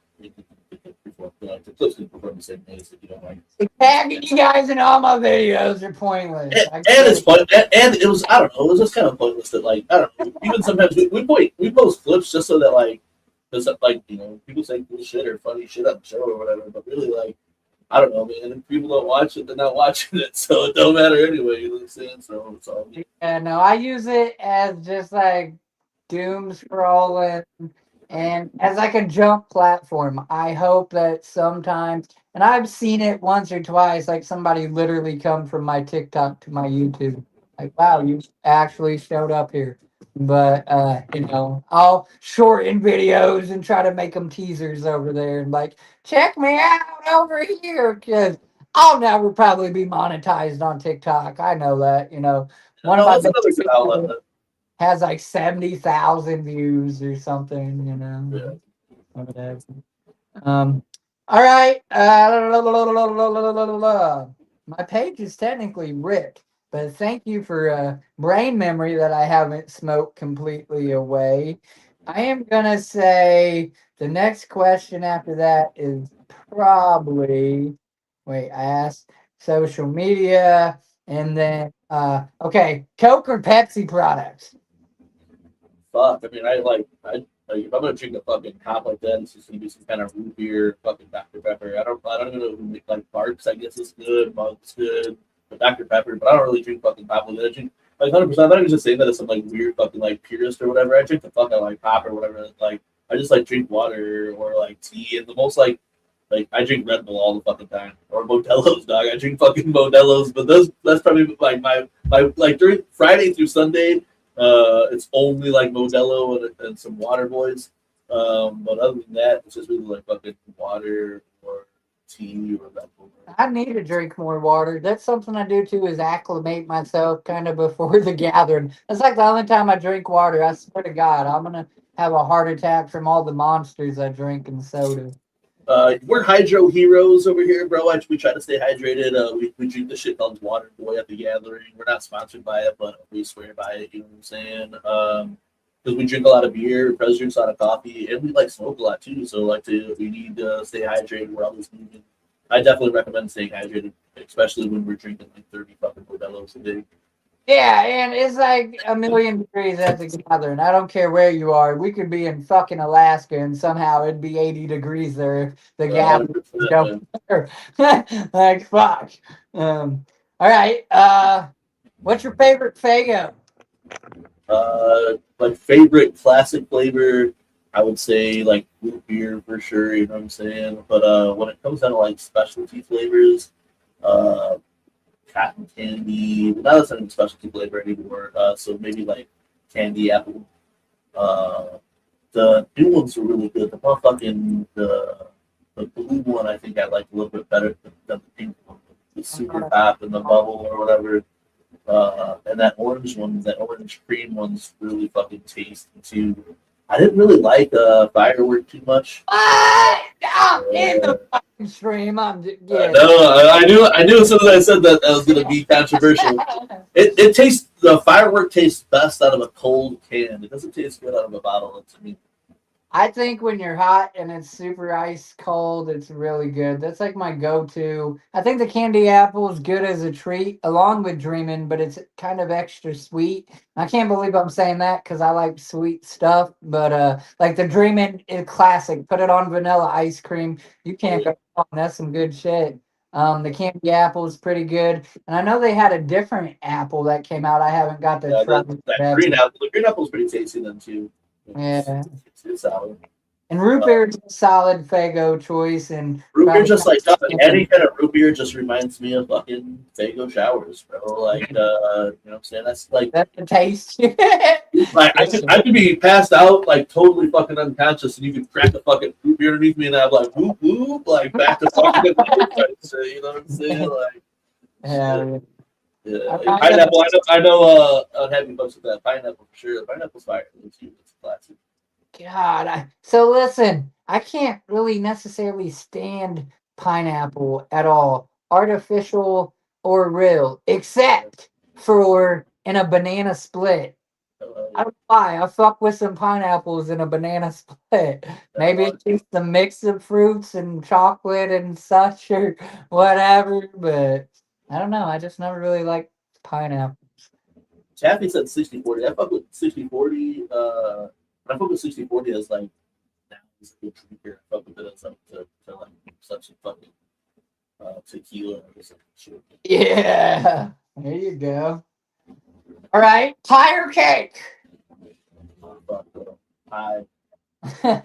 like the clips can perform the same ways if you don't like. tagging you guys in all my videos are pointless. And it's point, and it was I don't know, it was just kind of pointless that like I don't know. Even sometimes we post clips just so that like because like people say cool shit or funny shit on the show or whatever, but really like. I don't know, man. If people don't watch it, they're not watching it, so it don't matter anyway. You know what I'm saying? So it's all. Yeah, no, I use it as just like doom scrolling and as like a jump platform. I hope that sometimes, and I've seen it once or twice, like somebody literally come from my TikTok to my YouTube. Like, wow, you actually showed up here. But I'll shorten videos and try to make them teasers over there and like, check me out over here because I'll never probably be monetized on TikTok. I know that. One of No, my that's big another good outlet. videos has like 70,000 views or something. Yeah. Whatever. Um, all right. My page is technically ripped, but thank you for brain memory that I haven't smoked completely away. I am gonna say the next question after that is probably wait, I asked social media and then okay, Coke or Pepsi products. Fuck. I mean, like if I'm gonna drink a fucking pop like that, it's just gonna be some kind of root beer, fucking Dr Pepper. I don't even know who make like Barks. I guess is good. Mug's good. But Dr Pepper. But I don't really drink fucking pop with it. I drink like 100%. I'm not even just saying that as some like weird fucking like purist or whatever. I drink the fuck out like pop or whatever. Like I just like drink water or like tea and the most like I drink Red Bull all the fucking time or Modelo's, dog. I drink fucking Modelo's, but that's probably like my like during Friday through Sunday. It's only like Modelo and some Water Boys. But other than that, it's just really like fucking water or tea or Red Bull. I need to drink more water. That's something I do too is acclimate myself kind of before the gathering. That's like the only time I drink water. I swear to God, I'm gonna have a heart attack from all the monsters I drink in soda. We're hydro heroes over here, bro. We try to stay hydrated. We drink the shit called Water Boy at the gathering. We're not sponsored by it, but we swear by it. You know what I'm saying? Because we drink a lot of beer, Prez drinks a lot of coffee, and we like smoke a lot too. So like we need to stay hydrated. We're always moving. I definitely recommend staying hydrated, especially when we're drinking like 30 fucking Modelo's a day. Yeah, and it's like a million degrees at the gathering. I don't care where you are. We could be in fucking Alaska and somehow it'd be 80 degrees there if the gathering 100%, don't man. care. Like fuck. All right. What's your favorite Fago? Like favorite classic flavor, I would say like root beer for sure. You know what I'm saying? But when it comes down to like specialty flavors, uh, cotton candy. But now that's not even specialty flavor anymore. So maybe like candy apple. The new ones are really good. The motherfucking the blue one I think I like a little bit better than the pink one. The super pop and the bubble or whatever. And that orange one, that orange cream one's really fucking tasty too. I didn't really like firework too much. I'm in the fucking stream. Yeah. No, I knew as soon as I said that was gonna be controversial. It tastes the firework tastes best out of a cold can. It doesn't taste good out of a bottle to me. I think when you're hot and it's super ice cold, it's really good. That's like my go-to. I think the candy apple is good as a treat, along with dreaming, but it's kind of extra sweet. I can't believe I'm saying that because I like sweet stuff. But like the dreaming is classic. Put it on vanilla ice cream. You can't go wrong. That's some good shit. The candy apple is pretty good, and I know they had a different apple that came out. I haven't got to try that green apple. The green apple's pretty tasty then too. Yeah. It's solid. And root beer is a solid Fago choice. And root beer just like any kind of root beer just reminds me of fucking Fago showers, bro. Like you know what I'm saying? That's like that's the taste. Like I could be passed out like totally fucking unconscious and you could crack a fucking root beer underneath me and I'm like whoop whoop like back to fucking you know what I'm saying? Like yeah. Pineapple, I know unhappy folks with that. Pineapple for sure. Pineapple's fire. It's a classic. God, so listen, I can't really necessarily stand pineapple at all, artificial or real, except for in a banana split. I don't know why. I fuck with some pineapples in a banana split. Maybe it's just the mix of fruits and chocolate and such or whatever, but I don't know. I just never really liked pineapple. Chaffee said 60-40. I fuck with 60-40. I fuck with 60-40 as like now it's a good drinker. I fuck with it as like to like such a fucking tequila or something. Yeah. There you go. All right. Pie or cake? Pie. Pie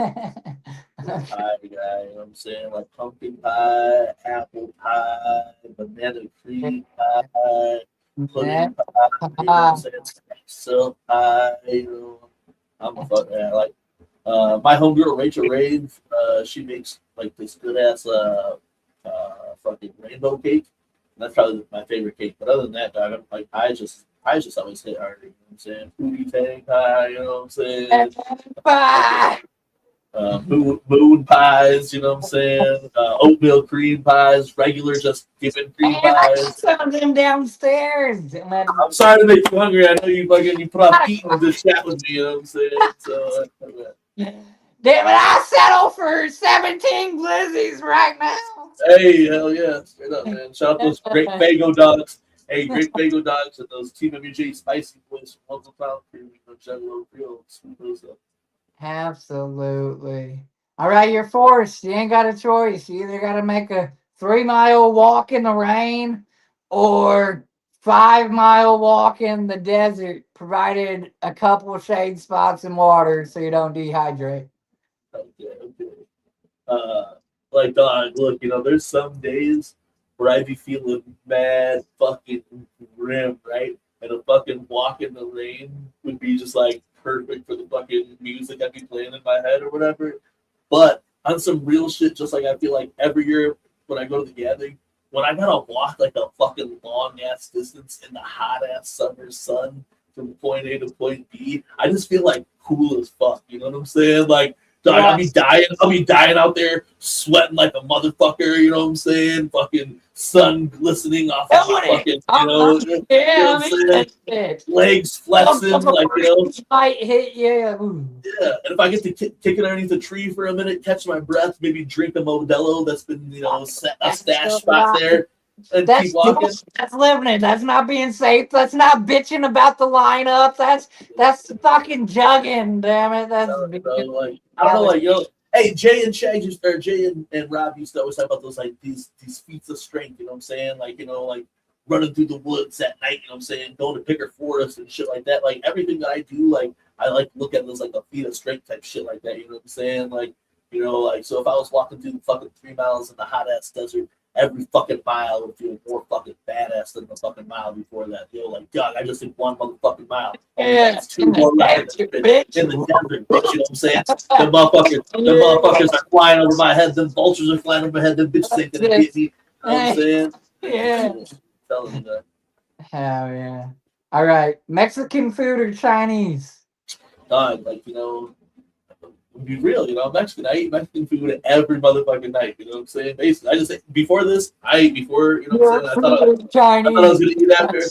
guy, you know what I'm saying? Like pumpkin pie, apple pie, banana cream pie, pudding pie, you know what I'm saying? Silk pie, you know. I'm a fuck man. Like my homegirl Rachel Rave, she makes like this good ass fucking rainbow cake. And that's probably my favorite cake. But other than that, dog, I'm like I just always hit harder, you know what I'm saying? Foodie tang pie, you know what I'm saying? Pie. Moon pies, you know what I'm saying? Oatmeal cream pies, regular just given cream pies. I got some of them downstairs. I'm sorry to make you hungry. I know you put up Pete in this chat with me, you know what I'm saying? So damn it, I settle for 17 glizzies right now. Hey, hell yeah. Straight up, man. Shout out those great Fago dogs. Hey, great Fago dogs and those Team MUJ spicy boys from Uncle Pound Cream, Juggalo Bobe, sweet those up. Absolutely. All right, you're forced. You ain't got a choice. You either got to make a 3-mile walk in the rain or 5-mile walk in the desert, provided a couple of shade spots and water so you don't dehydrate. Okay. Like, dog, look, you know, there's some days where I'd be feeling mad fucking grim, right? And a fucking walk in the rain would be just like perfect for the fucking music I'd be playing in my head or whatever. But on some real shit, just like I feel like every year when I go to the gathering, when I gotta walk like a fucking long ass distance in the hot ass summer sun from point A to point B, I just feel like cool as fuck. You know what I'm saying? Like, dog, yes. I'll be dying out there, sweating like a motherfucker. You know what I'm saying? Fucking sun glistening off of my fucking, you know, yeah, legs flexing, like, you know. Might hit you. Yeah, and if I get to kick it underneath a tree for a minute, catch my breath, maybe drink a Modelo that's been, you know, set a stash spot there. And keep walking. That's living it. That's not being safe. That's not bitching about the lineup. That's fucking jugging. Damn it. That's like, I don't know, like, yo, hey, Jay and Rob used to always talk about those like these feats of strength. You know what I'm saying? Like, you know, like running through the woods at night. You know what I'm saying? Going to Picker Forest and shit like that. Like everything that I do, like I like look at it as like a feat of strength type shit like that. You know what I'm saying? Like, you know, like so if I was walking through the fucking 3 miles in the hot ass desert every fucking mile would feel more fucking badass than the fucking mile before that. Like, God, I just did 1 motherfucking mile. Yeah. That's 2 more rides in the desert, bitch. You know what I'm saying? The motherfuckers are flying over my head. The vultures are flying over my head. The bitches ain't gonna get me. You know what I'm saying? Yeah. Telling you that. Hell yeah. All right. Mexican food or Chinese? Dog, like, be real, Mexican. I eat Mexican food every motherfucking night. You know what I'm saying? Basically, I just before this, I ate before. You know what I'm saying? I thought I was gonna eat after.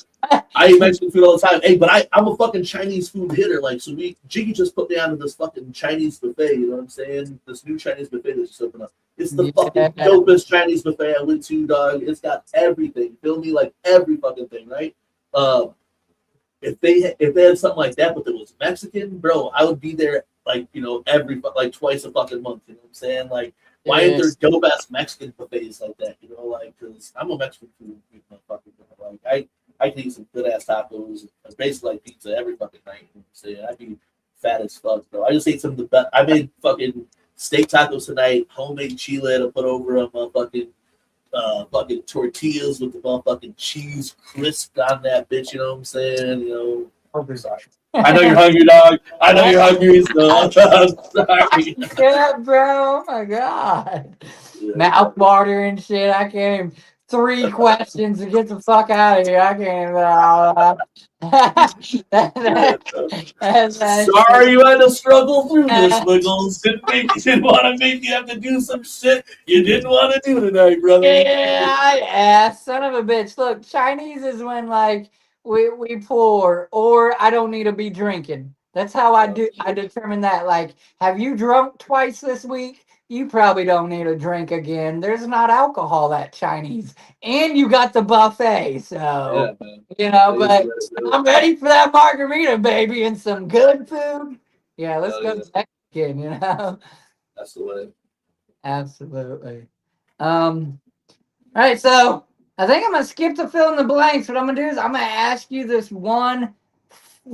I eat Mexican food all the time. Hey, but I'm a fucking Chinese food hitter. Like, so Jiggy just put me onto this fucking Chinese buffet. You know what I'm saying? This new Chinese buffet that's just opened up. It's the fucking dopest Chinese buffet I went to, dog. It's got everything. Feel me? Like every fucking thing, right? If they had something like that, but it was Mexican, bro, I would be there every twice a fucking month. You know what I'm saying? Like, why ain't there dope ass Mexican buffets like that? Because I'm a Mexican food motherfucker. Like, I can eat some good ass tacos, basically like pizza every fucking night. You know what I'm saying? I'd be fat as fuck, bro. I just ate some of the best. I made fucking steak tacos tonight, homemade chile to put over a motherfucking fucking tortillas with the motherfucking cheese crisp on that bitch. You know what I'm saying? Sorry. I know you're hungry, dog. I know you're hungry, so I'm sorry. Yeah, bro. Oh my god. Yeah. Mouth water and shit. I can't even. 3 questions to get the fuck out of here. I can't even. Sorry you had to struggle through this, Wiggles. Didn't want to make you have to do some shit you didn't want to do tonight, brother. Yeah, son of a bitch. Look, Chinese is when we pour, or I don't need to be drinking. That's how I determine that. Like, have you drunk twice this week? You probably don't need a drink again. There's not alcohol at Chinese. And you got the buffet, so but I'm ready for that margarita, baby, and some good food. Yeah, let's go Mexican, That's the way. Absolutely. All right, so I think I'm gonna skip the fill in the blanks. What I'm gonna do is I'm gonna ask you this one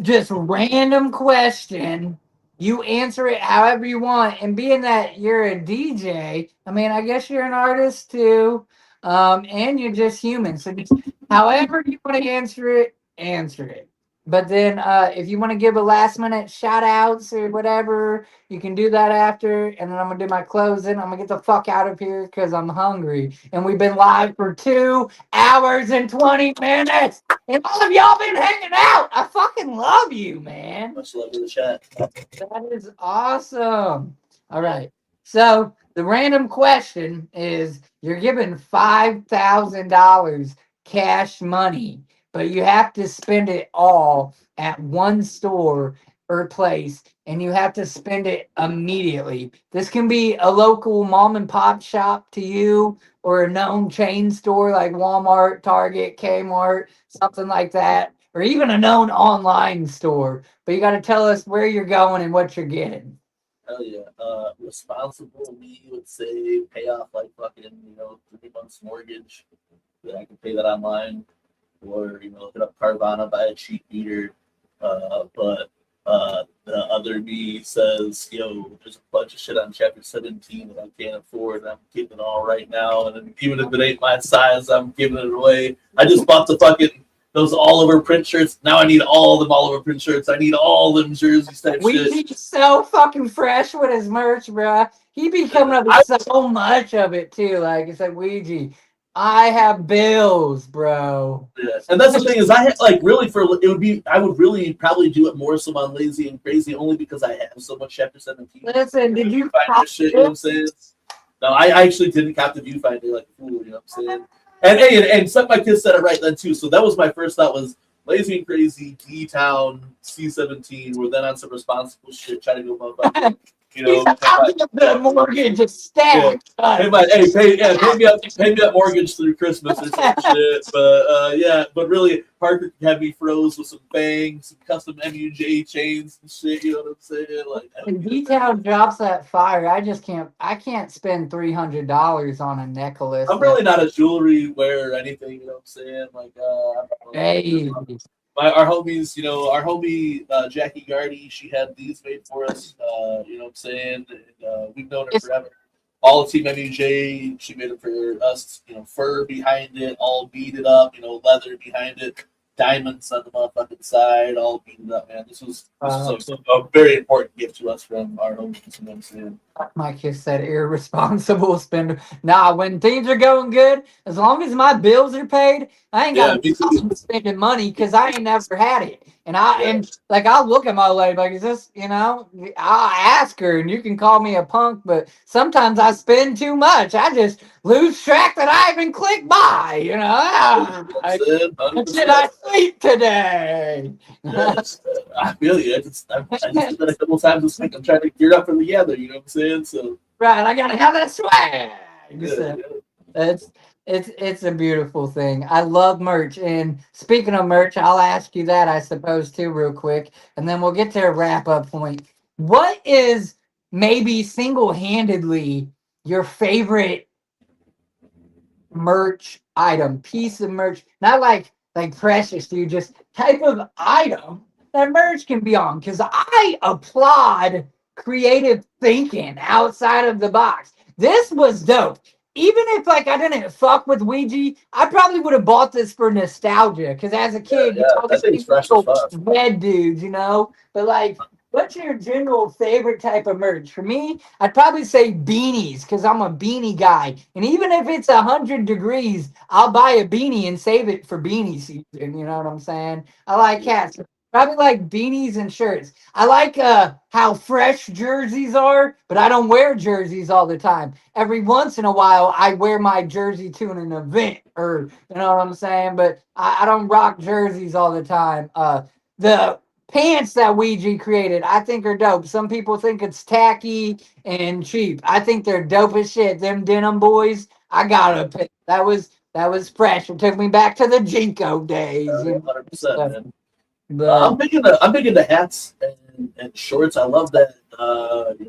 just random question. You answer it however you want. And being that you're a DJ, I mean, I guess you're an artist too. And you're just human. So just however you want to answer it, answer it. But then if you want to give a last minute shout outs or whatever, you can do that after. And then I'm going to do my closing. I'm going to get the fuck out of here because I'm hungry. And we've been live for 2 hours and 20 minutes. And all of y'all been hanging out. I fucking love you, man. Much love to the chat. That is awesome. All right. So the random question is you're given $5,000 cash money, but you have to spend it all at one store or place, and you have to spend it immediately. This can be a local mom and pop shop to you, or a known chain store like Walmart, Target, Kmart, something like that, or even a known online store. But you got to tell us where you're going and what you're getting. Hell yeah. Responsible me would say pay off like fucking 3 months mortgage. That I can pay that online, or hit up Carvana, buy a cheap meter. But the other me says, there's a bunch of shit on chapter 17 that I can't afford, and I'm getting it all right now. And then even if it ain't my size, I'm giving it away. I just bought those all-over print shirts. Now I need all them all-over print shirts. I need all them jerseys type shit. He's so fucking fresh with his merch, bro. He be coming up with so much of it, too. Like, it's like, Ouija, I have bills, bro. Yeah. And that's the thing is, I would really probably do it more so on Lazy and Crazy, only because I have so much chapter 17. Listen, did you find this shit? You know what I'm saying? No, I actually didn't cop the viewfinder like a fool. You know what I'm saying? And hey, and some of my kids said it right then too. So that was my first thought was Lazy and Crazy, D-Town, C-17. We're then on some responsible shit, trying to go motherfucker. The mortgage is stacked. Yeah. Pay me up mortgage through Christmas or some shit. But really, Parker had me froze with some bangs, some custom MUJ chains and shit. You know what I'm saying? Like, when D-Town drops that fire, I can't spend $300 on a necklace. I'm really not a jewelry wearer or anything. You know what I'm saying? Like, hey. Our homies, our homie Jackie Gardy, she had these made for us. You know what I'm saying? And, we've known her forever. all the Team MUJ. She made it for us, fur behind it, all beaded up, leather behind it, diamonds on the motherfucking side, all beaded up, man. This was a very important gift to us from our homies, you know what I'm saying? My kid said irresponsible spender. Nah, when things are going good, as long as my bills are paid, I ain't got no problem spending money because I ain't never had it. And I'll look at my lady like, is this, I'll ask her, and you can call me a punk, but sometimes I spend too much. I just lose track that I even click buy, Did I sleep today? Yes, I feel you. I just did that a couple times this week. I'm trying to gear up for the other, you know what I'm saying? So right, I gotta have that swag. yeah. It's a beautiful thing. I love merch. And speaking of merch, I'll ask you that, I suppose, too, real quick, and then we'll get to a wrap up point. What is maybe single-handedly your favorite merch item, piece of merch? Not like precious, dude, just type of item that merch can be on. Because I applaud creative thinking outside of the box. This was dope. Even if I didn't fuck with Ouija, I probably would have bought this for nostalgia. Because as a kid, that thing's fresh as fuck. red dudes, But what's your general favorite type of merch? For me, I'd probably say beanies because I'm a beanie guy. And even if it's 100 degrees, I'll buy a beanie and save it for beanie season. You know what I'm saying? I like hats. Probably like beanies and shirts. I like how fresh jerseys are, but I don't wear jerseys all the time. Every once in a while, I wear my jersey to an event, or you know what I'm saying. But I don't rock jerseys all the time. The pants that Ouija created, I think are dope. Some people think it's tacky and cheap. I think they're dope as shit. Them denim boys, I gotta pick. That was fresh. It took me back to the Jinko days. 100%, man. I'm big into hats and shorts. I love that.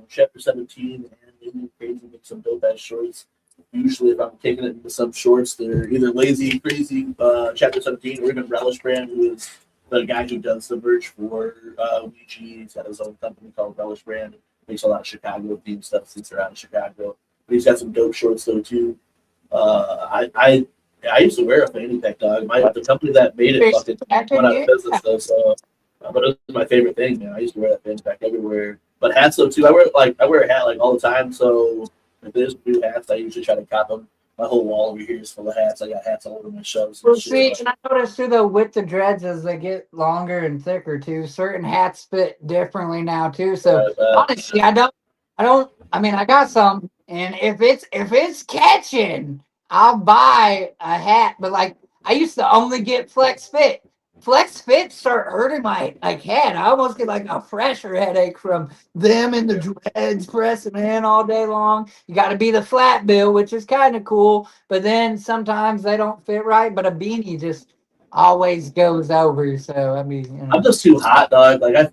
Chapter 17 and Indian Crazy make some dope ass shorts. Usually, if I'm taking it into some shorts, they're either Lazy Crazy, Chapter 17, or even Relish Brand, who is the guy who does the merch for Ouija. He's got his own company called Relish Brand. Makes a lot of Chicago themed stuff since they're out in Chicago. But he's got some dope shorts though too. I used to wear a fanny pack, dog. The company that made it fucking went out of business though. So, but it was my favorite thing, man. I used to wear that fanny pack everywhere. But hats though too. I wear a hat all the time. So if there's new hats, I usually try to cop them. My whole wall over here is full of hats. I got hats all over my shelves. Well, see, and I noticed too, though, with the dreads as they get longer and thicker too, certain hats fit differently now too. So honestly, I mean, I got some, and if it's catching, I'll buy a hat. But I used to only get Flex Fit. Flex Fit start hurting my head. I almost get a fresher headache from them and the dreads pressing in all day long. You got to be the flat bill, which is kind of cool, but then sometimes they don't fit right. But a beanie just always goes over. So I mean, I'm just too hot, dog. I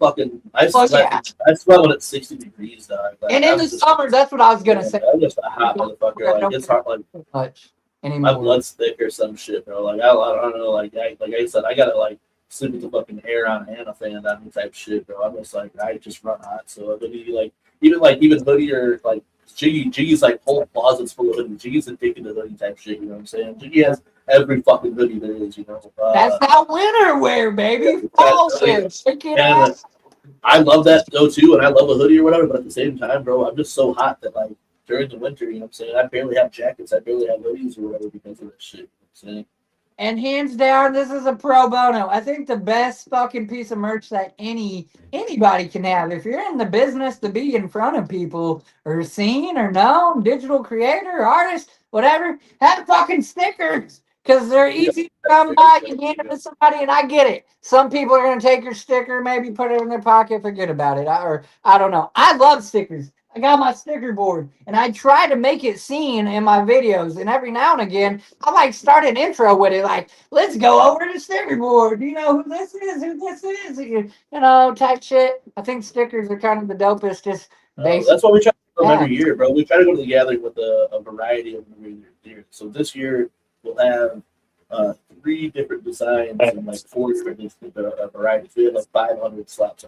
sweat when it's 60 degrees, dog. And in the summer, that's what I was gonna say. I'm just a hot motherfucker. It's hard, much anymore. My blood's thick or some shit, bro. I don't know. Like I said, I gotta sleep with the fucking air on and a fan on me type shit, bro. I'm just I just run hot. So even hoodie or Jiggy's whole closet's full of hoodies. Jiggy's addicted to hoodie type shit. You know what I'm saying? Jiggy has every fucking hoodie there is. That's how winter wear, baby. Fall wear. I love that though too, and I love a hoodie or whatever. But at the same time, bro, I'm just so hot that during the winter, you know what I'm saying? I barely have jackets. I barely have hoodies or whatever because of that shit. You know what I'm saying? And hands down, this is a pro bono. I think the best fucking piece of merch that anybody can have. If you're in the business to be in front of people or seen or known, digital creator, artist, whatever, have fucking stickers. Because they're easy to come by, you hand them to somebody, and I get it. Some people are going to take your sticker, maybe put it in their pocket, forget about it. I don't know. I love stickers. I got my sticker board, and I try to make it seen in my videos. And every now and again, I start an intro with it, let's go over the sticker board. Do you know who this is? Type shit. I think stickers are kind of the dopest, just basic. That's why we try to do them every year, bro. We try to go to the gathering with a variety of years. So this year, we'll have 3 different designs and 4 different varieties. We have 500 slots.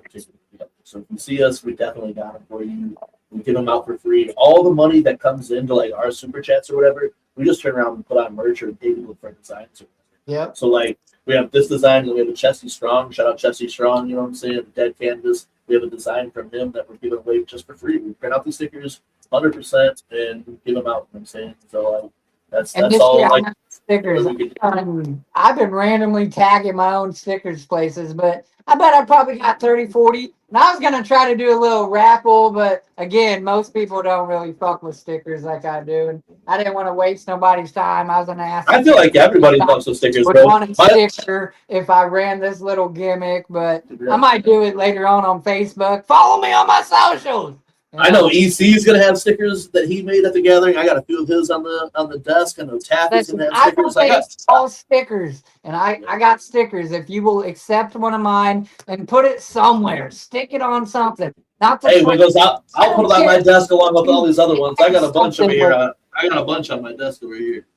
So if you see us, we definitely got them for you. We give them out for free. All the money that comes into like our super chats or whatever, we just turn around and put on merch or pay people for designs. Yep. So like we have this design, and we have a Chesty Strong. Shout out Chesty Strong. You know what I'm saying? The Dead Canvas. We have a design from him that we're giving away just for free. We print out these stickers 100% and give them out. You know what I'm saying? So that's all. Year, like stickers. I've been randomly tagging my own stickers places, but I bet I probably got 30, 40. And I was going to try to do a little raffle, but again, most people don't really fuck with stickers like I do. And I didn't want to waste nobody's time. I was going to ask. I feel like everybody fucks with stickers, would bro. want a sticker if I ran this little gimmick, but I might do it later on Facebook. Follow me on my socials. I know EC is gonna have stickers that he made at the gathering. I got a few of his on the desk. I know Taffy's gonna have stickers. I got all stickers, and I got stickers. If you will accept one of mine and put it somewhere, stick it on something. Not the hey, Wiggles, I'll put it on my desk along with all these other ones. I got a bunch over here. I got a bunch on my desk over here.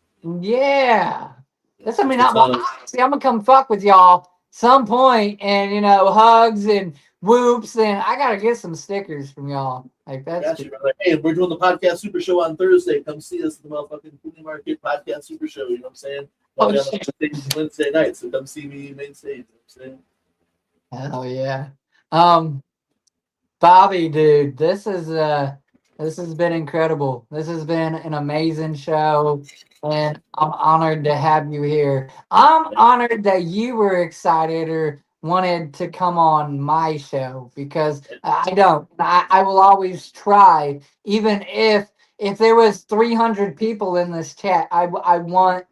Yeah, that's. I mean, obviously, I'm gonna come fuck with y'all some point, and hugs and whoops, and I gotta get some stickers from y'all. Like that's. Hey, we're doing the podcast super show on Thursday. Come see us at the motherfucking Flea Market podcast super show. You know what I'm saying? I'll be on the Wednesday night, so come see me main stage. You know what I'm saying? Hell yeah. Bobby, dude, this has been incredible. This has been an amazing show, and I'm honored to have you here. I'm honored that you were excited or wanted to come on my show, because I will always try, even if there was 300 people in this chat. I want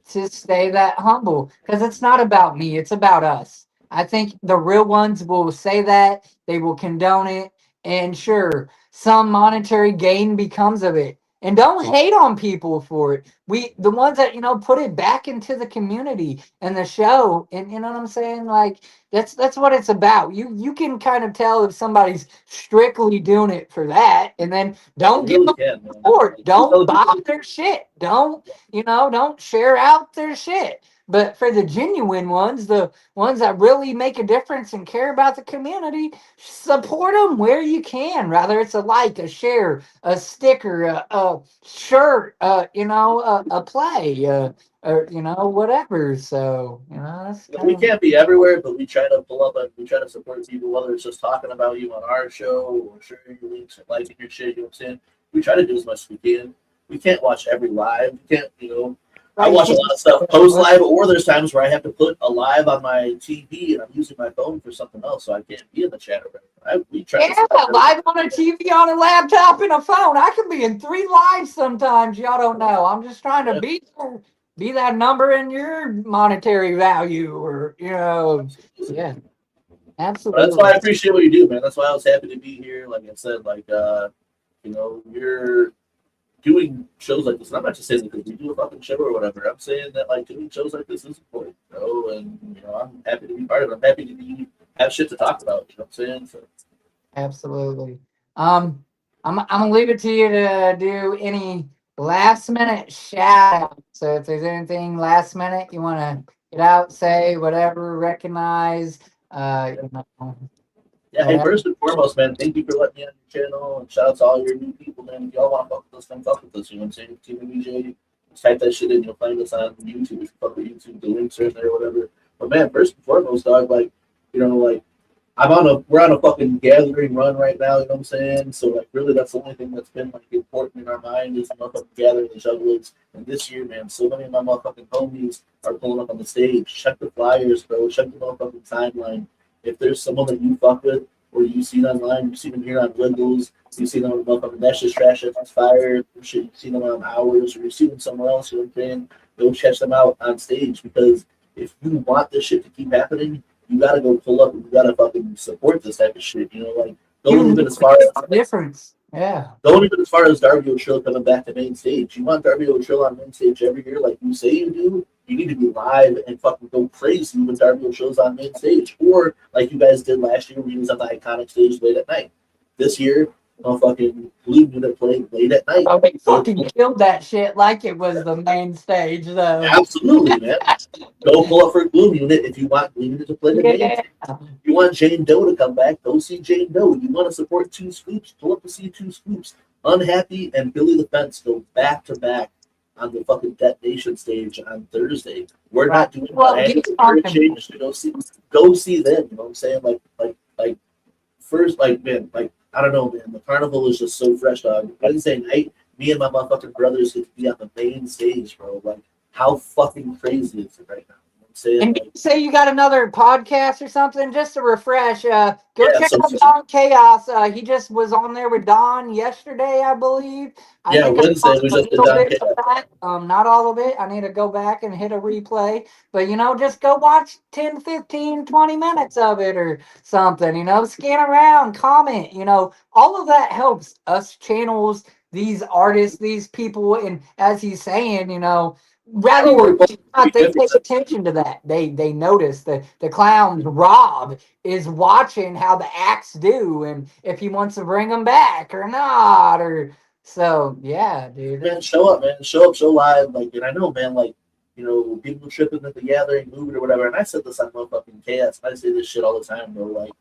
to stay that humble, because it's not about me, it's about us. I think the real ones will say that, they will condone it, and sure, some monetary gain becomes of it. And don't hate on people for it. The ones that put it back into the community and the show, and you know what I'm saying. Like that's what it's about. You can kind of tell if somebody's strictly doing it for that, and then don't give them support. Don't buy their shit. Don't share out their shit. But for the genuine ones, the ones that really make a difference and care about the community, support them where you can. Rather it's a like, a share, a sticker, a shirt, a play, or whatever. So we can't be everywhere, but we try to pull up and we try to support people, whether it's just talking about you on our show or sharing your links or liking your shit. You know what I'm saying? We try to do as much as we can. We can't watch every live. We can't, I watch a lot of stuff post live, or there's times where I have to put a live on my TV and I'm using my phone for something else, so I can't be in the chat. We try live on a TV, on a laptop, and a phone. I can be in 3 lives sometimes. Y'all don't know. I'm just trying to be that number in your monetary value, or yeah, absolutely. But that's why I appreciate what you do, man. That's why I was happy to be here. Like I said, you're doing shows like this, and I'm not just saying because we do a fucking show or whatever. I'm saying that doing shows like this is important, and I'm happy to be part of it. I'm happy to have shit to talk about. You know what I'm saying? So. Absolutely. I'm gonna leave it to you to do any last minute shout out. So if there's anything last minute you want to get out, say whatever, recognize. Yeah, hey, first and foremost, man, thank you for letting me on your channel, and shout out to all your new people, man. If y'all want to fuck with us, come fuck with us. You know what I'm saying? Team BJ, just type that shit in. You'll find us on YouTube. If you fuck with YouTube, the links are in there or whatever. But man, first and foremost, dog, we're on a fucking gathering run right now. You know what I'm saying? So really, that's the only thing that's been important in our mind is the motherfucking gathering the juggalos. And this year, man, so many of my motherfucking homies are pulling up on the stage. Check the flyers, bro. Check the motherfucking timeline. If there's someone that you fuck with, or you see it online, you see them here on Wiggles, you see them on motherfucking That's Just Trash, That's Fire, shit, you see them on Hours, or you see them somewhere else, you know what I'm saying? Go check them out on stage, because if you want this shit to keep happening, you gotta go pull up and you gotta fucking support this type of shit, don't even as far as difference. Yeah. Don't even as far as Darby O'Trill coming back to main stage. You want Darby O'Trill on main stage every year like you say you do, you need to be live and fucking go crazy when Darby O'Trill's on main stage. Or like you guys did last year when he was on the iconic stage late at night. This year, motherfucking Blue Unit played late at night. Oh, they Go, fucking killed that shit like it was the main stage, though. absolutely, man. Go pull up for Gloom Unit if you want Gloom Unit to play the main. Yeah. If you want Jane Doe to come back, go see Jane Doe. If you want to support Two Scoops, pull up to see Two Scoops. Unhappy and Billy the Fence go back to back on the fucking Detonation stage on Thursday. We're not doing a change to go see them. You know what I'm saying? Like first, like man, like I don't know, man. The carnival is just so fresh, dog. Wednesday night, me and my motherfucking brothers get to be on the main stage, bro. Like how fucking crazy is it right now? Saying, and you say you got another podcast or something, just to refresh, go check out so, Don Chaos. He just was on there with Don yesterday, I believe. I think Wednesday I we watched just did a little Don bit Chaos. of that. Not all of it. I need to go back and hit a replay. But, just go watch 10, 15, 20 minutes of it or something. Scan around, comment. All of that helps us channels, these artists, these people. And as he's saying, rather than not, they pay attention to that. They notice that the clowns Rob is watching how the acts do and if he wants to bring them back or not. Or so yeah, dude. Man, show up, man. Show up, show live. Like, and I know, man, like, people tripping at the gathering, moving or whatever. And I said this on motherfucking chaos. I say this shit all the time, bro. Like,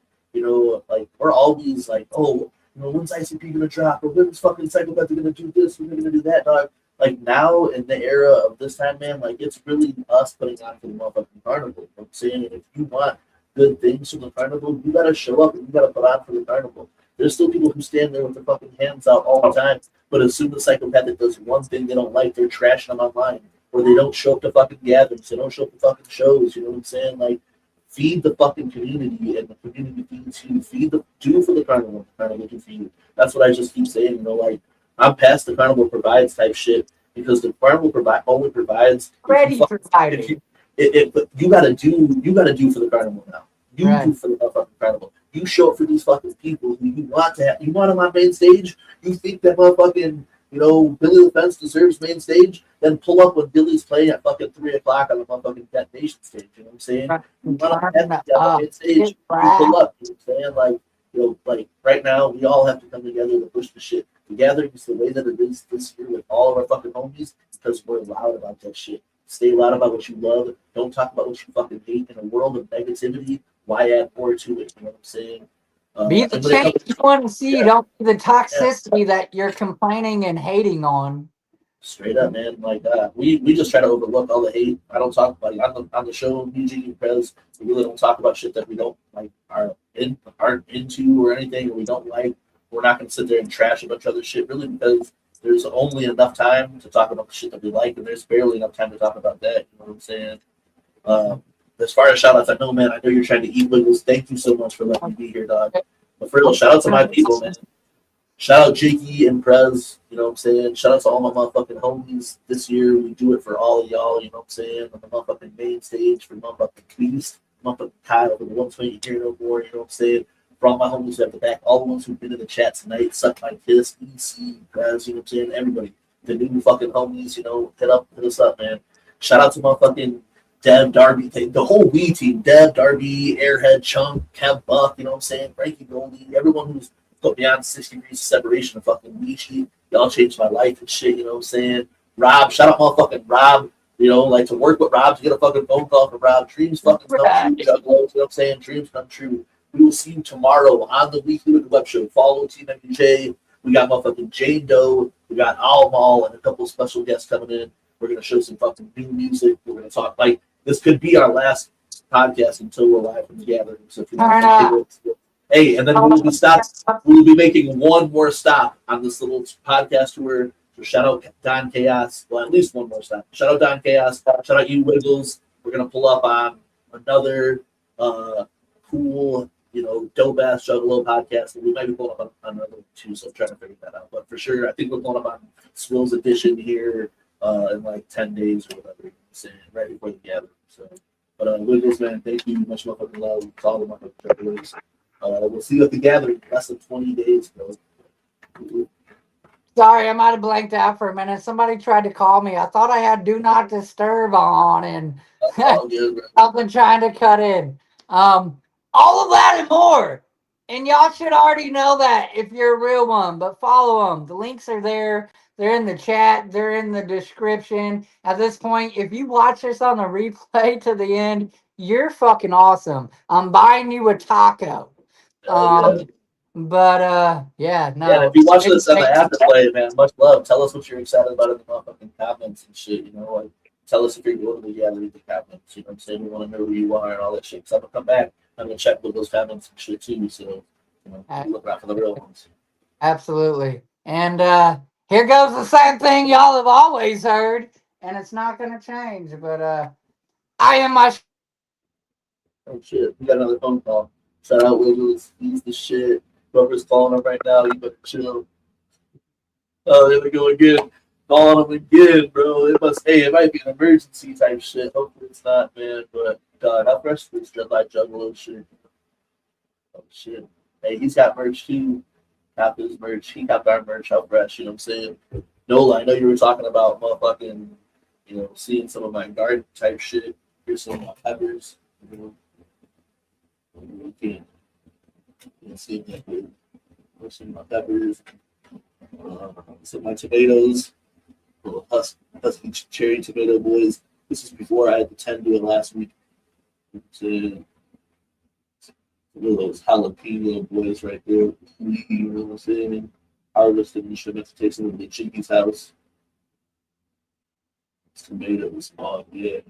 like we're always like, oh, when's ICP gonna drop? Or when's fucking Psychopath gonna do this? We're gonna do that, dog. Like now in the era of this time, man, like it's really us putting on for the motherfucking carnival. I'm saying if you want good things from the carnival, you gotta show up and you gotta put on for the carnival. There's still people who stand there with their fucking hands out all the time, but as soon as Psychopathic does one thing they don't like, they're trashing them online. Or they don't show up to fucking gatherings, they don't show up to fucking shows, you know what I'm saying? Like feed the fucking community and the community feeds you. Do for the carnival do for you. That's what I just keep saying, like I'm past the carnival provides type shit because the carnival only provides Ready for providing. But you gotta do for the carnival now. Do for the fucking carnival. You show up for these fucking people who you want them on main stage. You think that motherfucking Billy the Fence deserves main stage, then pull up when Billy's playing at fucking 3:00 on the motherfucking Detonation stage. You know what I'm saying? You want to have main stage, you pull up. You know what I'm saying? Like right now, we all have to come together to push the shit. The gathering is the way that it is this year with all of our fucking homies because we're loud about that shit. Stay loud about what you love. Don't talk about what you fucking hate. In a world of negativity, why add more to it? You know what I'm saying? Be the change you want to see. Yeah. Don't be the toxicity that you're complaining and hating on. Straight up, man. Like we just try to overlook all the hate. I don't talk about it on the show. UG and Prez, we really don't talk about shit that we don't like, aren't into or anything, or we don't like. We're not gonna sit there and trash a bunch of other shit, really, because there's only enough time to talk about the shit that we like, and there's barely enough time to talk about that. You know what I'm saying? As far as shout outs, I know you're trying to eat Wiggles. Thank you so much for letting me be here, dog. But for real, shout out to my people, man. Shout out Jakey and Prez, you know what I'm saying? Shout out to all my motherfucking homies. This year, we do it for all of y'all, you know what I'm saying? On the motherfucking main stage for motherfucking Beast, motherfucking Kyle, for the ones who ain't here no more, you know what I'm saying? For all my homies who have the back, all the ones who've been in the chat tonight, Suck My Kiss, EC, Prez, you know what I'm saying? Everybody, the new fucking homies, hit us up, man. Shout out to motherfucking Dev, Darby, the whole Wii team, Dev, Darby, Airhead, Chunk, Kev Buck, you know what I'm saying? Frankie Goldie, everyone who's put me on 6 degrees of separation of fucking Weechi. Y'all changed my life and shit, you know what I'm saying? Rob, shout out motherfucking Rob, like to work with Rob, to get a fucking phone call from Rob. Dreams fucking come true, Juggalos, you know what I'm saying? Dreams come true. We will see you tomorrow on the Weekly with the Web Show. Follow Team MJ. We got motherfucking Jane Doe. We got Al and a couple of special guests coming in. We're going to show some fucking new music. We're going to talk, like, this could be our last podcast until we're live from the gathering. So if you want to hey, and then we'll be making one more stop on this little podcast tour. So shout out Don Chaos. Well, at least one more stop. Shout out Don Chaos. Shout out you Wiggles. We're gonna pull up on another cool, dope ass Juggalo podcast. And we might be pulling up on another too. So I'm trying to figure that out. But for sure, I think we're pulling up on Swill's edition here in like 10 days or whatever. You know what I'm saying, right before the gathering. So, but Wiggles, man, thank you. Much motherfucking love. To all the motherfucking Juggalos. We'll see you at the gathering in less than 20 days, bro. Sorry, I might have blanked out for a minute. Somebody tried to call me. I thought I had Do Not Disturb on and something trying to cut in. All of that and more And y'all should already know that if you're a real one, but follow them. The links are there. They're in the chat. They're in the description. At this point, if you watch this on the replay to the end, you're fucking awesome. I'm buying you a taco. Yeah. But yeah, Yeah, and no. if you watch this on the afterplay, man, much love. Tell us what you're excited about in the motherfucking comments and shit. You know, like tell us if you're going to the read the comments. You know what I'm saying? We want to know who you are and all that shit. Because I'm gonna come back. I'm gonna check with those comments and shit too. So you know, look out for the real ones. Absolutely. And here goes the same thing y'all have always heard, and it's not gonna change. But I am my. Oh shit, we got another phone call. Shout out Wiggles. He's the shit. Whoever's calling him right now, you better chill. Oh, there we go again. Calling him again, bro. It might be an emergency type shit. Hopefully it's not, man. But God, how fresh is this Dreadlockjuggalo shit? Oh shit. Hey, he's got merch too. Got his merch. He got our merch. How fresh, you know what I'm saying? Nola, I know you were talking about motherfucking, you know, seeing some of my garden type shit. Here's some of my peppers. You know, you can see that good. Here's some of my peppers. Some of my tomatoes. Little husky cherry tomato boys. This is before I had the 10 do it last week. So, one of those jalapeno boys right there. You know what I'm saying? Harvested and shit. To take some of the Jinky's house. Tomatoes, oh yeah.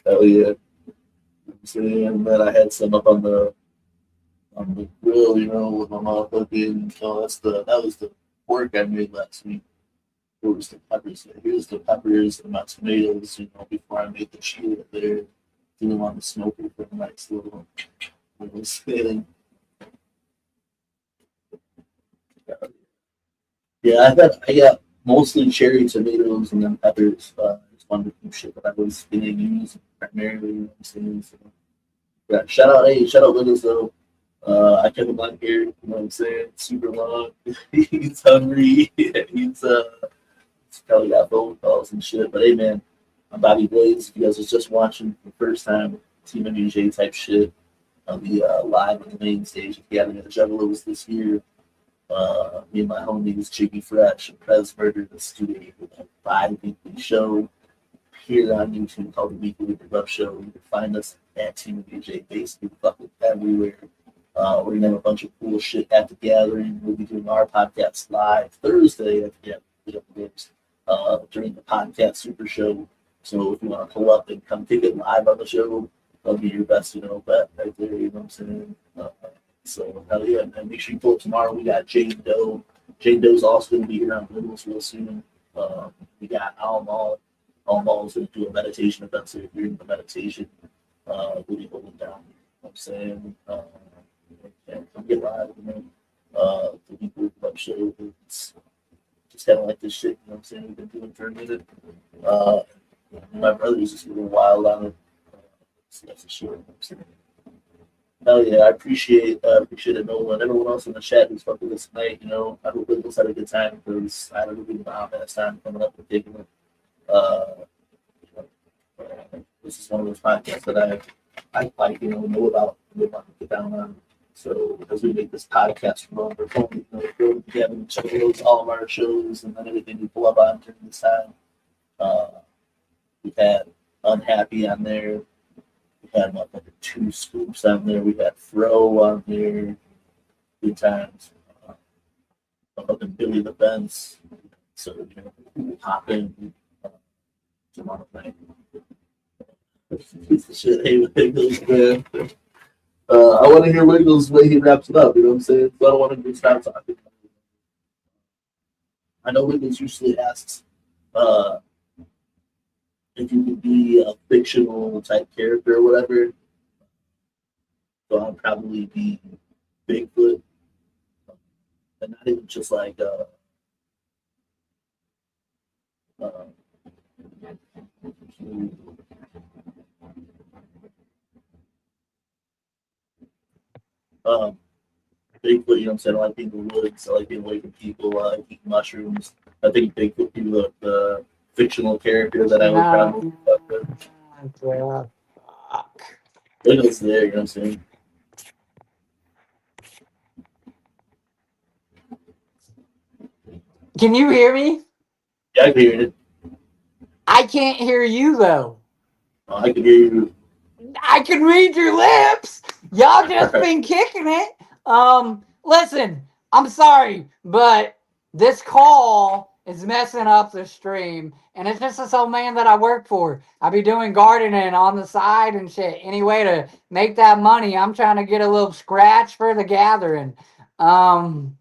Hell yeah. And then I had some up on the grill, you know, with my motherfucking. Oh, that was the pork I made last week. Here was the peppers. Here's the peppers and my tomatoes, you know, before I made the chili there. Threw them on the smoker for a nice little spinning. Yeah, I got mostly cherry tomatoes and then peppers. It's wonderful shit that I was gonna use primarily. You know what I'm saying? So, yeah, shout out Linus though. I kept him on here. You know what I'm saying? Super long. He's hungry. He's probably got phone calls and shit. But hey, man, I'm Bobby Blaze. If you guys was just watching for the first time, Team NJ type shit. I'll be live on the main stage if you haven't had the Juggalos this year. Me and my homies, Jiggy Fresh and Presburger, the studio with a bi-weekly show here on YouTube called the Weekly Rough Show. You can find us at Team NJ basically fucking everywhere. We're gonna have a bunch of cool shit at the gathering. We'll be doing our podcast live Thursday at the during the podcast super show. So if you want to pull up and come take it live on the show, that'll be your best, bet right there. You know what I'm saying? So hell yeah, and make sure you pull up tomorrow. We got Jane Doe. Jane Doe's also gonna be here on Wiggles real soon. We got Almal. Almal's gonna do a meditation event. So if you're in the meditation, we'll be holding down. You know what I'm saying? Come get live, the Weekly Club show. It's just kind of like this shit, you know what I'm saying? We've been doing for a minute. My brother's just a little wild on it. So that's for sure. You know what I'm saying? Hell yeah, I appreciate it, Nolan, and everyone else in the chat who's fucking this tonight. You know, I hope Wiggles had a good time because I had a really best time coming up and taking it. This is one of those podcasts that I like, know about, to get down on. So as we make this podcast run, we're going to together and check out all of our shows and then everything we pull up on during this time. We've had Unhappy on there. We had two scoops on there. We had Throw on there. Good times. Fucking Billy the Benz. So, hop in. Tomorrow night. Piece of shit. Hey, Wiggles, man. I want to hear Wiggles the way he wraps it up. You know what I'm saying? So I don't want him to stop talking. I know Wiggles usually asks if you could be a fictional type character or whatever. So I'll probably be Bigfoot, and not even just like Bigfoot, you know what I'm saying? I like being in the woods, I like being away from people, I like eating mushrooms. I think Bigfoot would be the fictional character that I would probably fuck with. Wiggles there, you know what I'm saying? Can you hear me? Yeah, I can hear it. I can't hear you though. I can hear you. I can read your lips. Y'all just been kicking it. Listen, I'm sorry, but this call is messing up the stream, and it's just this old man that I work for. I be doing gardening on the side and shit. Anyway, to make that money, I'm trying to get a little scratch for the gathering. Um,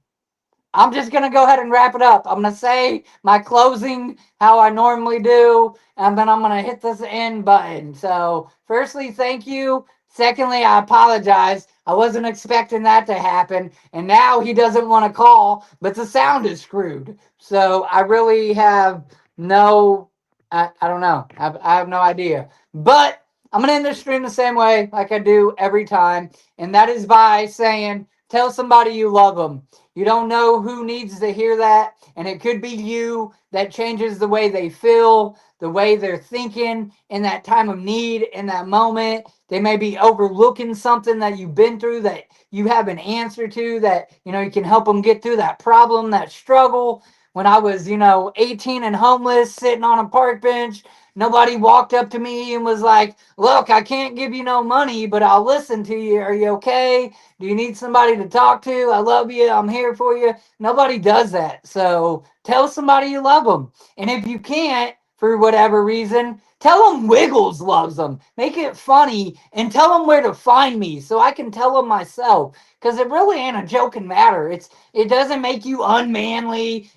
I'm just going to go ahead and wrap it up. I'm going to say my closing how I normally do, and then I'm going to hit this end button. So, firstly, thank you. Secondly, I apologize. I wasn't expecting that to happen. And now he doesn't want to call, but the sound is screwed. So, I really have I don't know. I have no idea. But I'm going to end the stream the same way like I do every time. And that is by saying, tell somebody you love them. You don't know who needs to hear that, and it could be you that changes the way they feel, the way they're thinking in that time of need, in that moment. They may be overlooking something that you've been through that you have an answer to, that, you can help them get through that problem, that struggle. When I was, 18 and homeless, sitting on a park bench, nobody walked up to me and was like, look, I can't give you no money, but I'll listen to you. Are you okay? Do you need somebody to talk to? I love you. I'm here for you. Nobody does that. So tell somebody you love them. And if you can't, for whatever reason, tell them Wiggles loves them. Make it funny and tell them where to find me so I can tell them myself. Because it really ain't a joking matter. It doesn't make you unmanly.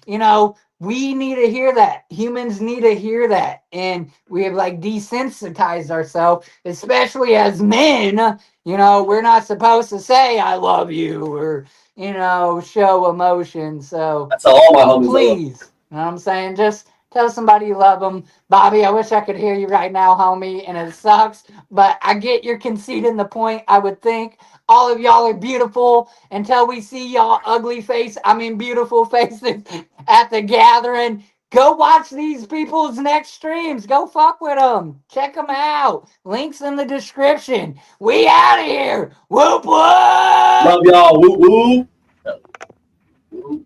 We need to hear that. Humans need to hear that. And we have desensitized ourselves, especially as men. We're not supposed to say I love you or, show emotion. So That's all my homies please, you know what I'm saying? Just tell somebody you love them. Bobby, I wish I could hear you right now, homie, and it sucks, but I get your conceit in the point. I would think all of y'all are beautiful until we see y'all beautiful faces at the gathering. Go watch these people's next streams. Go fuck with them. Check them out. Links in the description. We out of here. Whoop whoop. Love y'all. Woo woo.